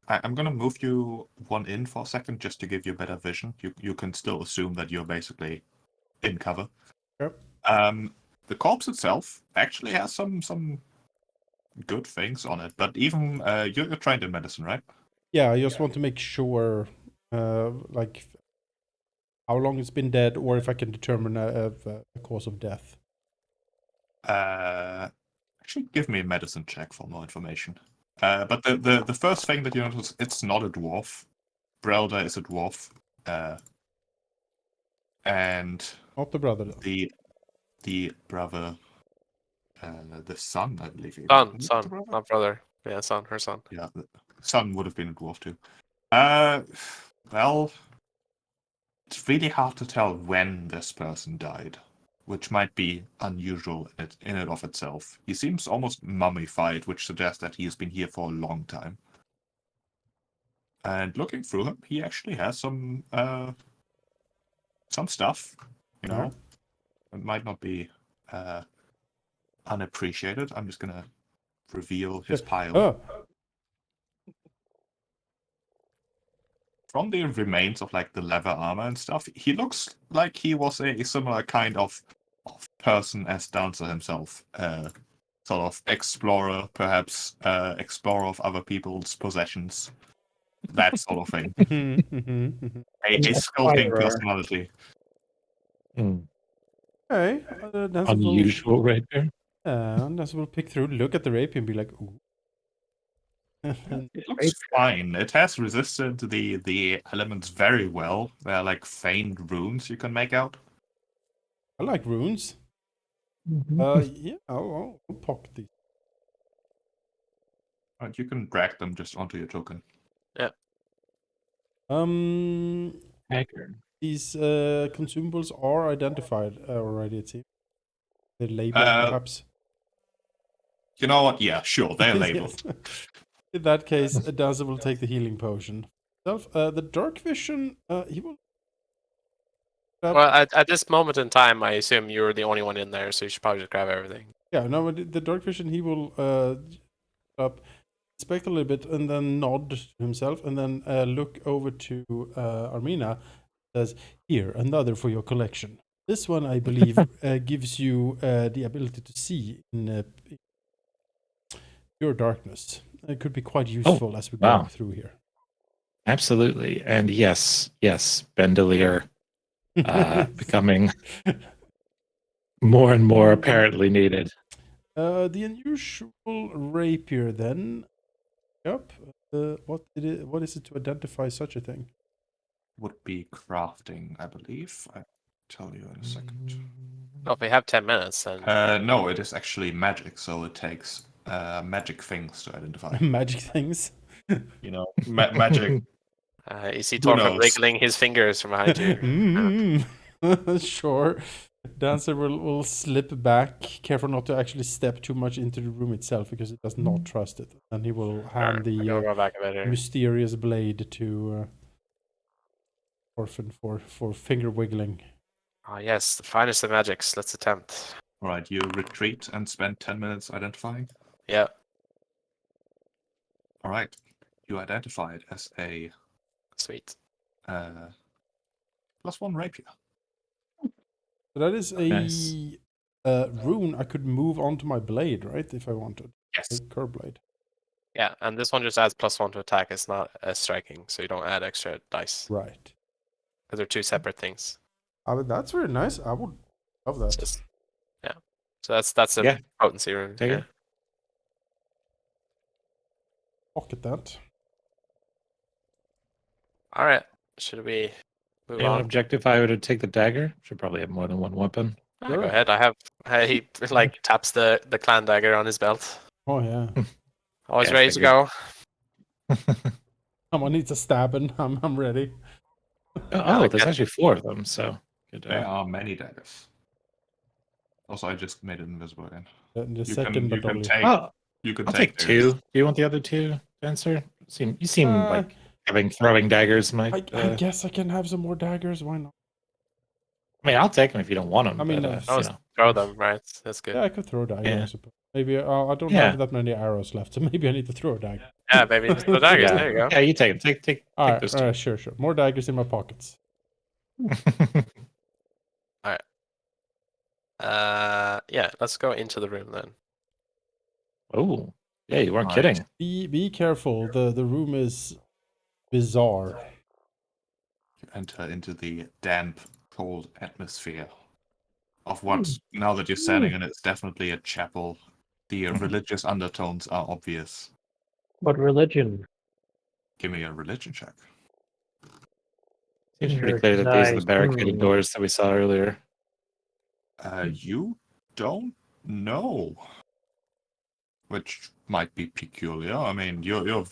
I'm gonna move you one in for a second just to give you better vision. You can still assume that you're basically in cover. Yep. The corpse itself actually has some good things on it, but even you're trained in medicine, right? Yeah, I just want to make sure, like, how long it's been dead, or if I can determine a cause of death. Actually, give me a medicine check for more information. But the first thing that you notice, it's not a dwarf. Brelda is a dwarf. And Not the brother, though. the brother, the son, I believe. Son, The son, brother? not brother. Yeah, son, her son. Yeah, the son would have been a dwarf too. Well, it's really hard to tell when this person died, which might be unusual in and of itself. He seems almost mummified, which suggests that he has been here for a long time. And looking through him, he actually has some stuff. You know, it might not be unappreciated. I'm just gonna reveal his pile. Oh, From the remains of like the leather armor and stuff, he looks like he was a similar kind of person as Dancer himself. Sort of explorer, perhaps explorer of other people's possessions. That sort of thing. A skulking Acquirer. personality. okay. Dancer Unusual rapier. will pick through, look at the rapier, and be like, ooh. It looks fine. It has resisted the elements very well. There are like faint runes you can make out. I like runes. Yeah, I'll pocket these. And you can drag them just onto your token. Hacker. These consumables are identified already, it seems. They're labeled, perhaps. You know what? Yeah, sure, they're labeled. Yes. In that case, Dancer will take the healing potion. The dark vision, he will. Well, at this moment in time, I assume you're the only one in there, so you should probably just grab everything. Yeah, no, but the dark vision, he will up, inspect a little bit, and then nod to himself, and then look over to Armina. Says, "Here, another for your collection. This one, I believe, gives you the ability to see in pure darkness. It could be quite useful as we go wow. through here." Absolutely. And yes, Bendelier becoming more and more apparently needed. The unusual rapier, then. Yep. What is it to identify such a thing? Would be crafting, I believe. I'll tell you in a second. Oh, if we have 10 minutes, then No, it is actually magic, so it takes magic things to identify. Magic things. You know, magic. you see Who Torfinn knows? wriggling his fingers from behind you. Sure. Dancer will slip back, careful not to actually step too much into the room itself because it does not trust it. And he will hand I'll the go back a bit here. mysterious blade to Orphan for finger wiggling. Oh yes, the finest of magics. Let's attempt. All right, you retreat and spend 10 minutes identifying. Yeah. All right, you identify it as a Sweet. +1 rapier. So that is a Nice. rune I could move onto my blade, right? If I wanted. Yes. A curve blade. Yeah, and this one just adds +1 to attack. It's not striking, so you don't add extra dice. Right. Because they're two separate things. That's very nice. I would love that. Just, yeah. So that's a Yeah. potency rune. Take Yeah. it. Pocket that. All right. Should we move Anyone on? object if I were to take the dagger? Should probably have more than one weapon. Ah, Sure. go ahead. He like taps the clan dagger on his belt. Oh yeah. Always Yeah, ready to figured. go. Someone needs a stabbing. I'm ready. Oh, there's actually 4 of them, so good. There are many daggers. Also, I just made it invisible again. The You second can only. take. Oh, You can I'll take take theirs. 2. Do you want the other 2, Dancer? You seem Uh, like having throwing daggers might. I guess I can have some more daggers. Why not? I mean, I'll take them if you don't want them. I mean, but, I was you know. throw them, right? That's good. Yeah, I could throw a dagger, Yeah. I suppose. Maybe I don't Yeah. have that many arrows left, so maybe I need to throw a dagger. Yeah, maybe just the daggers. Yeah. There you go. Yeah, you take them. Take All those right, two. sure. More daggers in my pockets. Yeah, let's go into the room then. Oh, yeah, you weren't All right. kidding. Be careful. The room is bizarre. You enter into the damp, cold atmosphere of what, now that you're standing in it, it's definitely a chapel. The religious undertones are obvious. What religion? Give me a religion check. Seems pretty Your clear that these are the eyes. barricaded doors that we saw earlier. You don't know, which might be peculiar. I mean, you're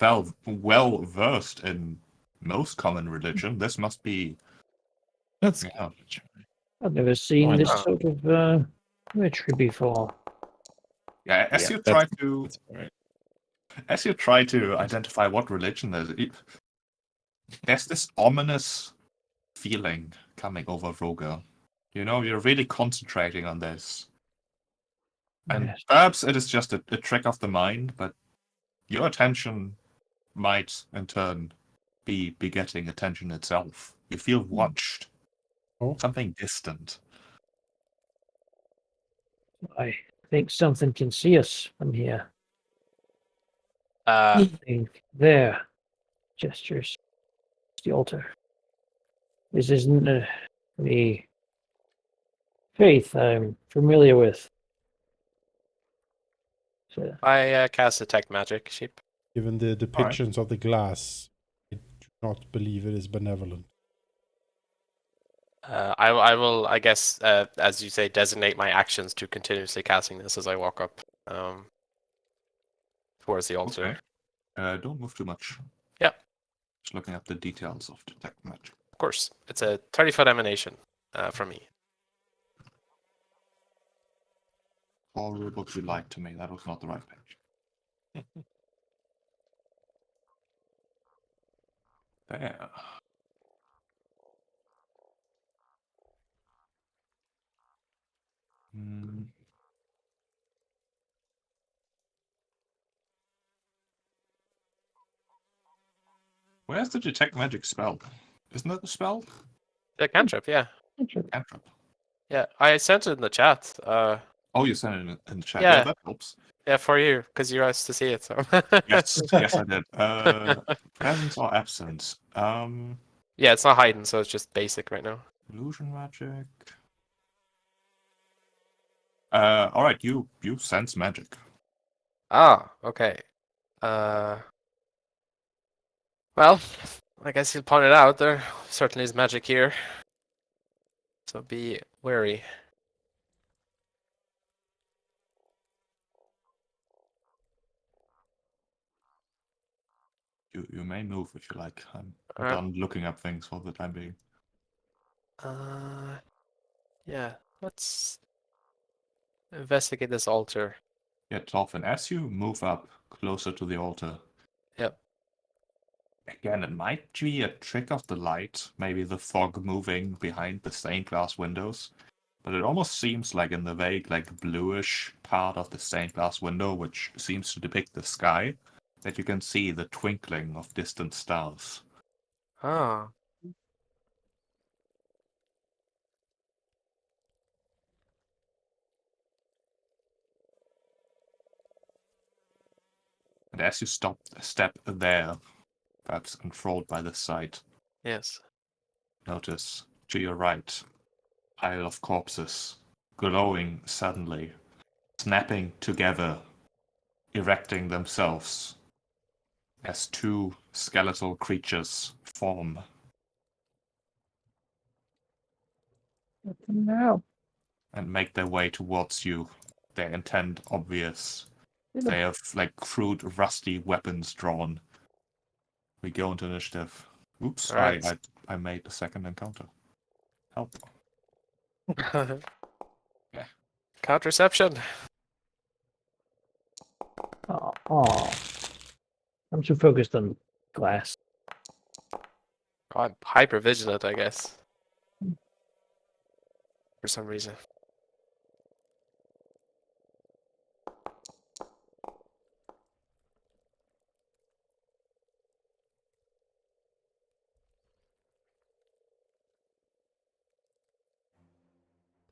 well versed in most common religion. This must be, That's yeah. I've never seen Why this not? sort of ritual before. Yeah. As Yeah, you try that's- to that's all right. as you try to identify what religion there's this ominous feeling coming over Roger. You know, you're really concentrating on this. And Yes. perhaps it is just a trick of the mind, but your attention might, in turn, be getting attention itself. You feel watched. Oh. Something distant. I think something can see us from here. Uh, There. Gestures. The altar. This isn't the faith I'm familiar with. So, I cast detect magic, sheep. Given the depictions of the glass, I do not believe it is benevolent. I will, I guess, as you say, designate my actions to continuously casting this as I walk up towards the altar. Okay. Don't move too much. Yeah. Just looking up the details of detect magic. Of course, it's a 30-foot emanation from me. All rulebooks you lied to me. That was not the right page. There. Hmm. Where's the detect magic spell? Isn't that the spell? The cantrip, yeah. Cantrip. Yeah, I sent it in the chat. Oh, you sent it in the chat. Yeah. Yeah, that helps. Yeah, for you, because you're asked to see it. So. Yes, yes, I did. Presence or absence? Yeah, it's not hiding, so it's just basic right now. Illusion magic. All right, you sense magic. Ah, okay. Well, I guess you'll point it out. There certainly is magic here. So be wary. You may move if you like. I'm Alright. done looking up things for the time being. Yeah, let's investigate this altar. Yeah, Tolfin, as you move up closer to the altar. Yep. Again, it might be a trick of the light, maybe the fog moving behind the stained glass windows. But it almost seems like in the vague, like bluish part of the stained glass window, which seems to depict the sky, that you can see the twinkling of distant stars. Ah. And as you step there, perhaps enthralled by the sight, Yes. notice to your right, pile of corpses, glowing suddenly, snapping together, erecting themselves as two skeletal creatures form. now. And make their way towards you, their intent obvious. They have like crude, rusty weapons drawn. We go into initiative. Oops, Alright. I made the second encounter. Help. Yeah. Contraception. Oh. I'm too focused on glass. Oh, I'm hyper vigilant, I guess. For some reason.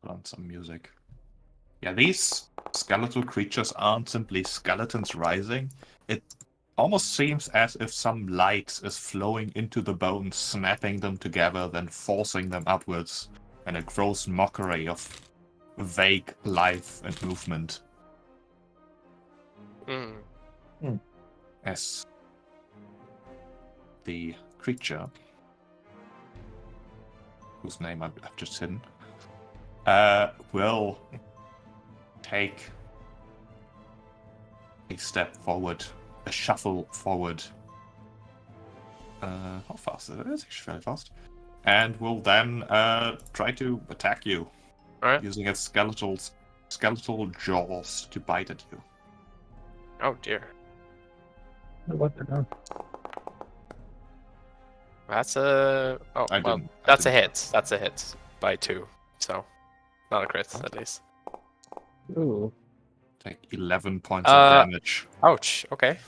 Put on some music. Yeah, these skeletal creatures aren't simply skeletons rising. It almost seems as if some light is flowing into the bones, snapping them together, then forcing them upwards, and a gross mockery of vague life and movement. As the creature, whose name I've just hidden, will take a step forward, a shuffle forward. How fast is it? It's actually fairly fast. And will then try to attack you. Alright. Using its skeletal jaws to bite at you. Oh dear. What the hell? That's a... Oh, well, that's a hit. That's a hit by 2. So, not a crit, at least. Ooh. Take 11 points of damage. Ouch, okay.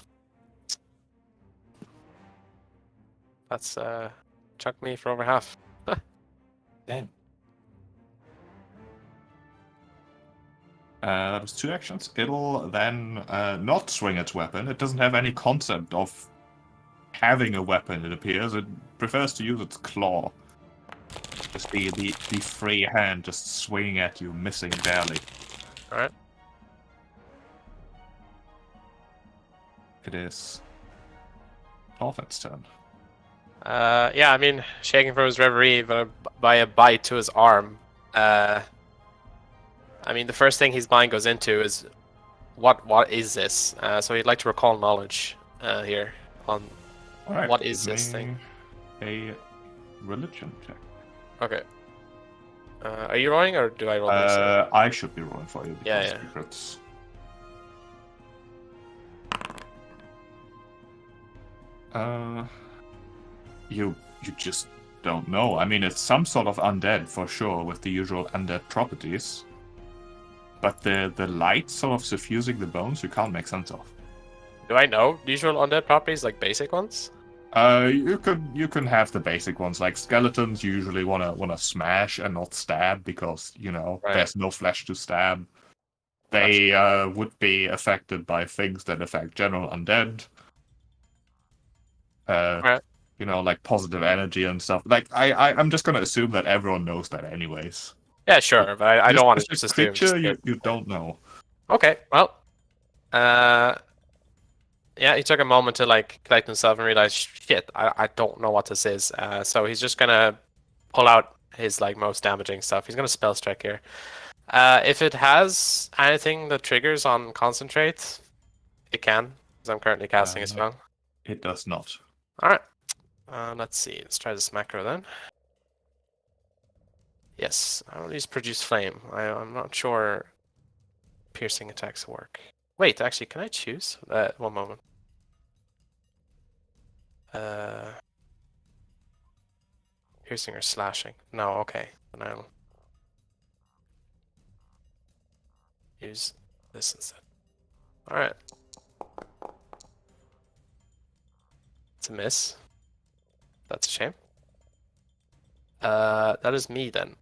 That's, chucked me for over half. Damn. That was 2 actions. It'll then not swing its weapon. It doesn't have any concept of having a weapon, it appears. It prefers to use its claw. Just the free hand just swinging at you, missing barely. Alright. It is Dolphin's turn. Yeah, I mean, shaking from his reverie by a bite to his arm. I mean, the first thing his mind goes into is, what is this? So he'd like to recall knowledge here on Alright, what is give this thing. me a religion check. Okay. Are you rolling or do I roll this? I should be rolling for you because Yeah. secrets. You just don't know. I mean, it's some sort of undead for sure, with the usual undead properties. But the light sort of suffusing the bones, you can't make sense of. Do I know usual undead properties, like basic ones? You can have the basic ones, like skeletons usually wanna smash and not stab because Right. there's no flesh to stab. They would be affected by things that affect general undead. Right. Like positive energy and stuff. Like I'm just gonna assume that everyone knows that anyways. Yeah, sure, but I don't want to This just assume. creature you don't know. Okay, well, yeah, he took a moment to like collect himself and realize, shit, I don't know what this is. So he's just gonna pull out his like most damaging stuff. He's gonna spell strike here. If it has anything that triggers on concentrate, it can, because I'm currently casting a spell. It does not. All right. Let's see. Let's try this macro then. Yes, I will use produce flame. I'm not sure piercing attacks work. Wait, actually, can I choose? One moment. Piercing or slashing? No, okay. Then I'll use this instead. Alright. It's a miss. That's a shame. That is me then.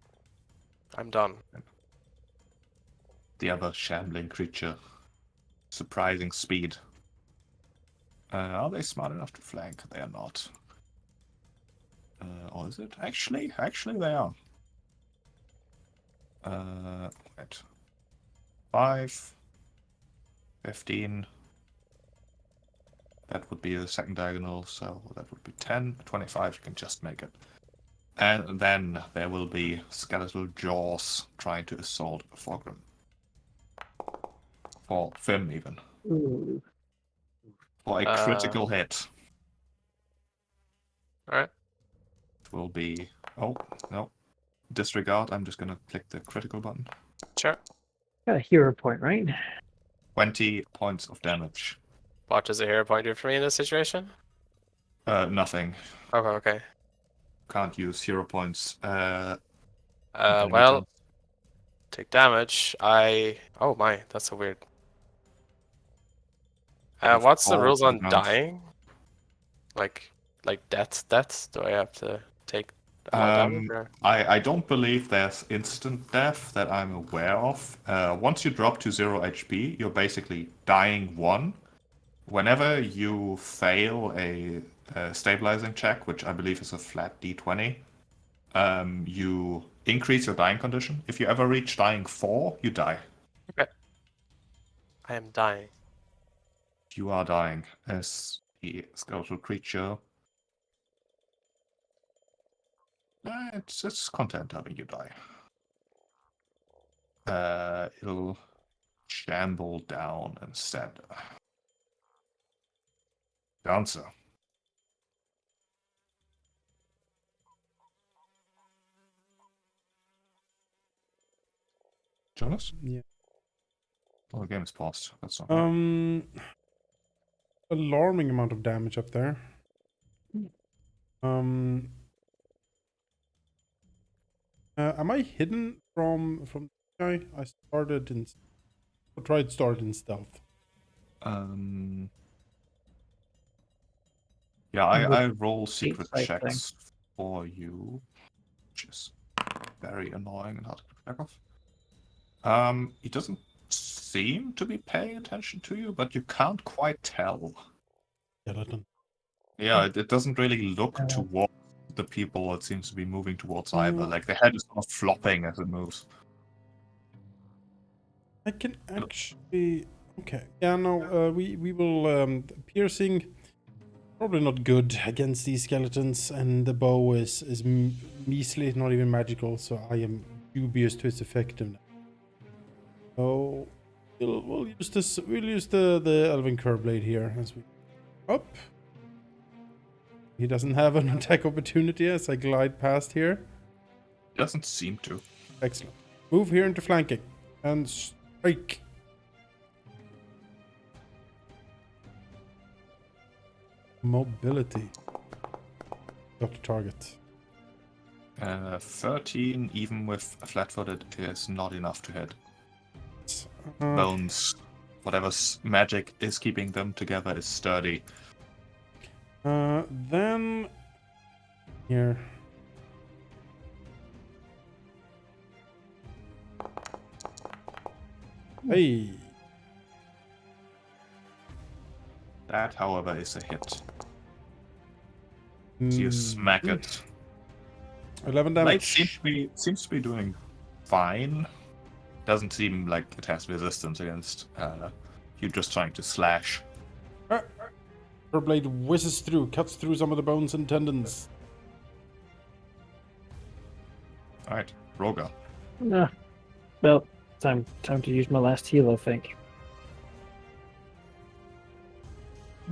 I'm done. The other shambling creature. Surprising speed. Are they smart enough to flank? They are not. Or is it? Actually they are. Wait. 5, 15. That would be the second diagonal, so that would be 10. 25, you can just make it. And then there will be skeletal jaws trying to assault Fogrim. For Fim, even. Ooh. For a critical hit. Alright. It will be... Oh, no. Disregard, I'm just gonna click the critical button. Sure. Got a hero point, right? 20 points of damage. What does a hero point do for me in this situation? Nothing. Okay. Can't use hero points. Well, take damage. Oh my, that's so weird. What's the rules on dying? Like death? Do I have to take A lot of damage, or- I don't believe there's instant death that I'm aware of. Once you drop to 0 HP, you're basically dying 1. Whenever you fail a stabilizing check, which I believe is a flat d20, you increase your dying condition. If you ever reach dying 4, you die. I am dying. You are dying as the skeletal creature. It's content having you die. It'll shamble down instead. Dancer. Jonas? Yeah. Oh, the game is paused. That's not Alarming amount of damage up there. Am I hidden from the guy? I started in. I tried start in stealth. Yeah, I roll secret side checks for you, which is very annoying and hard to keep track of. He doesn't seem to be paying attention to you, but you can't quite tell. Skeleton. Yeah, it doesn't really look towards the people it seems to be moving towards either. Like the head is sort of flopping as it moves. I can actually. Okay. Yeah. No. We will. Piercing. Probably not good against these skeletons, and the bow is measly, not even magical. So I am dubious to its effectiveness. So we'll use this. We'll use the Elven Curve Blade here as we up. He doesn't have an attack opportunity as I glide past here. Doesn't seem to. Excellent. Move here into flanking and strike. Mobility. Got the target. 13, even with flat-footed, is not enough to hit. Uh, Bones, whatever magic is keeping them together, is sturdy. Then here. Hey. That, however, is a hit. So you smack it. 11 Blade damage. seems to be doing fine. Doesn't seem like it has resistance against you just trying to slash. Her blade whizzes through, cuts through some of the bones and tendons. Alright, Roga. Well, time to use my last heal, I think.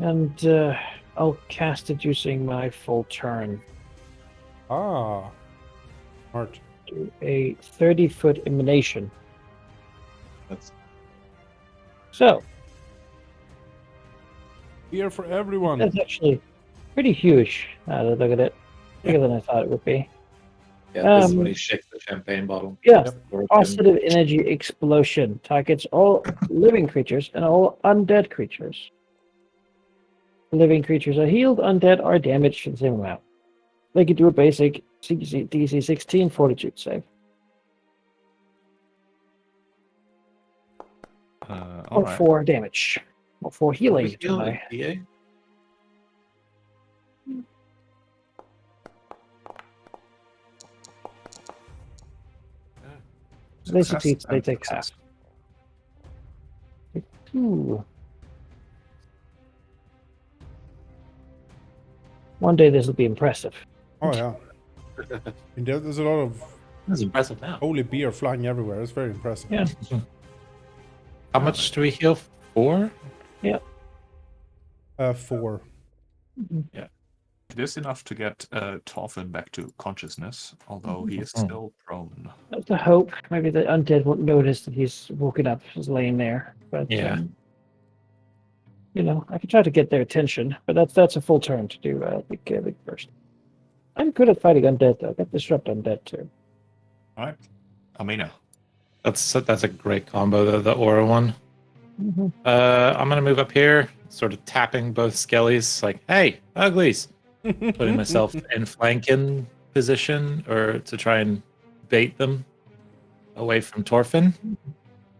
And I'll cast it using my full turn. Ah. Smart. Do a 30-foot emanation. That's So, Beer for everyone. that's actually pretty huge. Look at it. Bigger than I thought it would be. yeah. This is when he shakes the champagne bottle. Yeah. Or Positive energy explosion targets all living creatures and all undead creatures. Living creatures are healed, undead are damaged for the same amount. They can do a basic DC 16 fortitude save. Or Alright. 4 damage. Or 4 healing. We heal to my- DA? So they Success succeed, they and take success. half. Ooh. One day this will be impressive. Oh, yeah. And there's a lot of That's impressive now. holy beer flying everywhere. It's very impressive. Yeah. How much do we heal for? 4. It is enough to get Torfin back to consciousness, although he is still prone. That's the hope. Maybe the undead won't notice that he's woken up, he's laying there. But Yeah. you know, I can try to get their attention, but that's a full turn to do big burst. I'm good at fighting undead though. I got disrupt undead too. Alright. Amina. That's a great combo, the aura one. Mm-hmm. I'm gonna move up here, sort of tapping both skellies, like, "Hey, uglies!" Putting myself in flanking position or to try and bait them away from Torfin,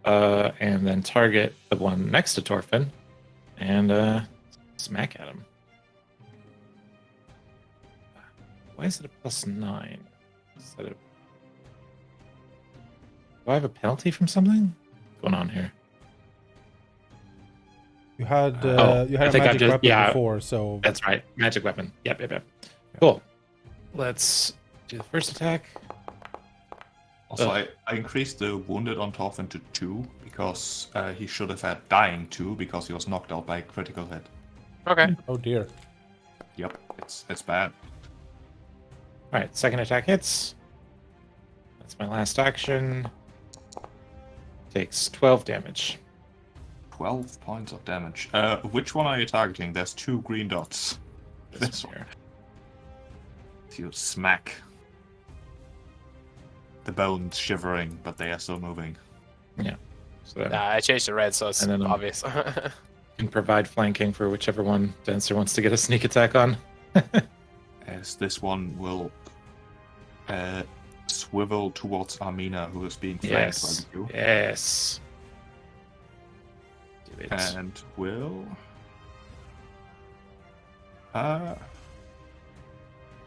and then target the one next to Torfin and smack at him. Why is it a +9 instead of? Do I have a penalty from something? What's going on here? You had I a think I've magic just- weapon yeah. before, so That's right, magic weapon. Yep. Cool. Let's do the first attack. Also, I increased the wounded on Torfin to 2 because he should have had dying 2 because he was knocked out by a critical hit. Okay. oh dear. Yep, it's bad. All right, second attack hits. That's my last action. Takes 12 damage. 12 points of damage. Which one are you targeting? There's 2 green dots. This one. Here. You smack. The bones shivering, but they are still moving. So Nah, I changed the red, so it's And then, obvious. can provide flanking for whichever one Dancer wants to get a sneak attack on. As this one will swivel towards Armina, who is being flanked Yes. by you. Yes. Do it. And will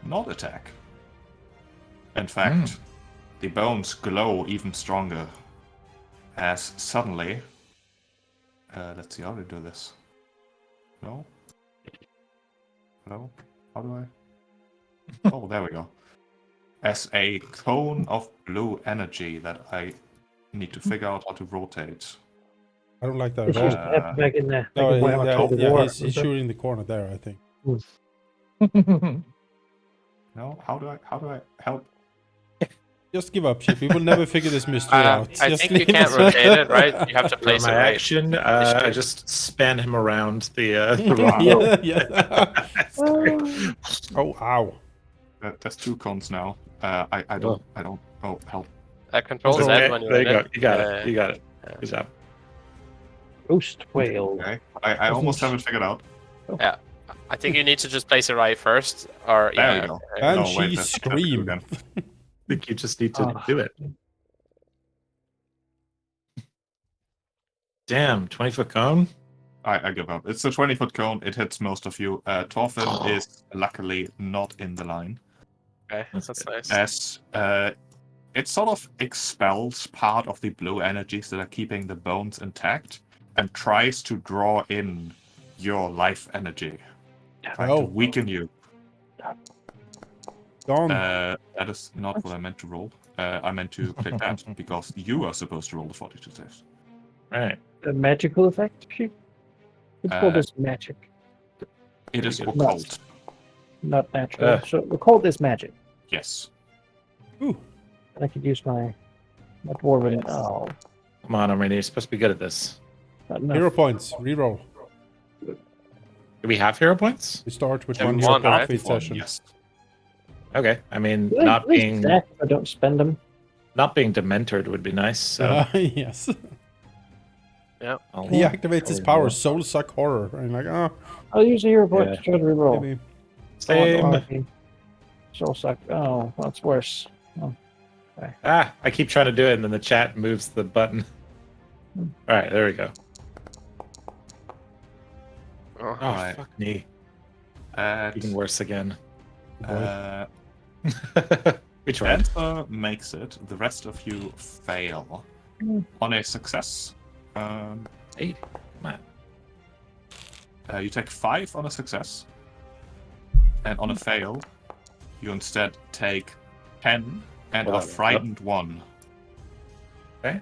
not attack. In fact, the bones glow even stronger as suddenly let's see how to do this. No? How do I? Oh, there we go. As a cone of blue energy that I need to figure out how to rotate. I don't like that It's at all. just back in there. No, Back in where I told the war. he's shooting the corner there, I think. No? How do I help? Just give up, Chip. We will never figure this mystery out. I Just think you leave can't us. rotate it, right? You have to For place it my right. action, I just span him around the rock. yeah. Oh, ow. There's 2 cones now. I don't. Oh, help! Control Z Okay, when you're there you in go. it. You got it. You got it. Good job. Ghost whale. Okay, I almost have it figured out. I think you need to just place it right first, or There yeah. we go. And No, wait, she that's what I have to do screamed. again. I think you just need to do it. Damn, 20-foot cone? I give up. It's a 20-foot cone. It hits most of you. Torfin is luckily not in the line, Okay, That's that's good. nice. as it sort of expels part of the blue energies that are keeping the bones intact and tries to draw in your life energy, trying to Oh, weaken you. gone. That is not what I meant to roll. I meant to click that because you are supposed to roll the 42 saves. Right. The magical effect? It's called as magic, It is Pretty good. occult. not natural. Uh. So the cult is magic. Yes. Ooh. And I could use my dwarven. Oh, Come on, Armenia. You're supposed to be good at this. not enough. 0 points. Reroll. Do we have hero points? We start with Yeah, 1 we hero won, point right? for each session. Yes. Okay. I mean, Really? not At least being that, if I don't spend them. dementored would be nice. So Yes. I'll- He activates his power, reroll. Soul Suck Horror. And like, oh, I'll use a hero point Yeah. to try to reroll. maybe. Same. Soul suck. Oh, that's worse. Ah, I keep trying to do it, and then the chat moves the button. All right, there we go. Oh, Oh, Alright. fuck me. At, Even worse again. We tried. Dancer makes it. The rest of you fail. On a success, 8. Come on. you take 5 on a success. And on a fail, you instead take 10 and Well, a frightened 1. Okay.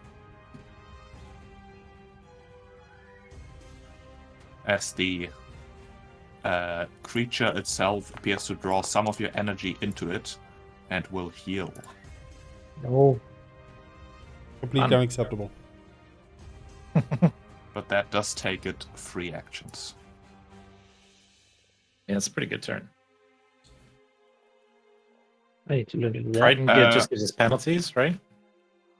As the creature itself appears to draw some of your energy into it and will heal. No. Completely unacceptable. But that does take it 3 actions. Yeah, it's a pretty good turn. I need to learn to do that. Frightened just gives us penalties, right?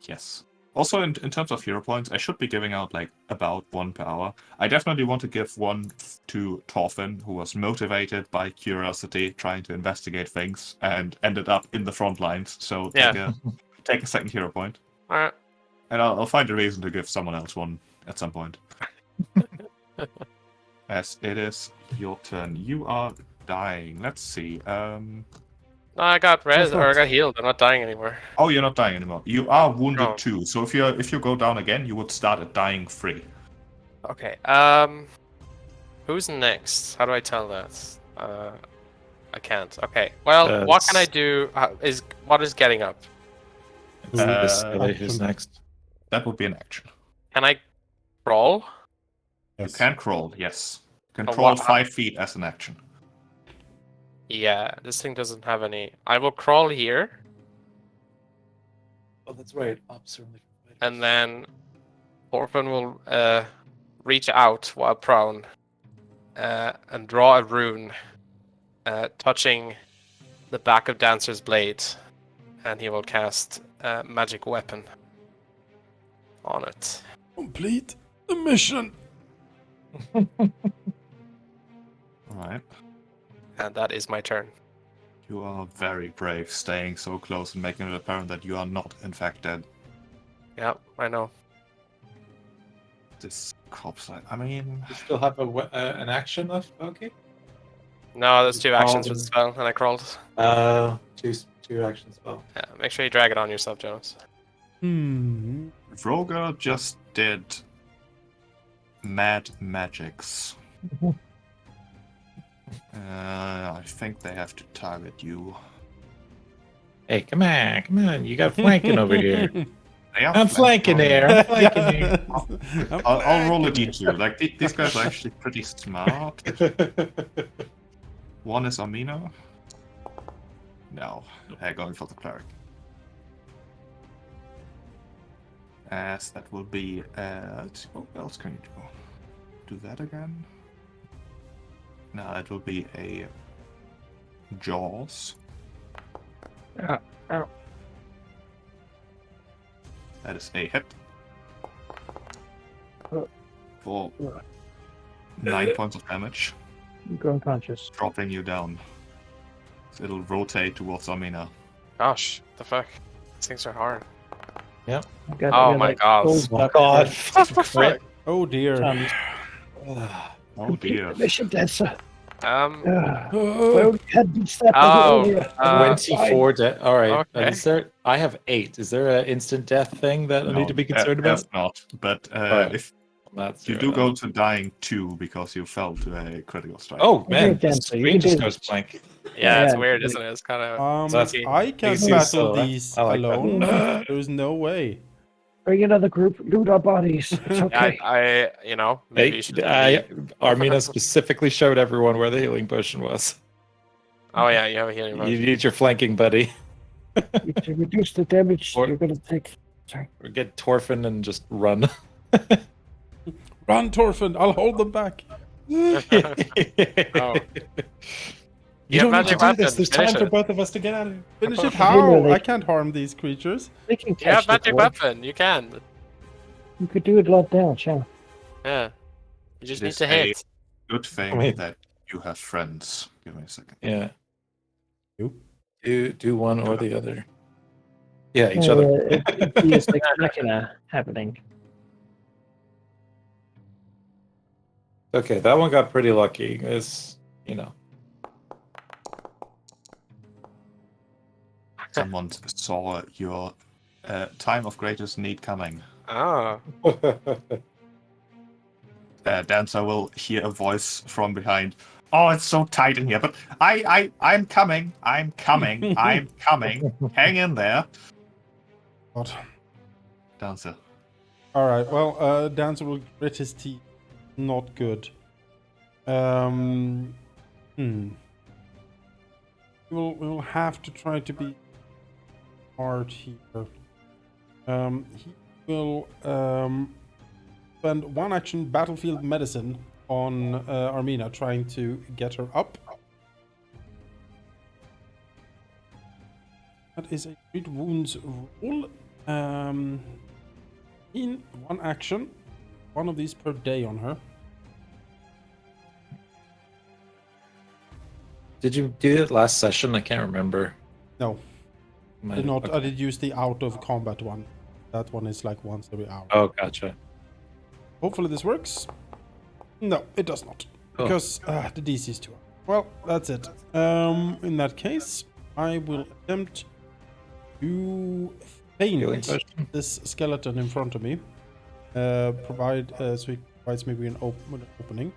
Yes. Also, in terms of hero points, I should be giving out like about 1 per hour. I definitely want to give one to Thorfinn, who was motivated by curiosity, trying to investigate things, and ended up in the front lines. So take a second hero point. All right. And I'll find a reason to give someone else one at some point. As it is your turn. You are dying. Let's see. No, I got res That's or I not- got healed. I'm not dying anymore. Oh, you're not dying anymore. You are wounded No. too. So if you go down again, you would start at dying 3. Okay. Who's next? How do I tell that? I can't. Okay. Well, what can I do? What is getting up? This guy who's next. That would be an action. Can I crawl? You can crawl, yes. You can Oh, crawl what- 5 feet as an action. Yeah, this thing doesn't have any. I will crawl here, Oh, that's right. Certainly. and then Thorfinn will reach out while prone and draw a rune, touching the back of Dancer's blade, and he will cast magic weapon on it. Complete the mission. Alright. And that is my turn. You are very brave, staying so close and making it apparent that you are not, in fact, dead. Yeah, I know. This corpse, I mean... You still have an action left, okay? No, there's 2 actions for the spell, and I crawled. Two actions spell. Yeah, make sure you drag it on yourself, Jonas. Vroger just did mad magics. I think they have to target you. Hey, come on! You got flanking over here. They are I'm flanking there. I'm flanking here. I'll roll a d2. Like these guys are actually pretty smart. One is Amina. No, they're going for the cleric. As that will be. Let's see, what else can you do? Do that again. No, it will be a Jaws. Ow. That is a hit. For 9 points of damage, I'm going conscious. dropping you down. So it'll rotate towards Amina. Gosh, what the fuck? These things are hard. Oh my god. Oh God! Crit. Oh dear. Oh dear. Mission Dancer. Oh, Well, hadn't stepped Oh, earlier. 24 death. All right. Okay. Is there? I have 8. Is there an instant death thing that I need to be concerned about? That's not. But Alright. if That's you fair do enough. go to dying 2 because you fell to a critical strike. Oh man, Okay, Dan, so you screen can just do goes this. blank. Yeah, it's Yeah, weird, like- isn't it? It's kind of. So that's- I can These battle so, these I like that. alone. There's no way. Bring another group, loot our bodies. It's okay. I maybe you should. Armina specifically showed everyone where the healing potion was. Oh yeah, you have a healing You potion. need your flanking buddy. To reduce the damage Or- you're going to take. Sorry. Or get Torfin and just run. Run, Thorfinn. I'll hold them back. Oh. You have don't need to magic do this. weapon. There's Finish time for it. both of us to get out of here. Finish it Okay, how? really. I can't harm these creatures. They can You have catch the magic board. weapon. You can. You could do it a lot damage, yeah. Yeah. You just It need is to a- hit. Good thing I mean- that you have friends. Give me a second. Yeah. You? Do one or the other. Yeah, each other. It is like machina happening. Okay, that one got pretty lucky. It's, Someone saw your time of greatest need coming. Oh. Dancer will hear a voice from behind. Oh, it's so tight in here, but I'm coming. I'm coming. I'm coming. Hang in there. God. Dancer. All right. Well, Dancer will grit his teeth. Not good. We will have to try to be hard here. He will spend one action battlefield medicine on Armina, trying to get her up. That is a great wounds roll. In one action, one of these per day on her. Did you do it last session? I can't remember. No, Might did have- not. I okay. did use the out of combat one. That one is like once every hour. Oh, gotcha. Hopefully this works. No, it does not. Oh. Because the DC is too high. Well, that's it. In that case, I will attempt to Healing paint potion. this skeleton in front of me. So he provides me with an opening.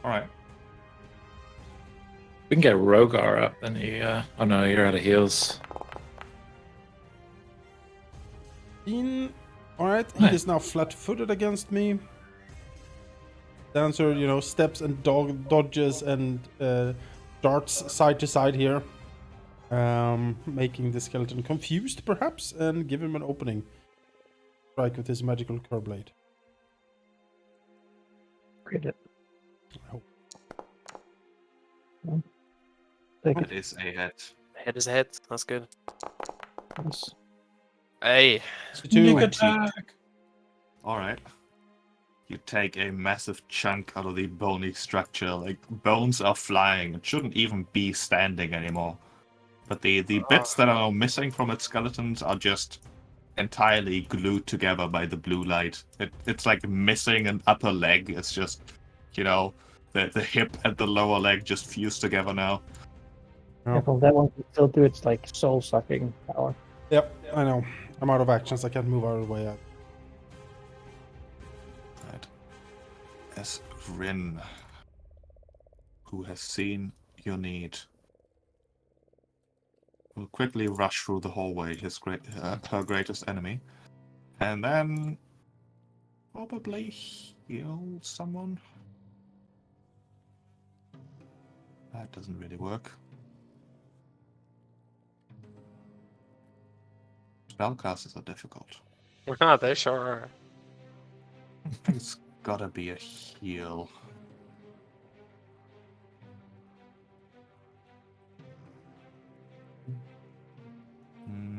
All right. We can get Rogar up, and he. Oh no, you're out of heals. Alright, he is now flat-footed against me. Dancer, steps and dodges and darts side to side here. Making the skeleton confused, perhaps, and give him an opening. Strike with his magical curve blade. Crit it. I hope. Take That it. is a hit. Head is ahead. That's good. Yes. Hey. 62. All right. You take a massive chunk out of the bony structure. Like, bones are flying. It shouldn't even be standing anymore. But the bits that are now missing from its skeletons are just entirely glued together by the blue light. It's like missing an upper leg. It's just, the hip and the lower leg just fused together now. Careful, that one can still do its like soul sucking power. Yep, I know. I'm out of actions. I can't move out of the way yet. Right. As Rin, who has seen your need, will quickly rush through the hallway, her greatest enemy, and then probably heal someone. That doesn't really work. Spellcasters are difficult. They sure are. It's gotta be a heal. Hmm.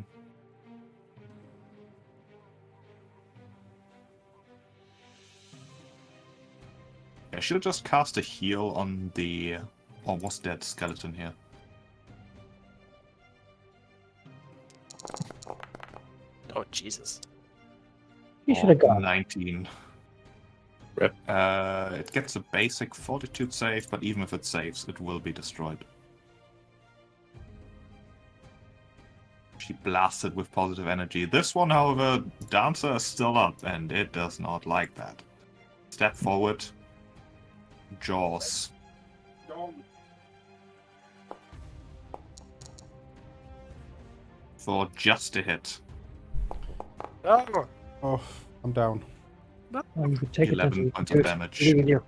I should have just cast a heal on the almost dead skeleton here. Oh, Jesus. You should have gone. 19. Rip. It gets a basic fortitude save, but even if it saves, it will be destroyed. She blasted with positive energy. This one, however, Dancer is still up, and it does not like that. Step forward. Jaws. For just a hit. Oh, Oh, I'm down. Oh, you could take 11 it. points of damage. You.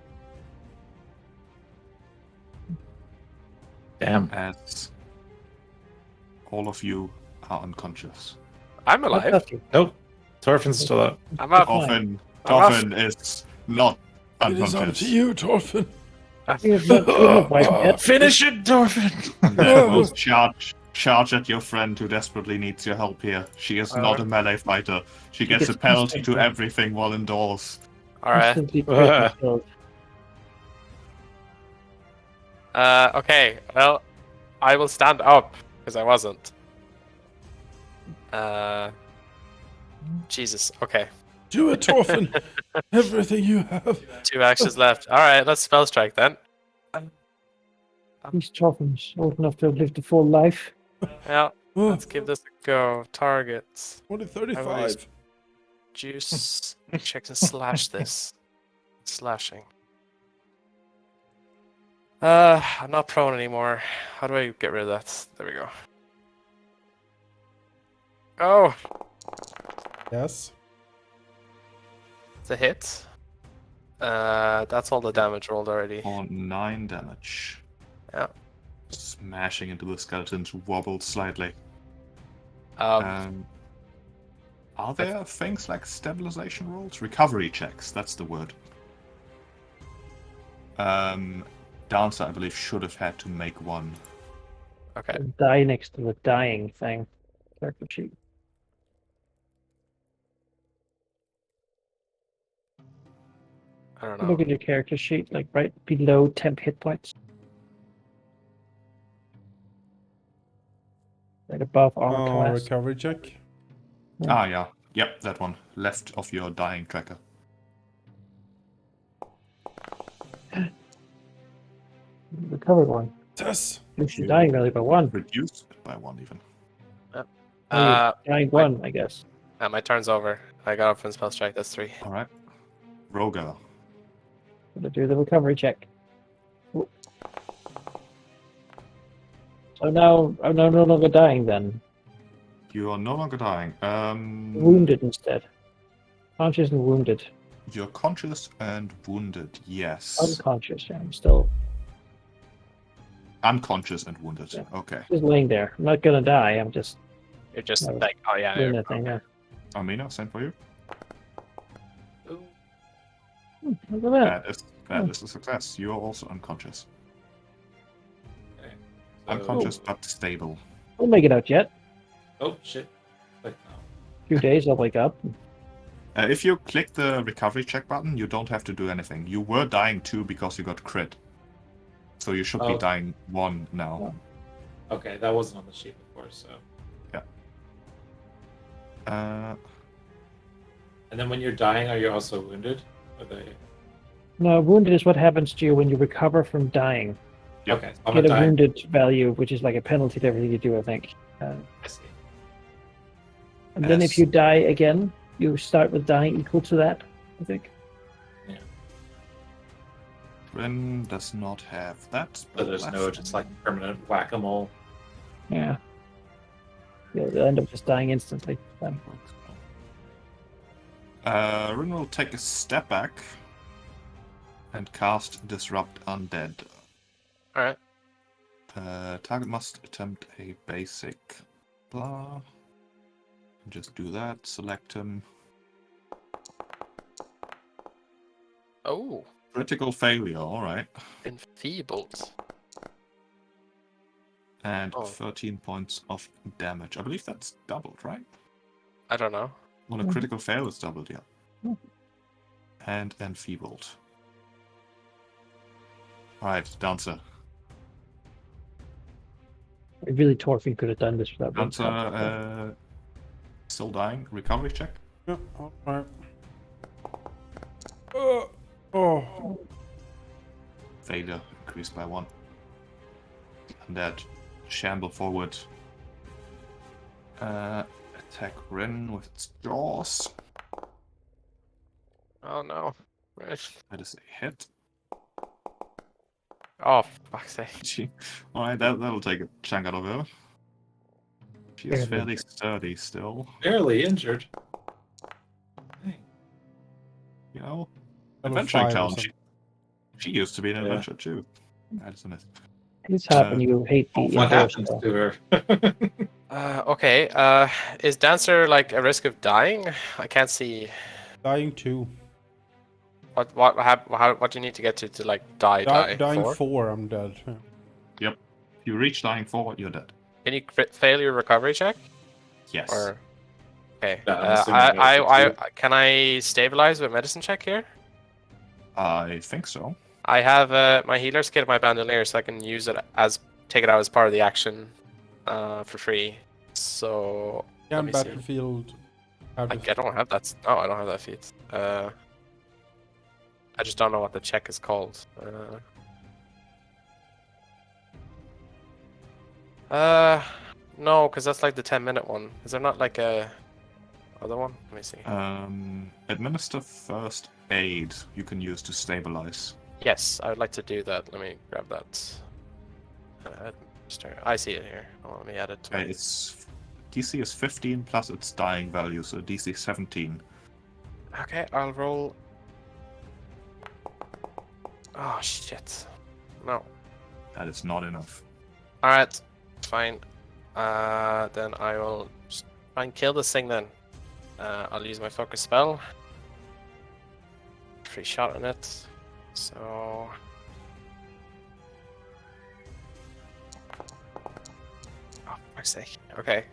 Damn. As all of you are unconscious. I'm How alive. about you? Nope. Torfin's still up. I'm up. Torfin is not It is up unconscious. to you, Torfin. We have not wiped that. Finish it, Torfin! Will charge at your friend who desperately needs your help here. She is not a melee fighter. She gets a gets penalty to constant- everything while indoors. All right. Instantly crit killed. Okay. Well, I will stand up because I wasn't. Jesus. Okay. Do it, Torfin. Everything you have. 2 actions left. All right. Let's spell strike then. These Torfins old enough to have lived a full life. Yeah. Oh, Let's give this a go. Targets. only 35. Everybody's- Juice. Check and slash this. Slashing. I'm not prone anymore. How do I get rid of that? There we go. Oh, Yes. it's a hit. That's all the damage rolled already. For 9 damage. Yeah. Smashing into the skeletons, wobbled slightly. Um, Are there things like stabilization rolls? Recovery checks, that's the word. Dancer, I believe, should have had to make one. okay. Die next to the dying thing. Character sheet. I don't Look know. at your character sheet, like right below temp hit points. Right above armor Oh, class. recovery check. Ah, yeah. Yep, that one. Left of your dying tracker. Recovered one. Yes. Reduce your dying value by 1. Reduced it by 1 even. Oh, you're dying my- 1, I guess. My turn's over. I got up from spell strike. That's 3. Alright. Roger. Gonna do the recovery check. Ooh. So now I'm no longer dying then. You are no longer dying. Wounded instead. Conscious and wounded. You're conscious and wounded, yes. Unconscious, yeah, I'm still Unconscious and wounded. Yeah. Okay. just laying there. I'm not gonna die, I'm just You're just No. like, oh yeah. doing you're- that thing, yeah. Armina, same for you. Look at that. That is a success. You are also unconscious. Okay. Unconscious but stable. We'll make it out yet. Oh shit! Like, no. A few days I'll wake up. If you click the recovery check button, you don't have to do anything. You were dying 2 because you got crit. So you should be Oh. dying 1 now. Okay, that wasn't on the sheet before, so. Uh, And then when you're dying, are you also wounded? Are they? No, wounded is what happens to you when you recover from dying. Yep. Okay, so I'm Get gonna a die. wounded value, which is like a penalty to everything you do, I think. I see. And then if Yes. you die again, you start with dying equal to that, I think. Rin does not have that. So but there's left. no just like permanent whack-a-mole. Yeah. You'll end up just dying instantly. Then. Rin will take a step back and cast Disrupt Undead. Alright. Target must attempt a basic. Blah. Just do that. Select him. Oh, Critical failure. All right. enfeebled. And Oh. 13 points of damage. I believe that's doubled, right? I don't know. On a critical fail, it's doubled, yeah. Mhm. And enfeebled. Alright, Dancer. Really, Torfin could have done this without being Dancer, caught. still dying. Recovery check. Yeah, alright. Oh. Failure increased by 1. And that shamble forward. Attack Ren with its jaws. Oh no. Right. That is a hit. Oh, fuck's sake. Alright, that'll take a chunk out of her. She is Barely. fairly sturdy still. Barely injured. Dang. You know, Level adventuring 5 or town. something. She used to be an Yeah. adventurer too. That is a myth. It's happened. You hate the What indoors happens stuff. to her? Okay. Is Dancer like a risk of dying? I can't see Dying 2. what do you need to get to like die? Dying for? 4, I'm dead. Yeah. If you reach dying 4, you're dead. Can you fail your recovery check? Yes. Or okay. Yeah, I'm assuming I can I stabilize with medicine check here? I think so. I have my healer's kit, my bandolier, so I can use it take it out as part of the action for free. So Yeah, let me see. Battlefield. I don't have that. No, I don't have that feat. I just don't know what the check is called. No, because that's like the 10-minute one. Is there not like a other one? Let me see. Administer first aid you can use to stabilize. Yes, I would like to do that. Let me grab that. I see it here. Oh, let me add it. Okay, its DC is 15 plus its dying value, so DC 17. Okay, I'll roll. Oh shit! No. That is not enough. All right, fine. Then I will just try and kill this thing. Then I'll use my focus spell. Free shot on it. So. Oh, for fuck's sake. Okay.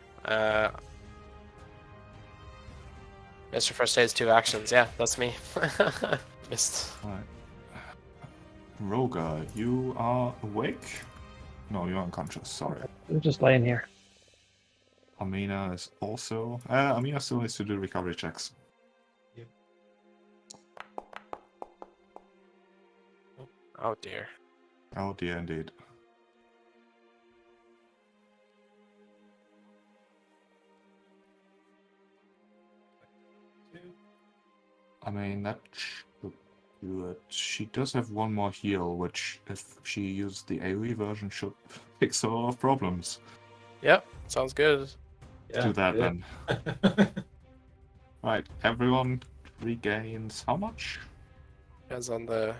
Mr. First Aid's 2 actions. Yeah, that's me. Missed. Alright. Roga, you are awake? No, you're unconscious, sorry. I'm just laying here. Amina is also... Amina still needs to do recovery checks. Oh dear. Oh dear, indeed. I mean, that should do it. She does have one more heal, which, if she used the AoE version, should fix a lot of problems. Yep, sounds good. Let's do that then. Right, everyone regains how much? Depends on the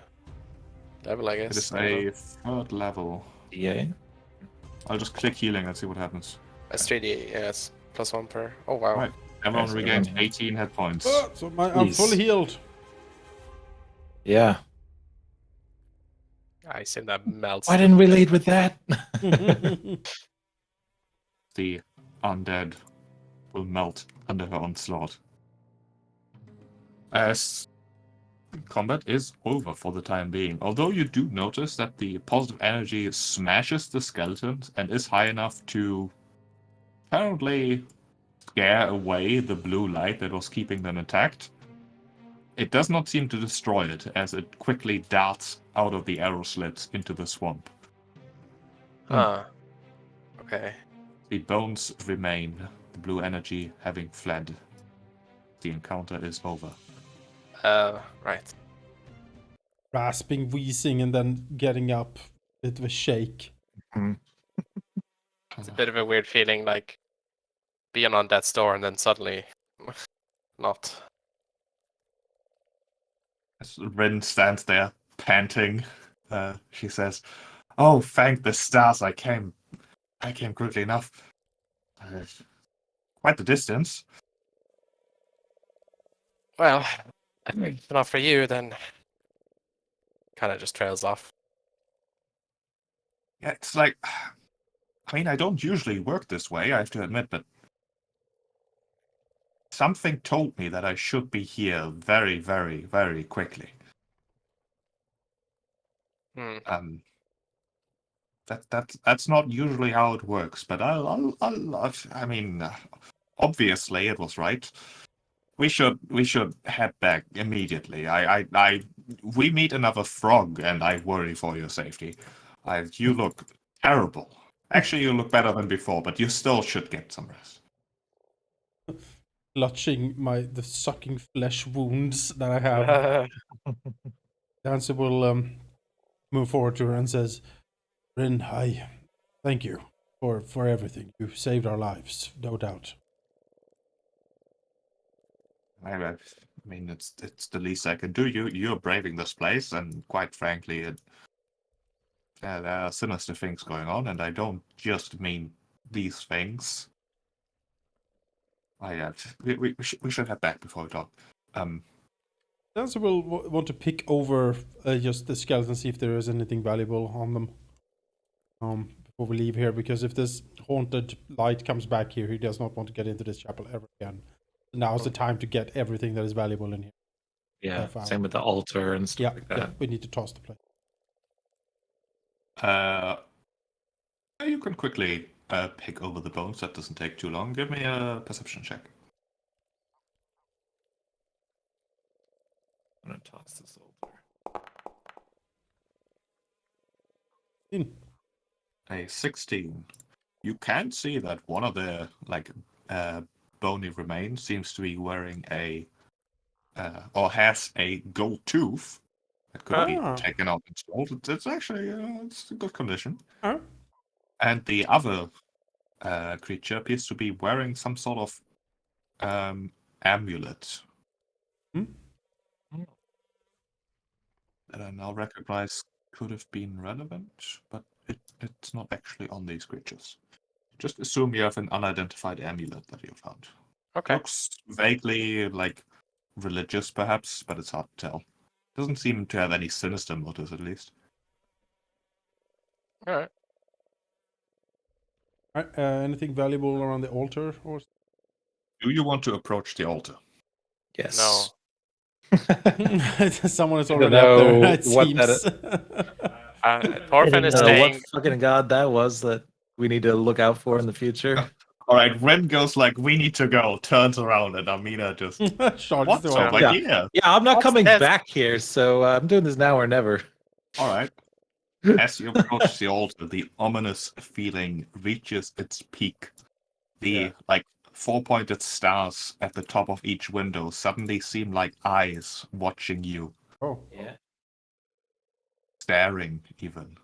level, I guess. It is I don't know. a third level. Yeah. I'll just click healing and see what happens. That's 3D, yeah, it's +1 per. Oh wow. Right. Everyone Nice, regains everyone. 18 hit points. So I'm fully Jeez. healed. Yeah. I assume that melts. Why didn't we lead with that? The undead will melt under her onslaught. As combat is over for the time being, although you do notice that the positive energy smashes the skeletons and is high enough to apparently scare away the blue light that was keeping them intact. It does not seem to destroy it, as it quickly darts out of the arrow slits into the swamp. Huh. Okay. The bones remain, the blue energy having fled. The encounter is over. Right. Rasping, wheezing, and then getting up. Bit of a shake. It's a bit of a weird feeling, like being on death's door and then suddenly not. As Rin stands there, panting, she says, "Oh, thank the stars I came quickly enough. Quite the distance." Well, if not for you, then kind of just trails off. Yeah, it's like, I mean, I don't usually work this way, I have to admit, but something told me that I should be here very, very, very quickly. Hmm. That's not usually how it works, but I mean, obviously it was right. We should head back immediately. We meet another frog, and I worry for your safety. You look terrible. Actually, you look better than before, but you still should get some rest. Clutching the sucking flesh wounds that I have. Dancer will move forward to her and says, Rin, I thank you for everything. You saved our lives, no doubt. I mean, it's the least I can do. You're braving this place, and quite frankly, there are sinister things going on, and I don't just mean these things. We should head back before we talk. Dancer will want to pick over just the skeleton, see if there is anything valuable on them. Before we leave here, because if this haunted light comes back here, he does not want to get into this chapel ever again. Now's the time to get everything that is valuable in here. Yeah, Found. same with the altar and stuff like that. Yeah, we need to toss the place. You can quickly pick over the bones. That doesn't take too long. Give me a perception check. I'm gonna toss this altar. A 16. You can see that one of the bony remains seems to be wearing or has a gold tooth that could be taken out and sold. It's actually it's in good condition. And the other creature appears to be wearing some sort of amulet that I now recognize could have been relevant, but it's not actually on these creatures. Just assume you have an unidentified amulet that you found. Okay. Looks vaguely like religious, perhaps, but it's hard to tell. Doesn't seem to have any sinister motives, at least. All right. Alright, anything valuable around the altar? Or Do you want to approach the altar? Yes. No. Someone is I already don't up there. know It what seems. Thorfinn is I don't know what staying. fucking god that was that we need to look out for in the future. All right, Ren goes like, "We need to go." Turns around, and Amina just, Charges "What? the So way. like, Yeah. Yeah, I'm not What's coming this? back here, so I'm doing this now or never. All right." As you approach the altar, the ominous feeling reaches its peak. The like 4-pointed stars at the top of each window suddenly seem like eyes watching you, Oh. Yeah. staring even.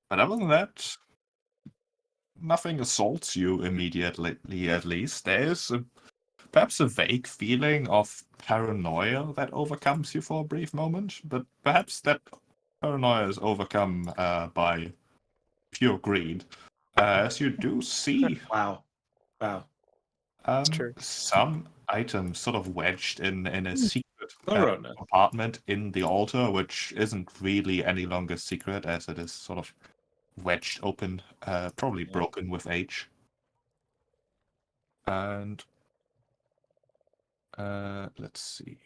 But other than that, nothing assaults you immediately, at least. There is perhaps a vague feeling of paranoia that overcomes you for a brief moment, but perhaps that paranoia is overcome by pure greed. As you do see Wow. true. some items sort of wedged in a secret Corona. compartment in the altar, which isn't really any longer secret as it is sort of wedged open, probably Yeah. broken with age. And let's see.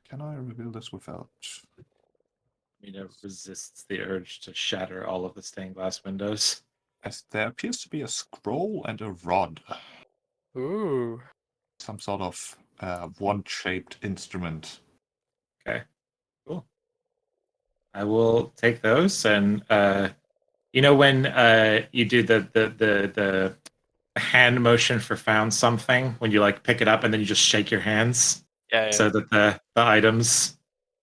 Can I reveal this without? Mina resists the urge to shatter all of the stained glass windows. As there appears to be a scroll and a rod, Ooh. some sort of wand-shaped instrument. Okay. Cool. I will take those and you know when you do the hand motion for found something when you like pick it up and then you just shake your hands Yeah. so that the items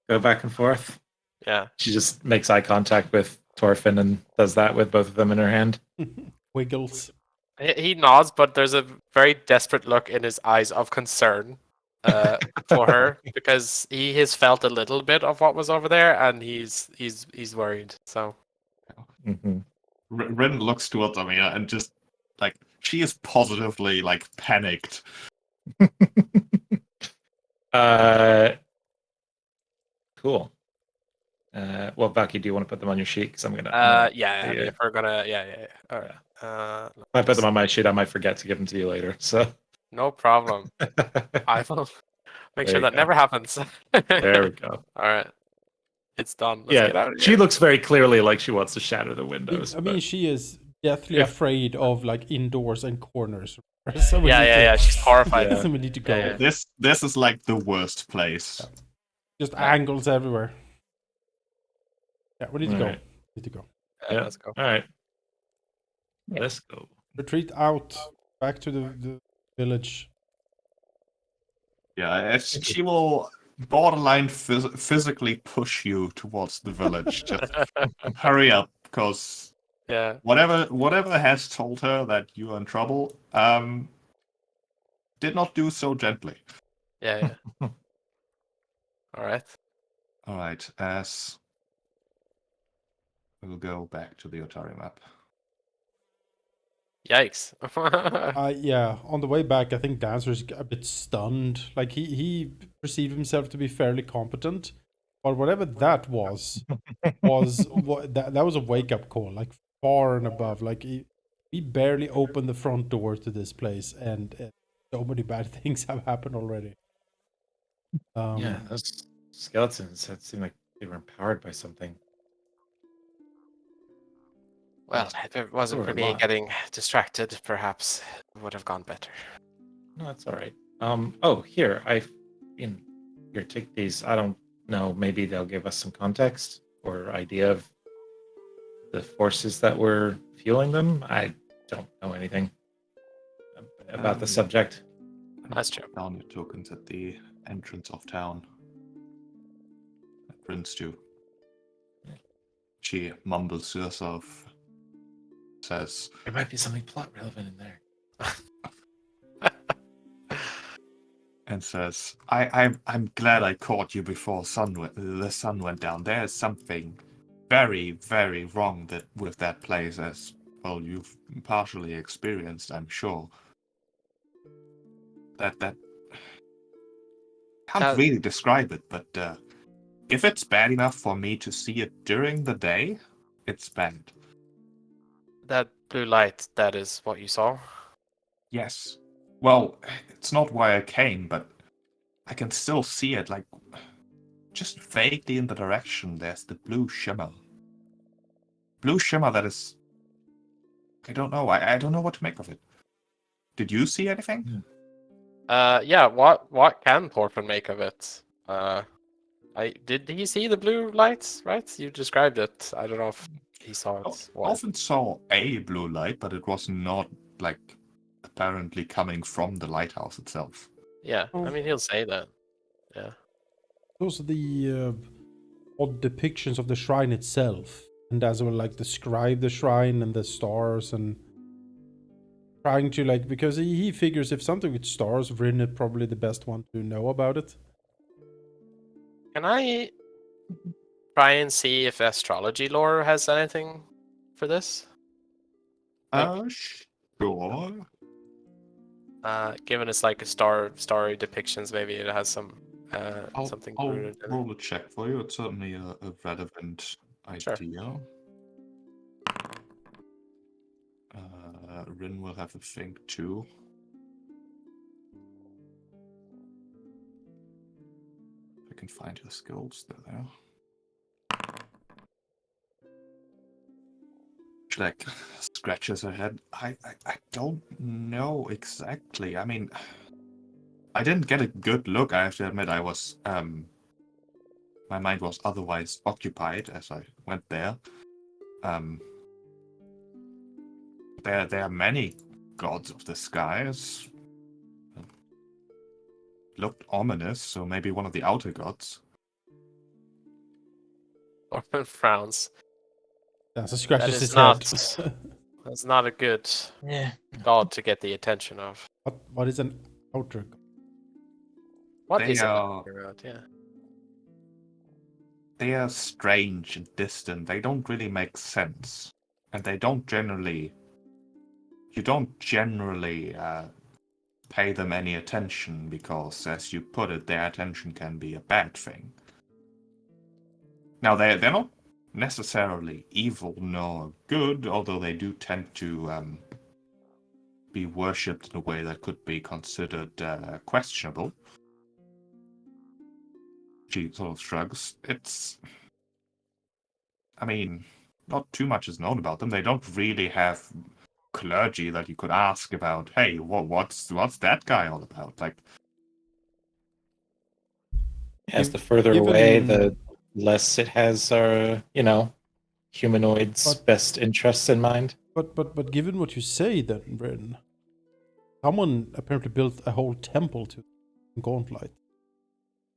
go back and forth. Yeah. She just makes eye contact with Thorfinn and does that with both of them in her hand. Wiggles. He nods, but there's a very desperate look in his eyes of concern for her because he has felt a little bit of what was over there, and he's worried. So Mm-hmm. Rin looks towards Amina and just like she is positively like panicked. Cool. Well, Valky, do you want to put them on your sheet? Because I'm gonna. yeah. I mean, if we're gonna, yeah. All right. If I put them on my sheet, I might forget to give them to you later. So No problem. I will make There sure you that go. never happens. there we go. All right. It's done. Let's get out Yeah, of she here. looks very clearly like she wants to shatter the windows. I mean, she is deathly Yeah. afraid of like indoors and corners. So we need Yeah. to- She's horrified. Yeah. So we need to go. Yeah. This is like the worst place. Just angles everywhere. Yeah, we need to go. Alright. Need to go. Yeah. Let's go. All right. Yeah. Let's go. Retreat out. Back to the village. Yeah, she will borderline physically push you towards the village. Just hurry up, because Yeah. whatever has told her that you are in trouble, did not do so gently. Yeah. All right. All right, as we'll go back to the Otari map. Yikes. Yeah, on the way back, I think Dancer's a bit stunned. Like he perceived himself to be fairly competent, but whatever that was that was a wake up call, like far and above. Like he barely opened the front door to this place, and so many bad things have happened already. Yeah, those skeletons that seemed like they were empowered by something. Well, if it wasn't There for were a me lot. getting distracted, perhaps it would have gone better. No, that's all right. Oh, here here, take these. I don't know. Maybe they'll give us some context or idea of the forces that were fueling them. I don't know anything about the subject. That's true. Down your tokens at the entrance of town. That brings you. She mumbles to herself. Says, There might be something plot relevant in there. and says, I'm glad I caught you before the sun went down. There's something very, very wrong with that place, as well you've partially experienced, I'm sure. That can't really describe it, but if it's bad enough for me to see it during the day, it's bad. That blue light, that is what you saw? Yes. Well, it's not why I came, but I can still see it, like, just vaguely in the direction. There's the blue shimmer. Blue shimmer that is... I don't know. I don't know what to make of it. Did you see anything? Yeah. What can Thorfinn make of it? Did he see the blue lights? Right? You described it. I don't know if he saw it. Often saw a blue light, but it was not, like, apparently coming from the lighthouse itself. Yeah. I mean, he'll say that. Yeah. Those are the odd depictions of the shrine itself, and as well, like, describe the shrine and the stars, and trying to, like, because he figures if something with stars written, it probably the best one to know about it. Can I try and see if astrology lore has anything for this? Sure. Given it's like a starry depictions, maybe it has some something I'll rooted in it. roll a check for you. It's certainly a relevant Sure. idea. Rin will have a think too. If I can find your skills, they're there. She, like, scratches her head. I don't know exactly. I mean, I didn't get a good look. I have to admit, I was my mind was otherwise occupied as I went there. There are many gods of the skies. Looked ominous, so maybe one of the outer gods. Thorfinn frowns. That's a That scratches is his not. head. That's not a good god to get the attention of. What is an outer god? What They is it? are- Yeah. They are strange and distant. They don't really make sense, and they don't generally. You don't generally pay them any attention because, as you put it, their attention can be a bad thing. Now, they're not necessarily evil nor good, although they do tend to be worshipped in a way that could be considered questionable. She sort of shrugs. I mean, not too much is known about them. They don't really have clergy that you could ask about, hey, what's that guy all about? Like, Yes, the further Given- away, the less it has our, humanoids' But- best interests in mind. But given what you say, then, Bryn, someone apparently built a whole temple to Gauntlet.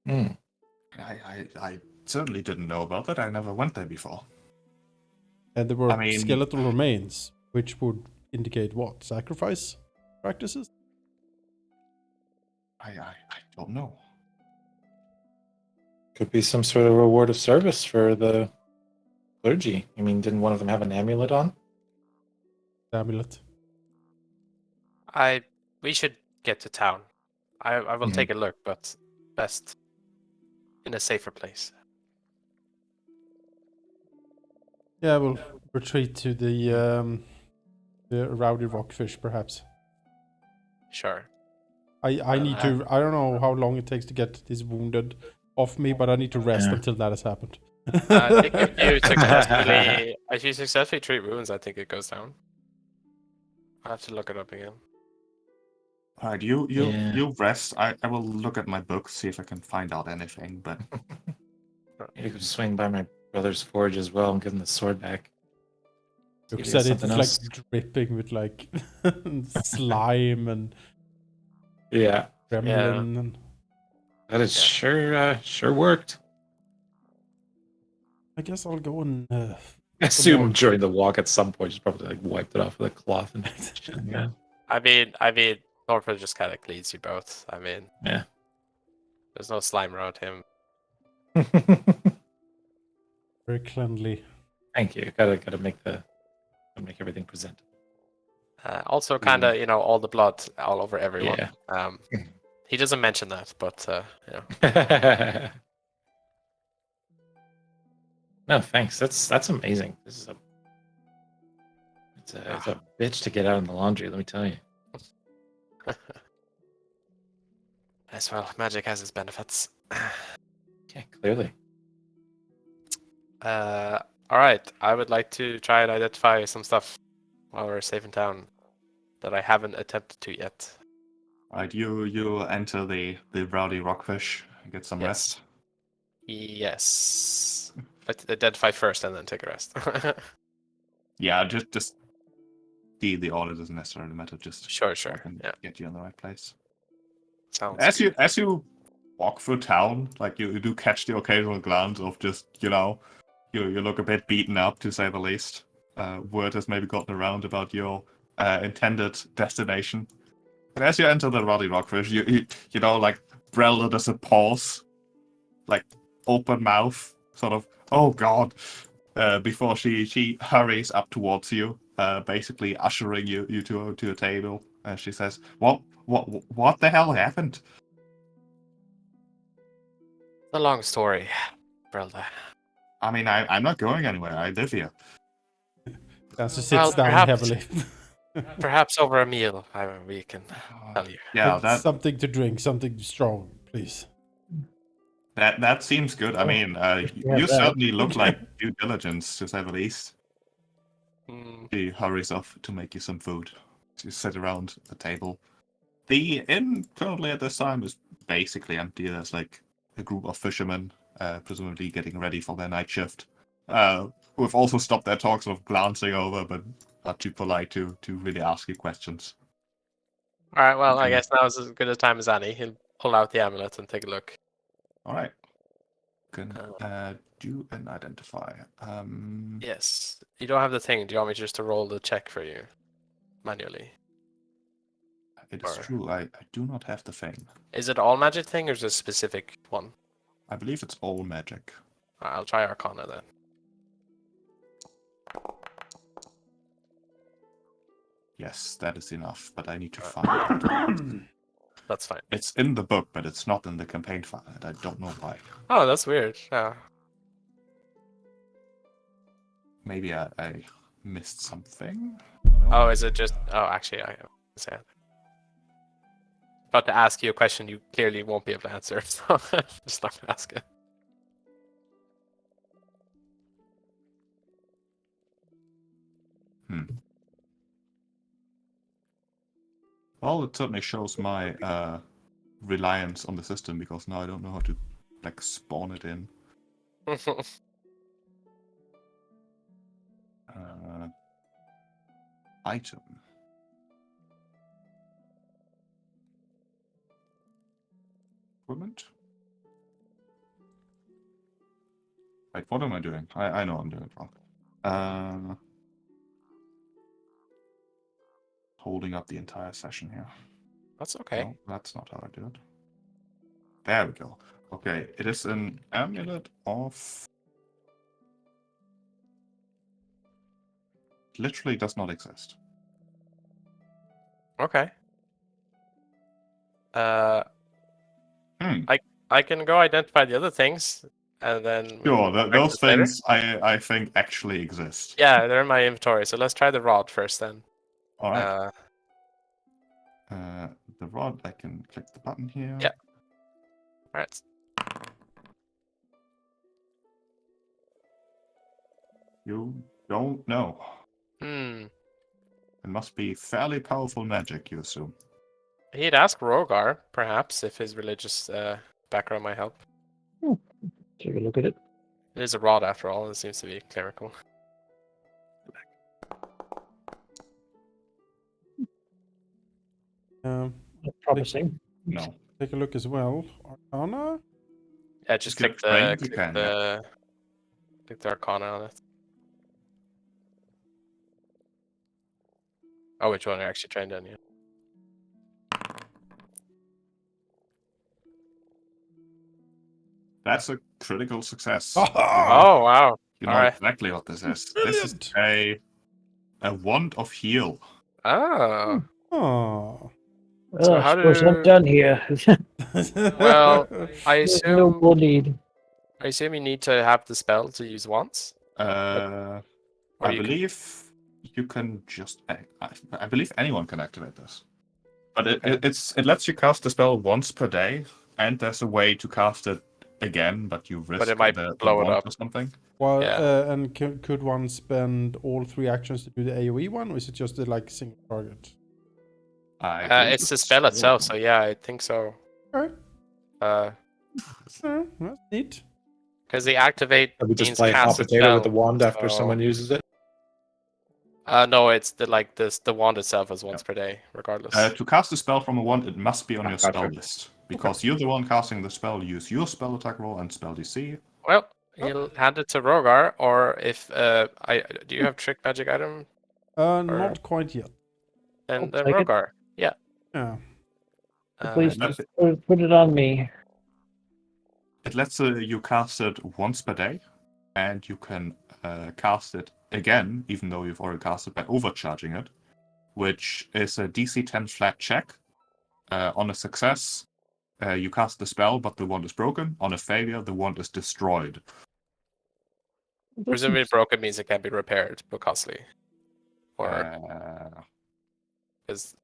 Hmm. I certainly didn't know about that. I never went there before. And there were I mean- skeletal remains, which would indicate what? Sacrifice practices? I don't know. Could be some sort of reward of service for the clergy. I mean, didn't one of them have an amulet on? Amulet. We should get to town. I will Mhm. take a look, but best in a safer place. Yeah, we'll retreat to the rowdy rockfish, perhaps. Sure. I need to. I don't know how long it takes to get this wounded off me, but I need to rest Yeah. until that has happened. I think if you successfully treat wounds, I think it goes down. I have to look it up again. All right, Yeah. you rest. I will look at my book, see if I can find out anything. But You could swing by my brother's forge as well and give him the sword back. See You if he said has it's something like else. dripping with like slime and Yeah, gremlin. And that is sure worked. I guess I'll go and. I assume more. during the walk at some point, she's probably like wiped it off with a cloth and yeah. I mean, Thorfinn just kind of cleans you both. I mean, Yeah. there's no slime around him. Very cleanly. Thank you. Gotta make everything presentable. Also, kind of, all the blood all over everyone. Yeah. He doesn't mention that, but yeah. No, thanks. That's amazing. This is it's a bitch to get out in the laundry. Let me tell you. As well, magic has its benefits. Yeah, clearly. All right. I would like to try and identify some stuff while we're safe in town that I haven't attempted to yet. Right, you enter the rowdy rockfish and get some Yes. rest. Yes. Let's identify first and then take a rest. Yeah, just the order doesn't necessarily matter. Just Sure. so I can Yeah. get you in the right place. Sounds As you walk through town, like you do catch the occasional glance of just you look a bit beaten up to say the least. Word has maybe gotten around about your intended destination. And as you enter the rowdy rockfish, you know like Brelda does a pause, like open mouth, sort of oh god, before she hurries up towards you, basically ushering you to a table. And she says, what the hell happened? a long story, Brelda. I mean, I'm not going anywhere. I live here. Dancer sits Well, down perhaps- heavily. Perhaps over a meal, we can tell you. Yeah, With that something to drink, something strong, please. that seems good. I mean, you have you that. certainly look like due diligence, to say the least. Hmm. She hurries off to make you some food. You sit around the table. The inn currently at this time is basically empty. There's like a group of fishermen, presumably getting ready for their night shift, who have also stopped their talk, sort of glancing over, but not too polite to really ask you questions. All right. Well, I Okay. guess now is as good a time as any. He'll pull out the amulet and take a look. All right. Can do an identify. Yes. You don't have the thing. Do you want me just to roll the check for you manually? It is or- true. I do not have the thing. Is it all magic thing or is it a specific one? I believe it's all magic. I'll try Arcana then. Yes, that is enough, but I need to find it. That's fine. It's in the book, but it's not in the campaign file, and I don't know why. Oh, that's weird. Yeah. Maybe I missed something? Oh, is it just? Oh, actually, I say it. About to ask you a question you clearly won't be able to answer, so just not gonna ask it. Well, it certainly shows my reliance on the system, because now I don't know how to like spawn it in. Item. Equipment. Wait, what am I doing? I know I'm doing it wrong. Holding up the entire session here. That's okay. No, that's not how I do it. There we go. Okay, it is an amulet of... Literally does not exist. Okay. Hmm. I can go identify the other things, and then we Sure, can come back to those this later. things I think actually exist. Yeah, they're in my inventory. So let's try the rod first, then. All right. The rod, I can click the button here. Yeah. All right. You don't know. Hmm. It must be fairly powerful magic, you assume. He'd ask Rogar, perhaps, if his religious background might help. Take a look at it. It is a rod, after all. It seems to be clerical. Not promising. No. Take a look as well. Arcana? Yeah, just If you're click the trained, you can, yeah. click the Arcana on it. Oh, which one are you actually trained in? Yeah. That's a critical success. Oh, Oh, wow. You know alright. exactly what this is. This is a wand of heal. Oh. Oh. So Oh, how I suppose I'm do- done here. Well, I There's no assume more need. you need to have the spell to use once. I Or you can- believe you can just... I believe anyone can activate this. But it lets you cast the spell once per day, and there's a way to cast it again, but you risk it might the blow it wand up. or something. Well, Yeah. and could one spend all 3 actions to do the AoE one, or is it just a like single target? I believe It's the spell itself, so yeah, I think so. Okay, that's neat. Because the activate Are we just means playing hot cast a potato with the spell, wand after so- someone uses it? No, it's the wand itself is once per day, regardless. To cast a spell from a wand, it must be on your Gotcha. spell list. Because you're the one casting the spell, use your spell attack roll and spell DC. Well, he'll hand it to Rogar, or if do you have trick magic item? Not quite yet. Then I'll take it. Rogar. Yeah. Yeah. Please that's just put it on me. It lets you cast it once per day, and you can cast it again, even though you've already cast it, by overcharging it, which is a DC 10 flat check. On a success, you cast the spell, but the wand is broken. On a failure, the wand is destroyed. Presumably broken means it can't be repaired, but costly. Or because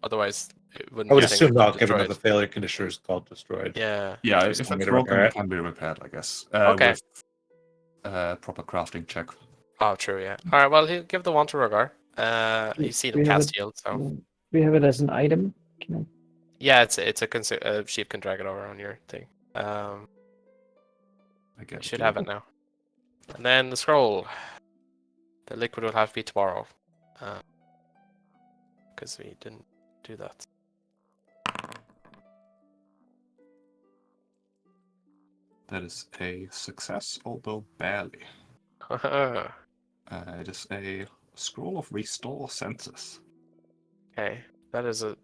otherwise it wouldn't I would be a thing assume that's not, given that the destroyed. failure conditioner is called destroyed. Yeah. Yeah, Just if want me it's to repair broken, it it? can be repaired, I guess. Okay. With proper crafting check. Oh, true. Yeah. All right. Well, he'll give the wand to Rogar. You've seen him We have cast it- heal, so We have it as an item. Can yeah, it's a sheep can drag it over on your thing. I You guess should have it now. And then the scroll. The liquid will have to be tomorrow, because we didn't do that. That is a success, although barely. Okay. It is a scroll of restore senses. That is a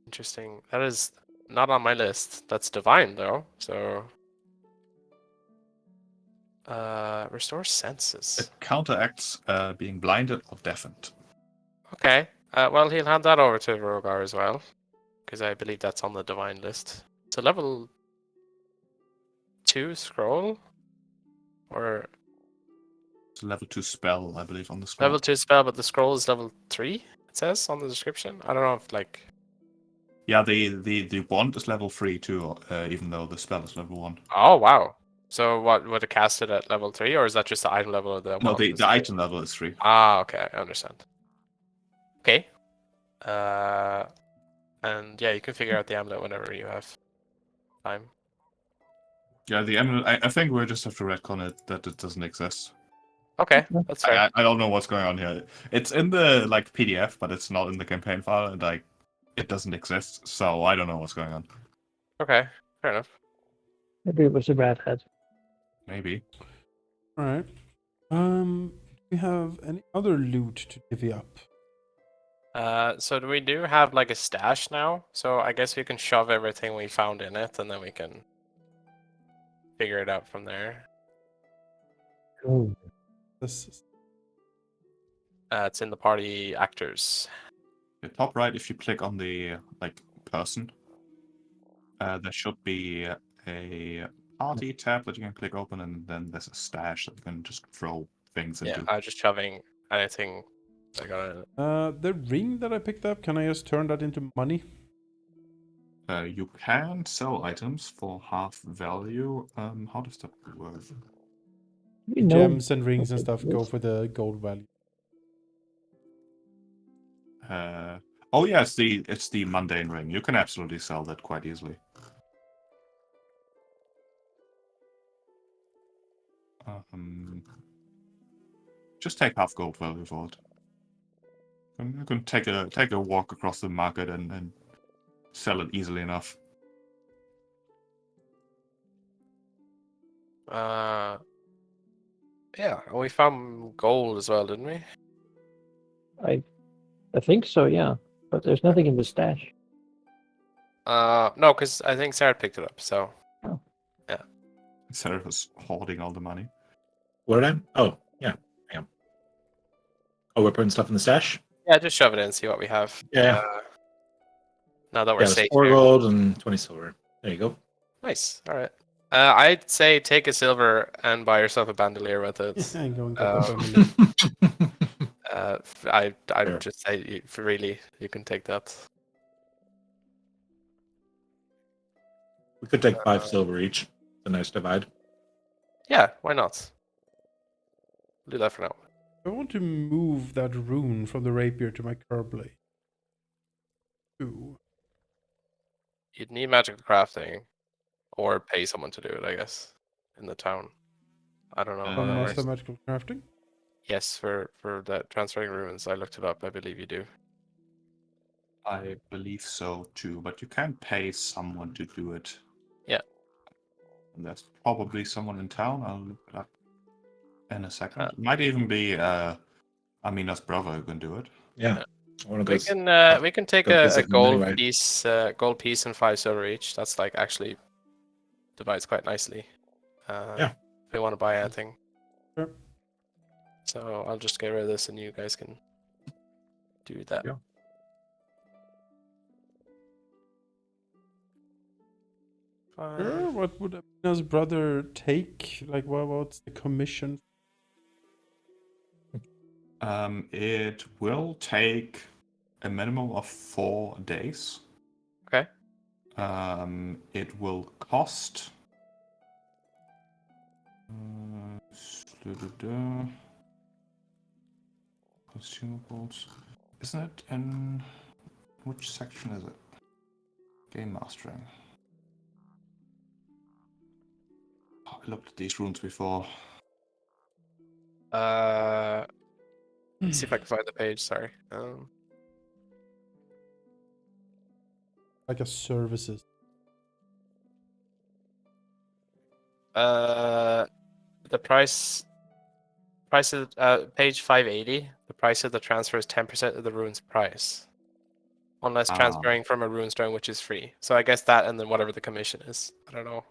interesting. That is not on my list. That's divine though. So, restore senses. It counteracts being blinded or deafened. Okay. Well, he'll hand that over to Rogar as well, because I believe that's on the divine list. It's a level 2 scroll, or It's a level 2 spell, I believe, on the scroll. level 2 spell, but the scroll is level 3. It says on the description. I don't know if like. Yeah, the wand is level 3 too, even though the spell is level 1. Oh wow. So what would it cast it at level 3, or is that just the item level of the? No, wand? the item level is 3. Ah, okay, I understand. Okay. And yeah, you can figure out the amulet whenever you have time. Yeah, the amulet. I think we just have to retcon it that it doesn't exist. Okay, that's fair. I don't know what's going on here. It's in the like PDF, but it's not in the campaign file, and like it doesn't exist. So I don't know what's going on. Okay, fair enough. Maybe it was a rat head. Maybe. All right. Do we have any other loot to divvy up? So we do have like a stash now, so I guess we can shove everything we found in it, and then we can figure it out from there. Oh. This is... It's in the party actors. The top right, if you click on the like person, there should be a party tab that you can click open, and then there's a stash that you can just throw things Yeah, into. I'm just shoving anything I got in it. the ring that I picked up, can I just turn that into money? You can sell items for half value. How does that work? We know. Gems and rings and stuff go for the gold value. Oh yeah, it's the mundane ring. You can absolutely sell that quite easily. Just take half gold value for it. You can take a walk across the market and sell it easily enough. Yeah, we found gold as well, didn't we? I think so, yeah. But there's nothing in the stash. No, because I think Sarah picked it up. So Instead of us hoarding all the money. What did I? Oh, yeah, I am. Oh, we're putting stuff in the stash? yeah, just shove it in, see what we have. Yeah. Now that we're Yeah, safe. 4 here. gold and 20 silver. There you go. Nice. All right. I'd say take a silver and buy yourself a bandolier with it. I'm going to I Sure. would just say, really, you can take that. We could take 5 silver each. It's a nice divide. Yeah, why not? We'll do that for now. I want to move that rune from the rapier to my curb blade. Ooh. You'd need magical crafting, or pay someone to do it, I guess, in the town. I don't know how that Master works. magical crafting. Yes, for that transferring runes, I looked it up. I believe you do. I believe so too, but you can pay someone to do it. Yeah. And there's probably someone in town. I'll look it up in a second. It might even be Amina's brother who can do it. Yeah. One of We those. can take go a visit them gold anyway. piece, and 5 silver each. That's like actually divides quite nicely. Yeah. If we want to buy anything. Sure. So I'll just get rid of this, and you guys can do that. Yeah. Fine. Sure. What would Amina's brother take? Like, what's the commission? It will take a minimum of 4 days. Okay. It will cost. Consumables. Isn't it in which section is it? Game mastering. Oh, I looked at these runes before. Let's see if I can find the page. Sorry. Like a services. The price of page 580. The price of the transfer is 10% of the rune's price, unless transferring from a rune stone, which is free. So I guess that, and then whatever the commission is. I don't know.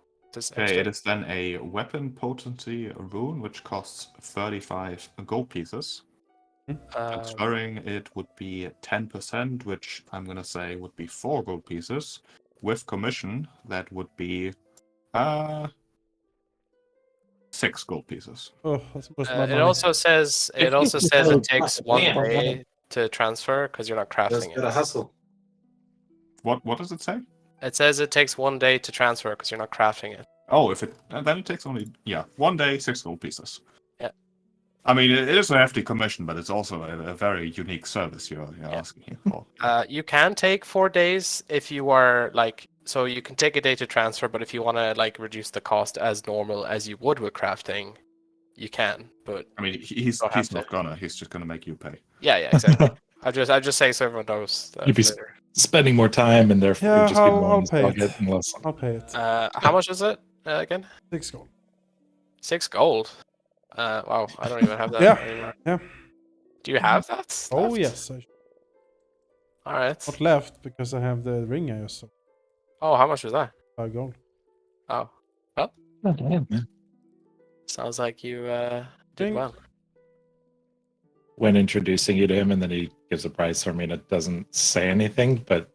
Okay, it is then a weapon potency rune, which costs 35 gold pieces. Transferring it would be 10%, which I'm gonna say would be 4 gold pieces. With commission, that would be 6 gold pieces. Oh, that's much my It money. also says it takes 1 Damn. day to transfer because you're not crafting Gotta it. hustle. What does it say? It says it takes 1 day to transfer because you're not crafting it. Oh, if it then it takes only 1 day, 6 gold pieces. Yeah. I mean, it is a hefty commission, but it's also a very unique service you're asking here for. You can take 4 days if you are so you can take a day to transfer, but if you want to reduce the cost as normal as you would with crafting, you can. But I mean, he's Don't have not gonna. He's just gonna make you pay. yeah, exactly. I just say so everyone knows. You'd be later. spending more time, and therefore Yeah, you'd just be more I'll in his pay pocket it. and less. I'll pay it. How much is it again? 6 gold. 6 gold. Wow, I don't even have that Yeah, anymore. yeah. Do you have that? Oh left? yes, I All right. not left because I have the ring I just sold. Oh, how much was that? 5 gold. Oh, Oh, damn. sounds like you did Ring. well. When introducing you to him, and then he gives a price. I mean, it doesn't say anything, but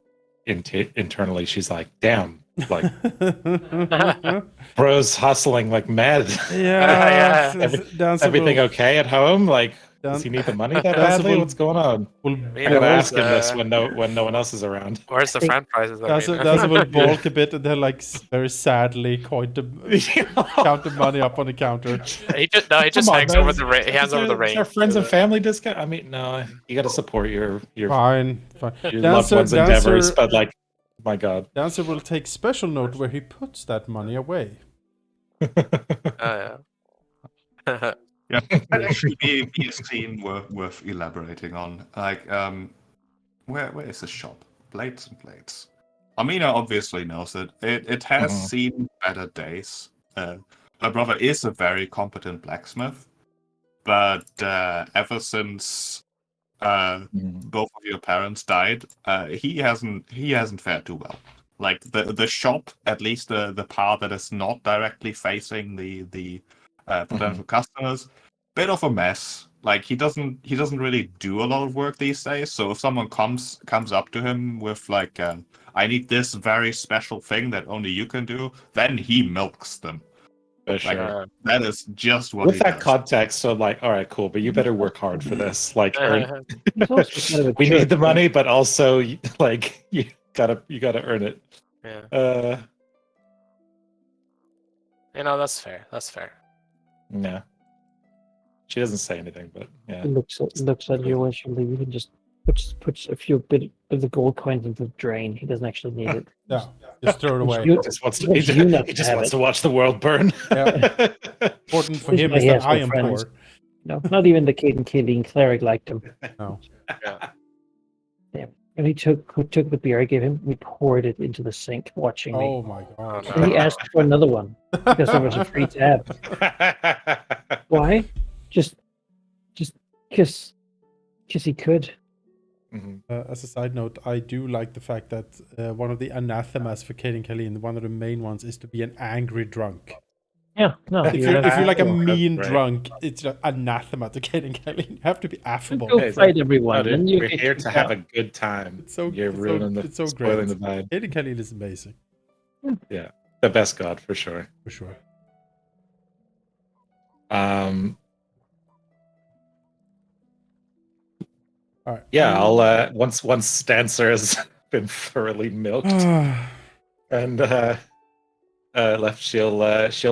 internally, she's like, "Damn, like bro's hustling like mad." Yeah. Yeah. Dancer Everything will, okay at home? Like, Dan- does he need the money that Dancer badly? will- What's going on? will I gotta Where's ask him this the- when no one else is around. Where's the think- friend prices? Dancer will balk a bit and then very sadly count the money up on the counter. He just Come on, hands man. over the ring. He hands over the Is ring. there friends and family discount? I mean, no, you got to support your Fine. your loved ones' endeavors, but like, my God. Dancer will take special note where he puts that money away. Oh, yeah. Yeah, that'd actually be a scene worth elaborating on. Like, where is the shop? Blades and Blades. Amina obviously knows it. It has Mhm. seen better days. Her brother is a very competent blacksmith, but ever since both of your parents died, he hasn't fared too well. Like the shop, at least the part that is not directly facing the potential customers, bit of a mess. Like he doesn't really do a lot of work these days. So if someone comes up to him with like, I need this very special thing that only you can do, then he milks them. For Like sure. that is just what With he that does. context, so like, all right, cool, but you better work hard for this. Like, He's also kind of a we jerk, need the right? money, but also like you gotta earn it. Yeah. That's fair. That's fair. Yeah. She doesn't say anything, but yeah. He looks at you as you leave and just puts a few bit of the gold coins into the drain. He doesn't actually need it. Yeah, just throw it away. He just wants to, he just wants to watch the world burn. Yeah. Important for This is him why is he that has no I am friends. poor. No, not even the Killing cleric liked him. No. And he took the beer I gave him. We poured it into the sink, watching me. Oh my god. Oh, And he asked for another one because there was a free tab. Why? Just because he could. Mhm. As a side note, I do like the fact that one of the anathemas for Caden Kalin, one of the main ones, is to be an angry drunk. Yeah, no. If you're like a Right. mean drunk, it's anathema to Caden Kalin. You have to be affable. Go Hey, fight everyone. No, dude, and you we're get here kicked to have out. a good time. It's so You're it's ruining it's so spoiling great. the vibe. Caden Kalin is amazing The best god for sure. for sure. All right. Yeah, I'll once Stancer has been thoroughly milked and left, she'll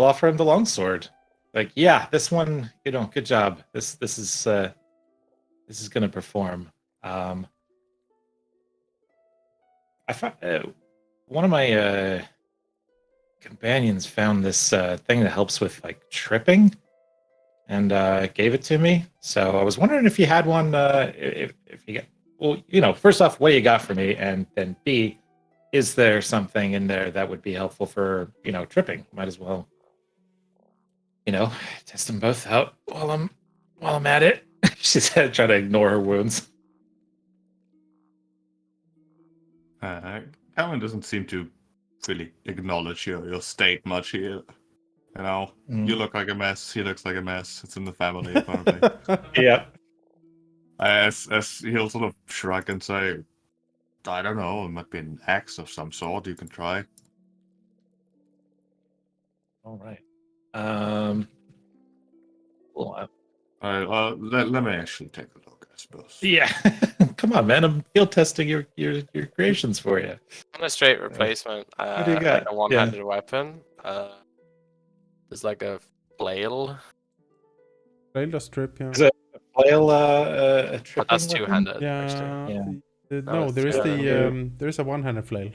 offer him the longsword. Like, yeah, this one, good job. This is gonna perform. I found one of my companions found this thing that helps with like tripping, and gave it to me. So I was wondering if you had one. If you got, well, first off, what do you got for me, and then B, is there something in there that would be helpful for tripping? Might as well, test them both out while I'm at it. She said, trying to ignore her wounds. Calvin doesn't seem to really acknowledge your state much here. You look like a mess. He looks like a mess. It's in the family, apparently. Yeah. As he'll sort of shrug and say, I don't know, it might be an axe of some sort you can try. All right. Well, Let me actually take a look, I suppose. yeah. Come on, man. I'm field testing your creations for you. On a straight replacement, What do you got? like a one-handed weapon. There's like a flail, Flail or strip, yeah. Is it flail a but tripping that's weapon? two-handed. Yeah. Actually. No, it's there is two-handed. there is a one-handed flail.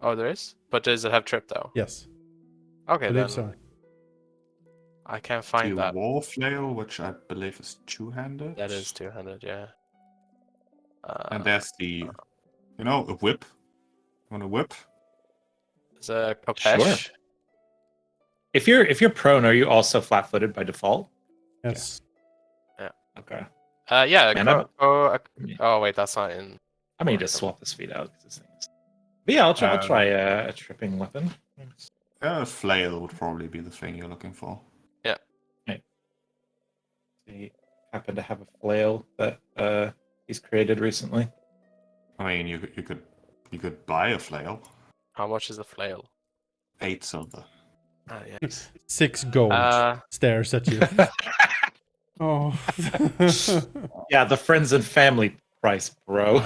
Oh, there is. But does it have trip though? Yes, Okay, I then believe so. I can't The find that. war flail, which I believe is two-handed. That is two-handed, yeah. And there's the, a whip. Want a whip? There's a kopesh. Sure. If you're prone, are you also flat-footed by default? Yes. Okay. Yeah. And Oh wait, that's not in. I may just swap this feed out because this thing is. But yeah, I'll try a tripping weapon. A flail would probably be the thing you're looking for. He happen to have a flail that he's created recently. I mean, you could buy a flail. How much is the flail? 8 silver. Ah, yes. 6 gold stares at you. Oh. Yeah, the friends and family price, bro.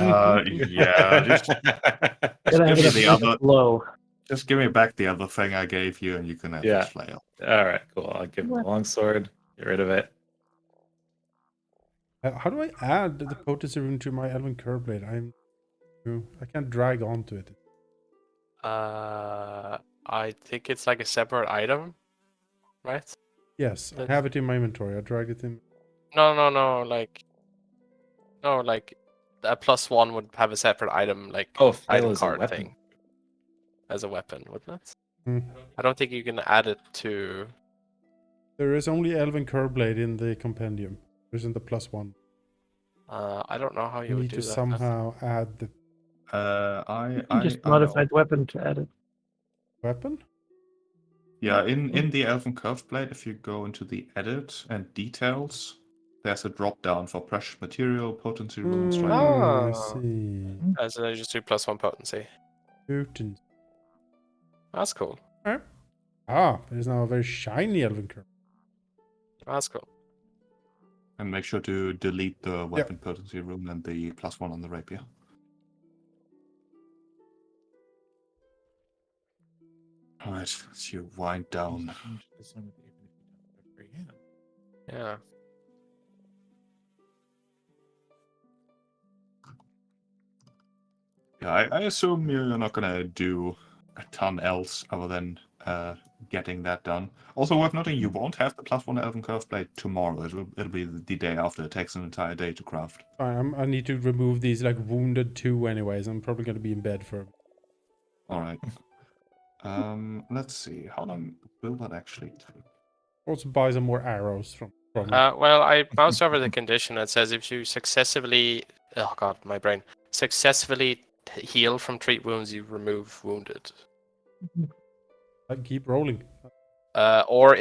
Yeah, just Gotta give have me it the up other. low. Just give me back the other thing I gave you, and you can have Yeah. this flail. All right, cool. I'll give him the longsword. Get rid of it. How do I add the potency rune to my Elven Curveblade? I can't drag onto it. I think it's like a separate item, right? Yes, I have it in my inventory. I dragged it in. No, like a +1 would have a separate item, like Oh, flail item is a card weapon. thing, as a weapon, wouldn't it? Hmm. I don't think you can add it to. There is only Elven Curveblade in the compendium. There isn't the +1. I don't know how you You would need do to that. somehow add the You can just modify the weapon to add it. weapon. Yeah, in the Elven Curved Blade, if you go into the edit and details, there's a drop down for precious material, potency runes, right? I Oh. see. So they just do +1 potency. Potent. That's cool. There's now a very shiny Elven Curve. That's cool. And make sure to delete the weapon potency rune and the +1 on the rapier. All right, so you wind down. Yeah. Yeah, I assume you're not gonna do a ton else other than getting that done. Also, worth noting, you won't have the +1 Elven Curve Blade tomorrow. It'll be the day after. It takes an entire day to craft. Fine, I need to remove these like wounded 2 anyways. I'm probably gonna be in bed for. All right. Let's see. How long will that actually take? Also buy some more arrows from. Well, I moused over the condition that says if you successfully, oh god, my brain, successfully heal from treat wounds, you remove wounded. Keep rolling. Or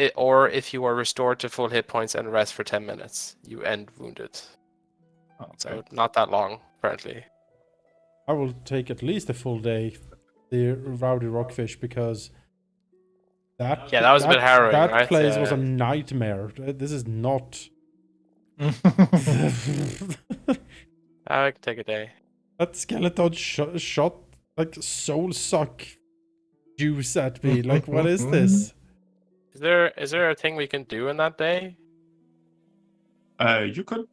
if you are restored to full hit points and rest for 10 minutes, you end wounded. Okay. So not that long, apparently. I will take at least a full day. The rowdy rockfish because that Yeah, that was a bit harrowing, That right? place was a nightmare. This is not. I could take a day. That skeleton shot like soul suck juice at me. Like, what is this? Is there a thing we can do in that day? You could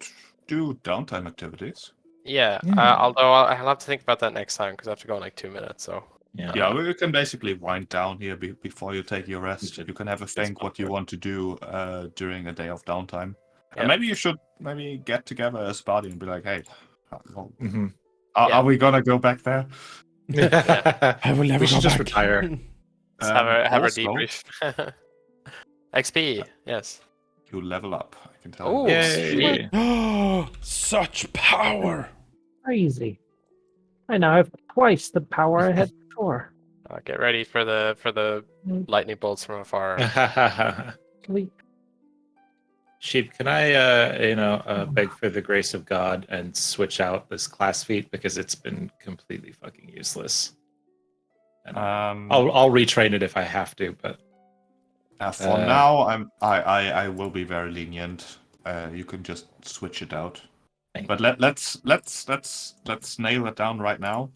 do downtime activities. Yeah. Yeah. Although I'll have to think about that next time because I have to go in like 2 minutes. So. Yeah, we can basically wind down here before you take your rest. You can have a think what you want to do during a day of downtime. Yeah. And maybe you should get together as a party and be like, hey, Yeah. are we gonna go back there? I will never We go should just back. retire. Let's have a Also, debrief. XP, yes. You level up. I can tell Oh, you. Yay. Such power! Crazy. I now have twice the power I had before. Get ready for the lightning bolts from afar. Sleep. Sheep, can I, beg for the grace of God and switch out this class feat because it's been completely fucking useless. And I'll retrain it if I have to, but For now, I will be very lenient. You can just switch it out. But let's nail it down right now.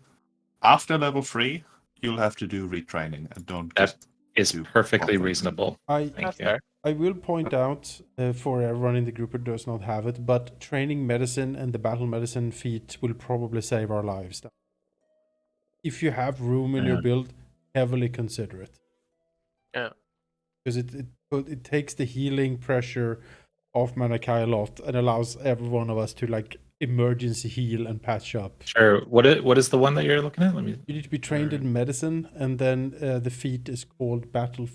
After level 3, you'll have to do retraining and don't. That is do perfectly proper. reasonable. That's Thank you. fair. I will point out for everyone in the group who does not have it, but training medicine and the battle medicine feat will probably save our lives. If you have room in your build, heavily consider it. Yeah. Because it takes the healing pressure off Manakai a lot and allows every one of us to like emergency heal and patch up. Sure. What is the one that you're looking at? Let me. You need to be trained in medicine, and then the feat is called battle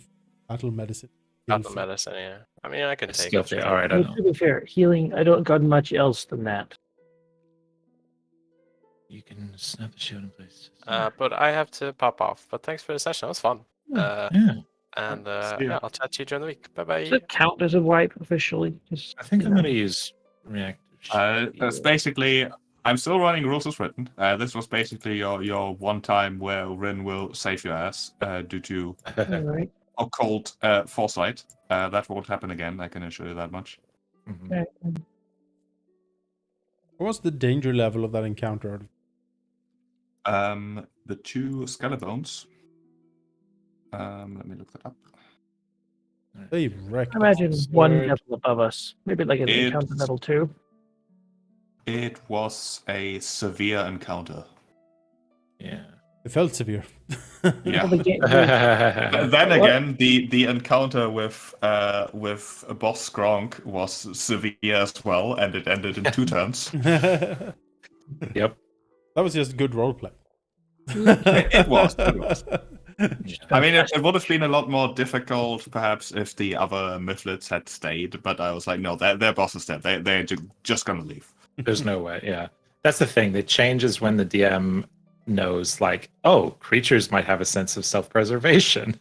medicine. Battle medicine, yeah. I mean, I can take Skill it. feat. All right, I Well, know. to be fair, healing, I don't got much else than that. You can snap the shield in place. But I have to pop off. But thanks for the session. That was fun. Yeah. And See ya. yeah, I'll chat to you during the week. Bye bye. Does it count as a wipe officially? Just, I think I'm going to use reactive. That's basically. I'm still running rules as written. This was basically your one time where Rin will save your ass due to all right. occult foresight. That won't happen again. I can assure you that much. Mhm. Okay. What was the danger level of that encounter? The 2 skeletones. Let me look that up. They wrecked I imagine one Sword. level above us. Maybe like an encounter level 2. It was a severe encounter. Yeah. It felt severe. Yeah. Well, the game, Then again, the encounter with Boss Gronk was severe as well, and it ended in 2 turns. That Yep. was just good roleplay. It was. Yeah. I mean, it would have been a lot more difficult, perhaps, if the other Mythlets had stayed. But I was like, no, their boss is dead. They're just gonna leave. There's no way. Yeah. That's the thing. It changes when the DM knows, like, oh, creatures might have a sense of self-preservation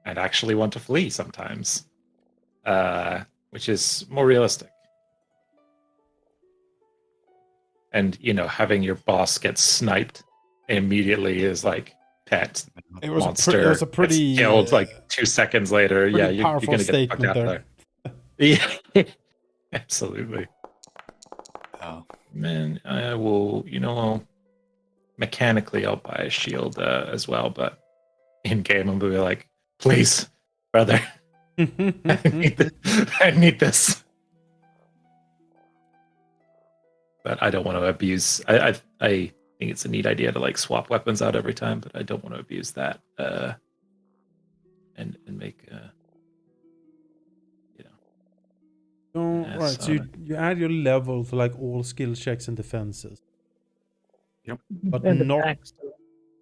and actually want to flee sometimes, which is more realistic. And, having your boss get sniped immediately is like pet It was monster. it was a pretty gets killed like 2 seconds later. Yeah, you're powerful gonna get fucked statement out there. Yeah, absolutely. Oh. Man, I will. Mechanically, I'll buy a shield as well, but in game, I'm gonna be like, Please, brother. I need this. But I don't want to abuse. I think it's a neat idea to like swap weapons out every time, but I don't want to abuse that. And make Oh, right, so you add your level for like all skill checks and defenses. But and not attacks.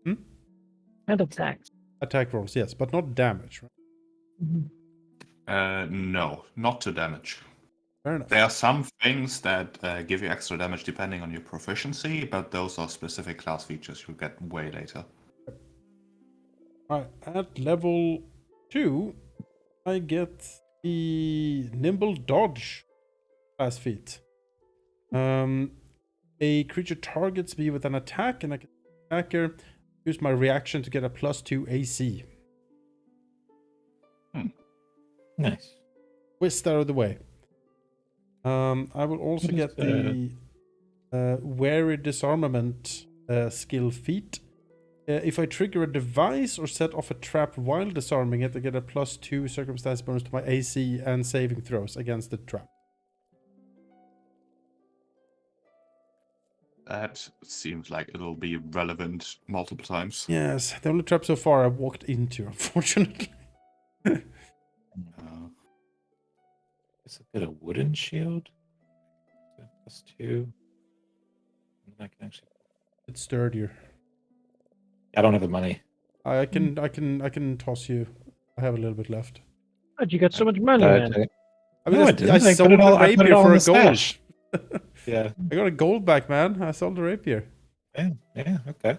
And attacks. attack rolls, yes, but not damage, right? No, not to damage. Fair enough. There are some things that give you extra damage depending on your proficiency, but those are specific class features you'll get way later. Alright, at level 2, I get the nimble dodge class feat. A creature targets me with an attack, and I can attacker use my reaction to get a +2 AC. nice. Whisked out of the way. I will also What is get the wary disarmament skill feat. If I trigger a device or set off a trap while disarming it, I get a +2 circumstance bonus to my AC and saving throws against the trap. That seems like it'll be relevant multiple times. Yes, the only trap so far I've walked into, unfortunately. It's a bit of wooden shield. +2. I can actually. It's sturdier. I don't have the money. I can toss you. I have a little bit left. How'd you get so much money, man? I mean, No, I I didn't. I sold put it the all- I put it rapier all for in a the gold. stash. Yeah. I got a gold back, man. I sold the rapier. Yeah. Okay.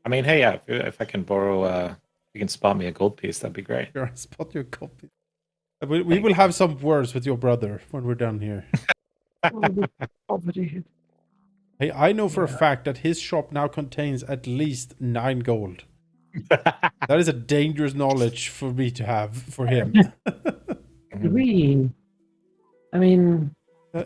I mean, hey, yeah. If I can borrow, you can spot me a gold piece. That'd be great. Sure, spot your copy. We will have some words with your brother when we're done here. Poverty. Hey, I know for a fact that his shop now contains at least 9 gold. That is a dangerous knowledge for me to have for him. We. I mean,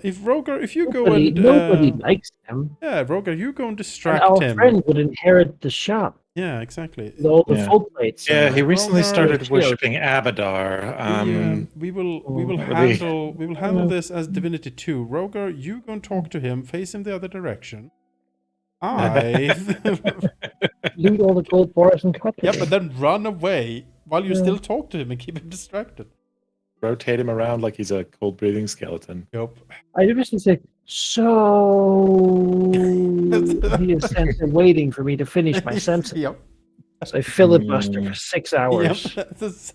If Roger, if you go nobody and likes them. yeah, Roger, you go and And distract our him. friend would inherit the shop Yeah, exactly. with all the Yeah. full plates. Yeah, he and- recently Rogar- started Shield. worshipping Abadar. We will the- handle this as Divinity 2. Roger, you go and talk to him, face him the other direction. I Loot all the gold bars and copper. yeah, but then run away while you Yeah. still talk to him and keep him distracted. Rotate him around like he's a cold breathing skeleton. Yep. I just say, so he is waiting for me to finish my sentence. Yep. So I filibuster for 6 hours. Yep. This-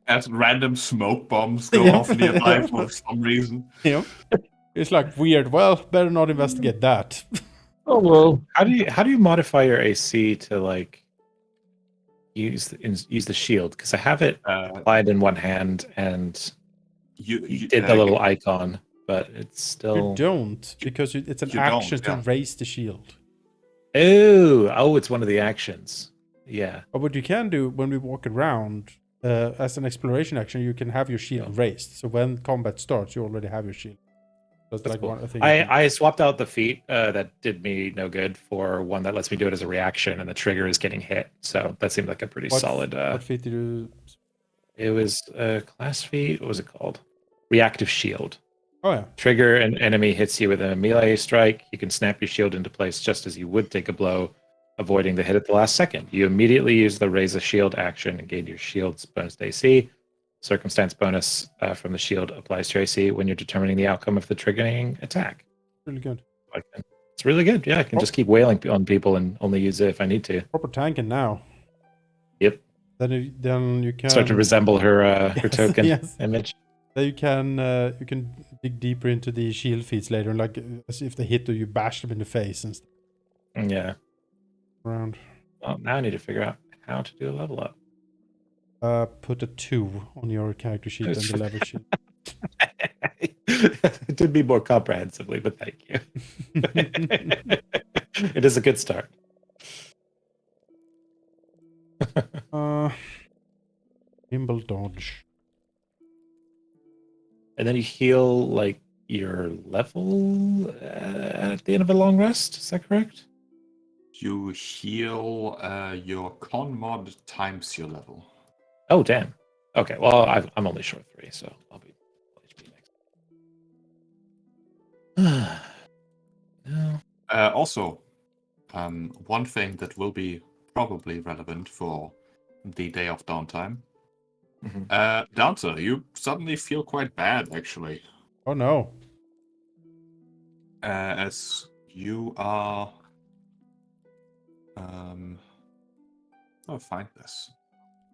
As random smoke bombs go Yeah. off nearby for some reason. yep. It's like weird. Well, better not investigate that. Oh well. How do you modify your AC to like use the shield? Because I have it applied in one hand and You did the little icon, but it's still. You don't, because it's an You don't, action to yeah. raise the shield. Oh, it's one of the actions. Yeah. But what you can do when we walk around, as an exploration action, you can have your shield raised. So when combat starts, you already have your shield. That's like Cool. one thing. I swapped out the feat that did me no good for one that lets me do it as a reaction, and the trigger is getting hit. So that seemed like a pretty solid. What feat did you? It was a class feat. What was it called? Reactive shield. Oh yeah. Trigger an enemy hits you with a melee strike. You can snap your shield into place just as you would take a blow, avoiding the hit at the last second. You immediately use the raise a shield action and gain your shield's bonus to AC. Circumstance bonus from the shield applies to AC when you're determining the outcome of the triggering attack. Really good. It's really good. Yeah, I can just keep wailing on people and only use it if I need to. Proper tanking now. Yep. Then you can Start to resemble her token yes. image. Then you can dig deeper into the shield feats later, like as if they hit you, you bash them in the face and stuff Yeah. around. Well, now I need to figure out how to do a level up. Put a 2 on your character sheet and the level sheet. It did be more comprehensively, but thank you. It is a good start. Nimble dodge. And then you heal like your level at the end of a long rest. Is that correct? You heal your con mod times your level. Oh, damn. Okay, well, I'm only short 3, so I'll be HP next. No. Also, one thing that will be probably relevant for the day of downtime. Mhm. Dancer, you suddenly feel quite bad, actually. Oh no. As you are... I'll find this.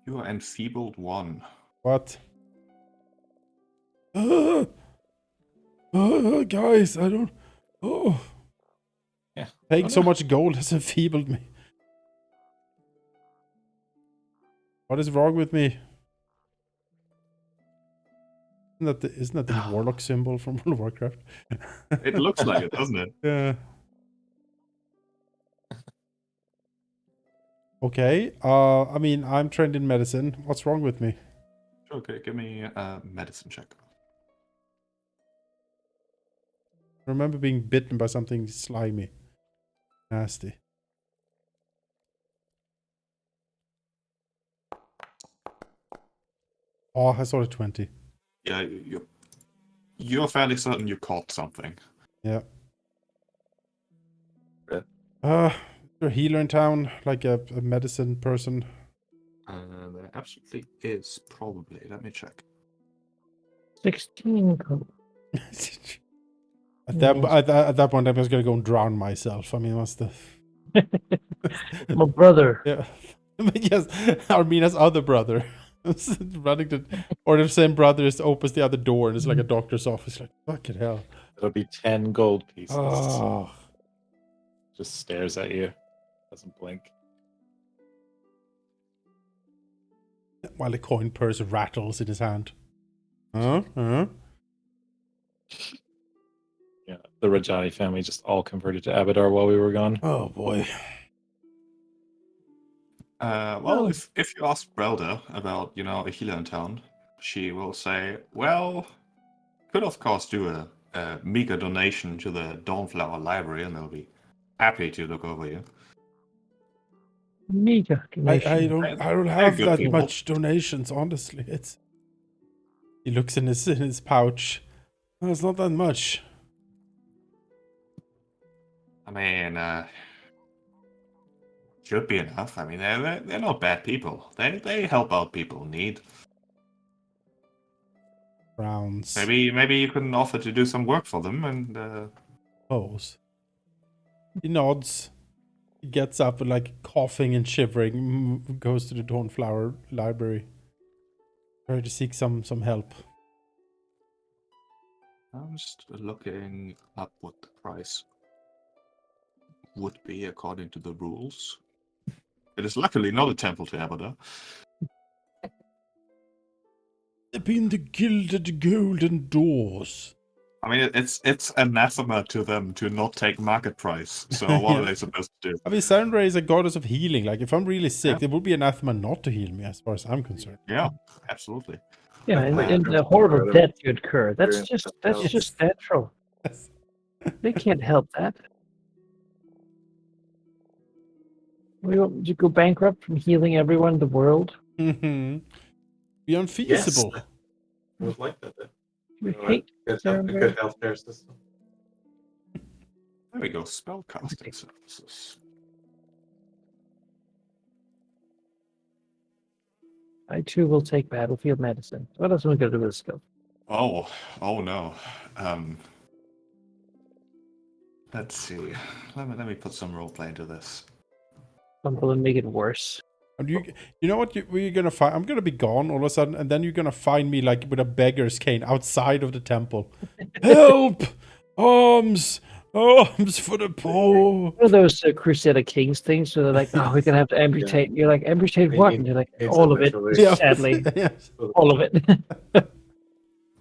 You are enfeebled 1. What? Guys, I don't. Oh. Yeah. Paying Oh, so no. much gold has enfeebled me. What is wrong with me? Isn't that the warlock symbol from World of Warcraft? It looks like it, doesn't it? Yeah. Okay. I mean, I'm trained in medicine. What's wrong with me? Okay, give me a medicine check. I remember being bitten by something slimy. Nasty. Oh, I saw a 20. Yeah, you're fairly certain you caught something. Yeah. Yeah. Is there a healer in town? Like a medicine person? There absolutely is, probably. Let me check. 16 gold. At that point, I'm just gonna go and drown myself. I mean, what's the... My brother. Yeah. Yes, Armina's other brother. Running to... Or the same brother just opens the other door and it's like a doctor's office. Like, fucking hell. It'll be 10 gold pieces. Oh. Just stares at you. Doesn't blink. While the coin purse rattles in his hand. Huh? Huh? Yeah, the Rajani family just all converted to Abadar while we were gone. Oh, boy. Well, if you ask Brelda about, a healer in town, she will say, well, could of course do a meager donation to the Dawnflower Library and they'll be happy to look over you. Mega donation. I don't They're have good that people. much donations, honestly. He looks in his pouch. No, it's not that much. I mean, should be enough. I mean, they're not bad people. They help out people in need. Rounds. Maybe you can offer to do some work for them and Pose. He nods. He gets up and, like, coughing and shivering, goes to the Dawnflower Library. Trying to seek some help. I'm just looking up what the price would be according to the rules. It is luckily not a temple to Abada. Step in the gilded golden doors. I mean, it's anathema to them to not take market price. So what Yeah. are they supposed to do? I mean, Sandra is a goddess of healing. Like, if I'm really sick, Yeah. it would be anathema not to heal me, as far as I'm concerned. Yeah, absolutely. Yeah, Like, and the horrible death you incur. That's just Yes. natural. Yes. They can't help that. We don't you go bankrupt from healing everyone in the world. Mm-hmm. Be unfeasible. I would like that. We hate Good ceremony. healthcare system. There we go. Spellcasting services. I too will take battlefield medicine. What else am I gonna do with this skill? Oh no. Let's see. Let me put some roleplay into this. I'm gonna make it worse. And you know what we're gonna find? I'm gonna be gone all of a sudden, and then you're gonna find me like with a beggar's cane outside of the temple. Help! Arms! Arms for the poor! One of those Crusader Kings things where they're like, oh, we're gonna have to amputate. You're like, amputate what? And you're like, It's all of it. eventually- Yeah. Sadly, Yes. all of it.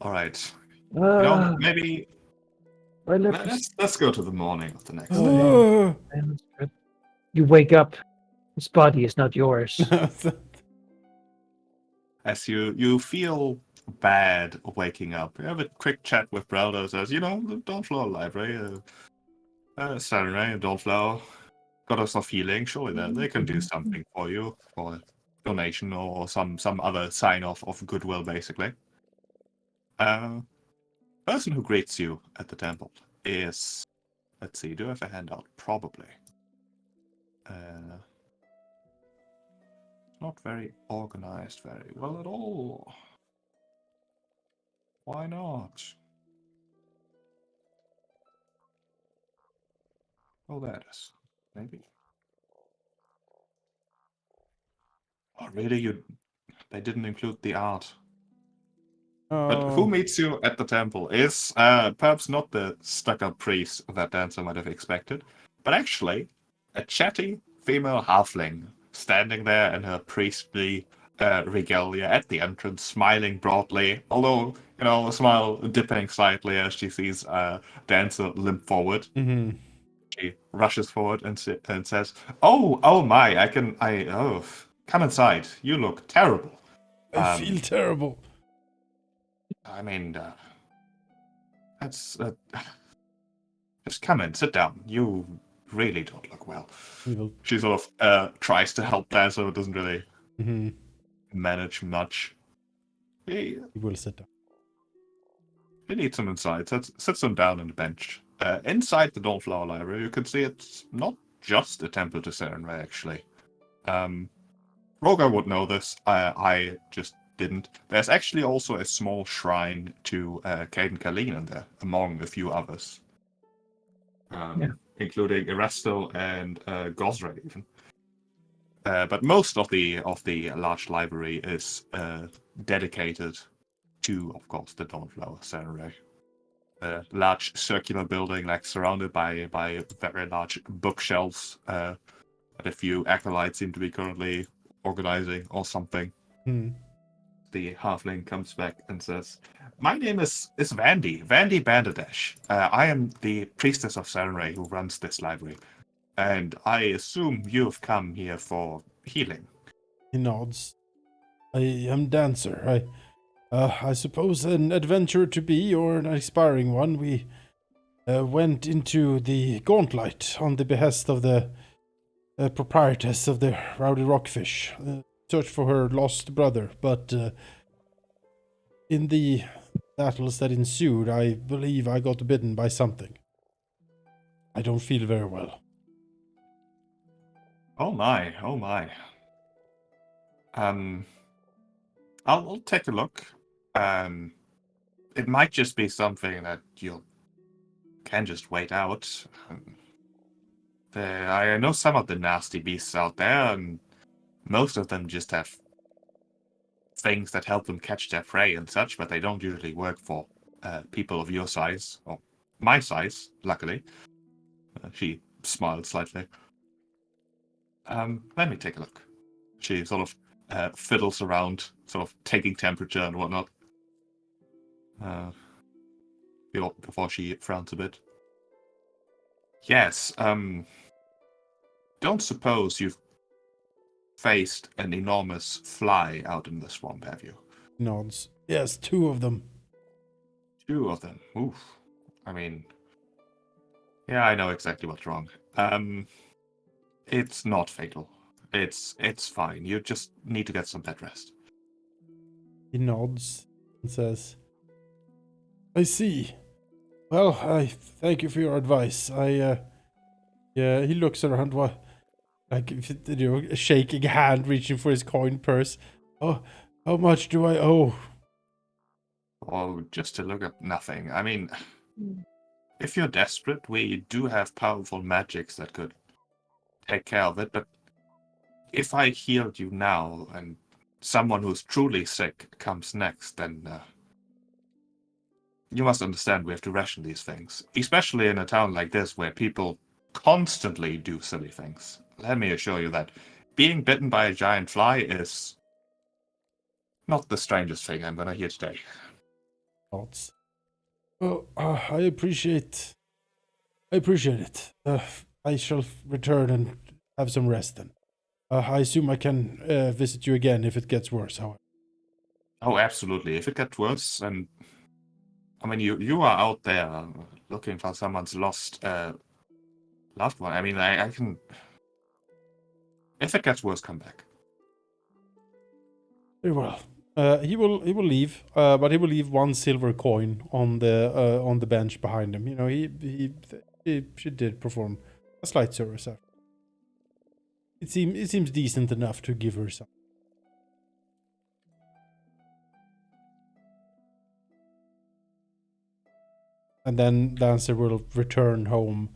All right. Ah, Maybe my lips. let's go to the morning of the next day. Oh. Man, that's good. You wake up. This body is not yours. As you feel bad waking up, you have a quick chat with Breldo. Says, the Dawnflower Library, Saturday, Dawnflower. goddess of healing, surely they can do something for you, for a donation or some other sign of goodwill, basically. Person who greets you at the temple is, let's see, do I have a handout? Probably. Not very organized very well at all. Why not? Oh, that is. Maybe. Oh, really? They didn't include the art. But who meets you at the temple is perhaps not the stuck-up priest that Dancer might have expected, but actually a chatty female halfling standing there in her priestly regalia at the entrance, smiling broadly, although, a smile dipping slightly as she sees Dancer limp forward. Mm-hmm. She rushes forward and says, "Oh my! Come inside. You look terrible." I feel terrible. I mean, that's just come in, sit down. You really don't look well. She sort of tries to help there, so it doesn't really manage much. He will sit down. He leads him inside, sits him down on the bench. Inside the Dawnflower Library, you can see it's not just a temple to Serenray, actually. Rogar would know this. I just didn't. There's actually also a small shrine to Caden Kalin in there, among a few others. Including Erastil and Gosray, even. But most of the large library is dedicated to, of course, the Dawnflower Serenray. A large circular building, surrounded by very large bookshelves that a few acolytes seem to be currently organizing or something. The halfling comes back and says, "My name is Vandy Bandadesh. I am the priestess of Serenray who runs this library, and I assume you've come here for healing." He nods. I am Dancer. I suppose an adventurer to be, or an aspiring one. We went into the Gauntlet on the behest of the proprietress of the Rowdy Rockfish. Search for her lost brother, but in the battles that ensued, I believe I got bitten by something. I don't feel very well. Oh my. I'll take a look. It might just be something that you can just wait out. I know some of the nasty beasts out there, and most of them just have things that help them catch their prey and such, but they don't usually work for people of your size, or my size, luckily. She smiled slightly. Let me take a look. She sort of fiddles around, sort of taking temperature and whatnot. Before she frowns a bit. Yes, don't suppose you've faced an enormous fly out in the swamp, have you? Nods. Yes, 2 of them. 2 of them. Oof. I mean, yeah, I know exactly what's wrong. It's not fatal. It's fine. You just need to get some bed rest. He nods and says, "I see. Well, I thank you for your advice. He looks around, a shaking hand, reaching for his coin purse. Oh, how much do I owe?" Oh, just to look at nothing. I mean, if you're desperate, we do have powerful magics that could take care of it, but if I healed you now, and someone who's truly sick comes next, then you must understand we have to ration these things. Especially in a town like this where people constantly do silly things. Let me assure you that being bitten by a giant fly is not the strangest thing I'm going to hear today. Thoughts. Well, I appreciate it. I shall return and have some rest then. I assume I can visit you again if it gets worse, however. Oh, absolutely. If it gets worse, and I mean, you are out there looking for someone's lost loved one. I mean, I can If it gets worse, come back. Very well. He will leave, but he will leave 1 silver coin on the bench behind him. You know, she did perform a slight service. It seems decent enough to give her some. And then Dancer will return home.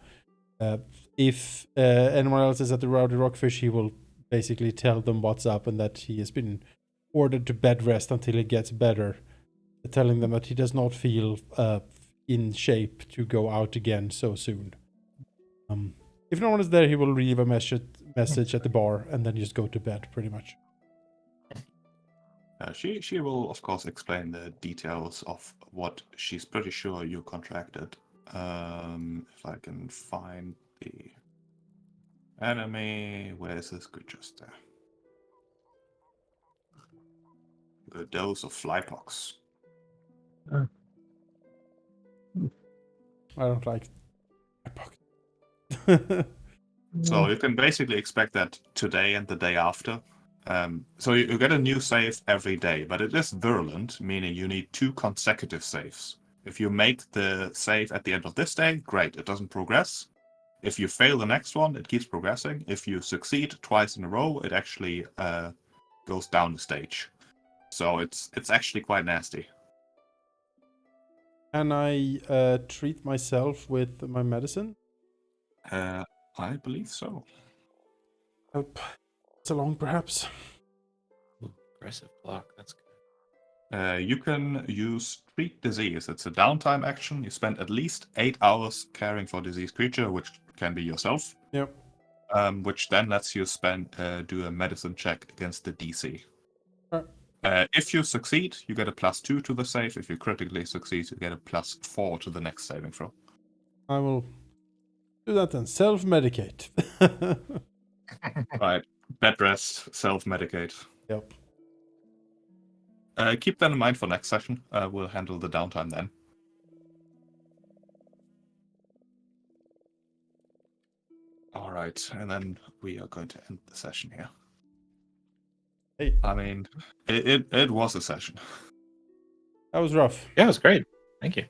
If anyone else is at the Rowdy Rockfish, he will basically tell them what's up and that he has been ordered to bed rest until he gets better, telling them that he does not feel in shape to go out again so soon. If no one is there, he will leave a message at the bar and then just go to bed, pretty much. She will, of course, explain the details of what she's pretty sure you contracted. If I can find the enemy, where is this creature? There. The dose of flypox. I don't like So you can basically expect that today and the day after. So you get a new save every day, but it is virulent, meaning you need 2 consecutive saves. If you make the save at the end of this day, great, it doesn't progress. If you fail the next one, it keeps progressing. If you succeed twice in a row, it actually goes down the stage. So it's actually quite nasty. Can I treat myself with my medicine? I believe so. Help. It's along, perhaps. Aggressive block. That's good. You can use Treat Disease. It's a downtime action. You spend at least 8 hours caring for diseased creature, which can be yourself. Yep. Which then lets you do a medicine check against the DC. If you succeed, you get a +2 to the save. If you critically succeed, you get a +4 to the next saving throw. I will do that then. Self-medicate. Right. Bed rest, self-medicate. Yep. Keep that in mind for next session. We'll handle the downtime then. All right, and then we are going to end the session here. Hey. I mean, it was a session. That was rough. Yeah, it was great. Thank you.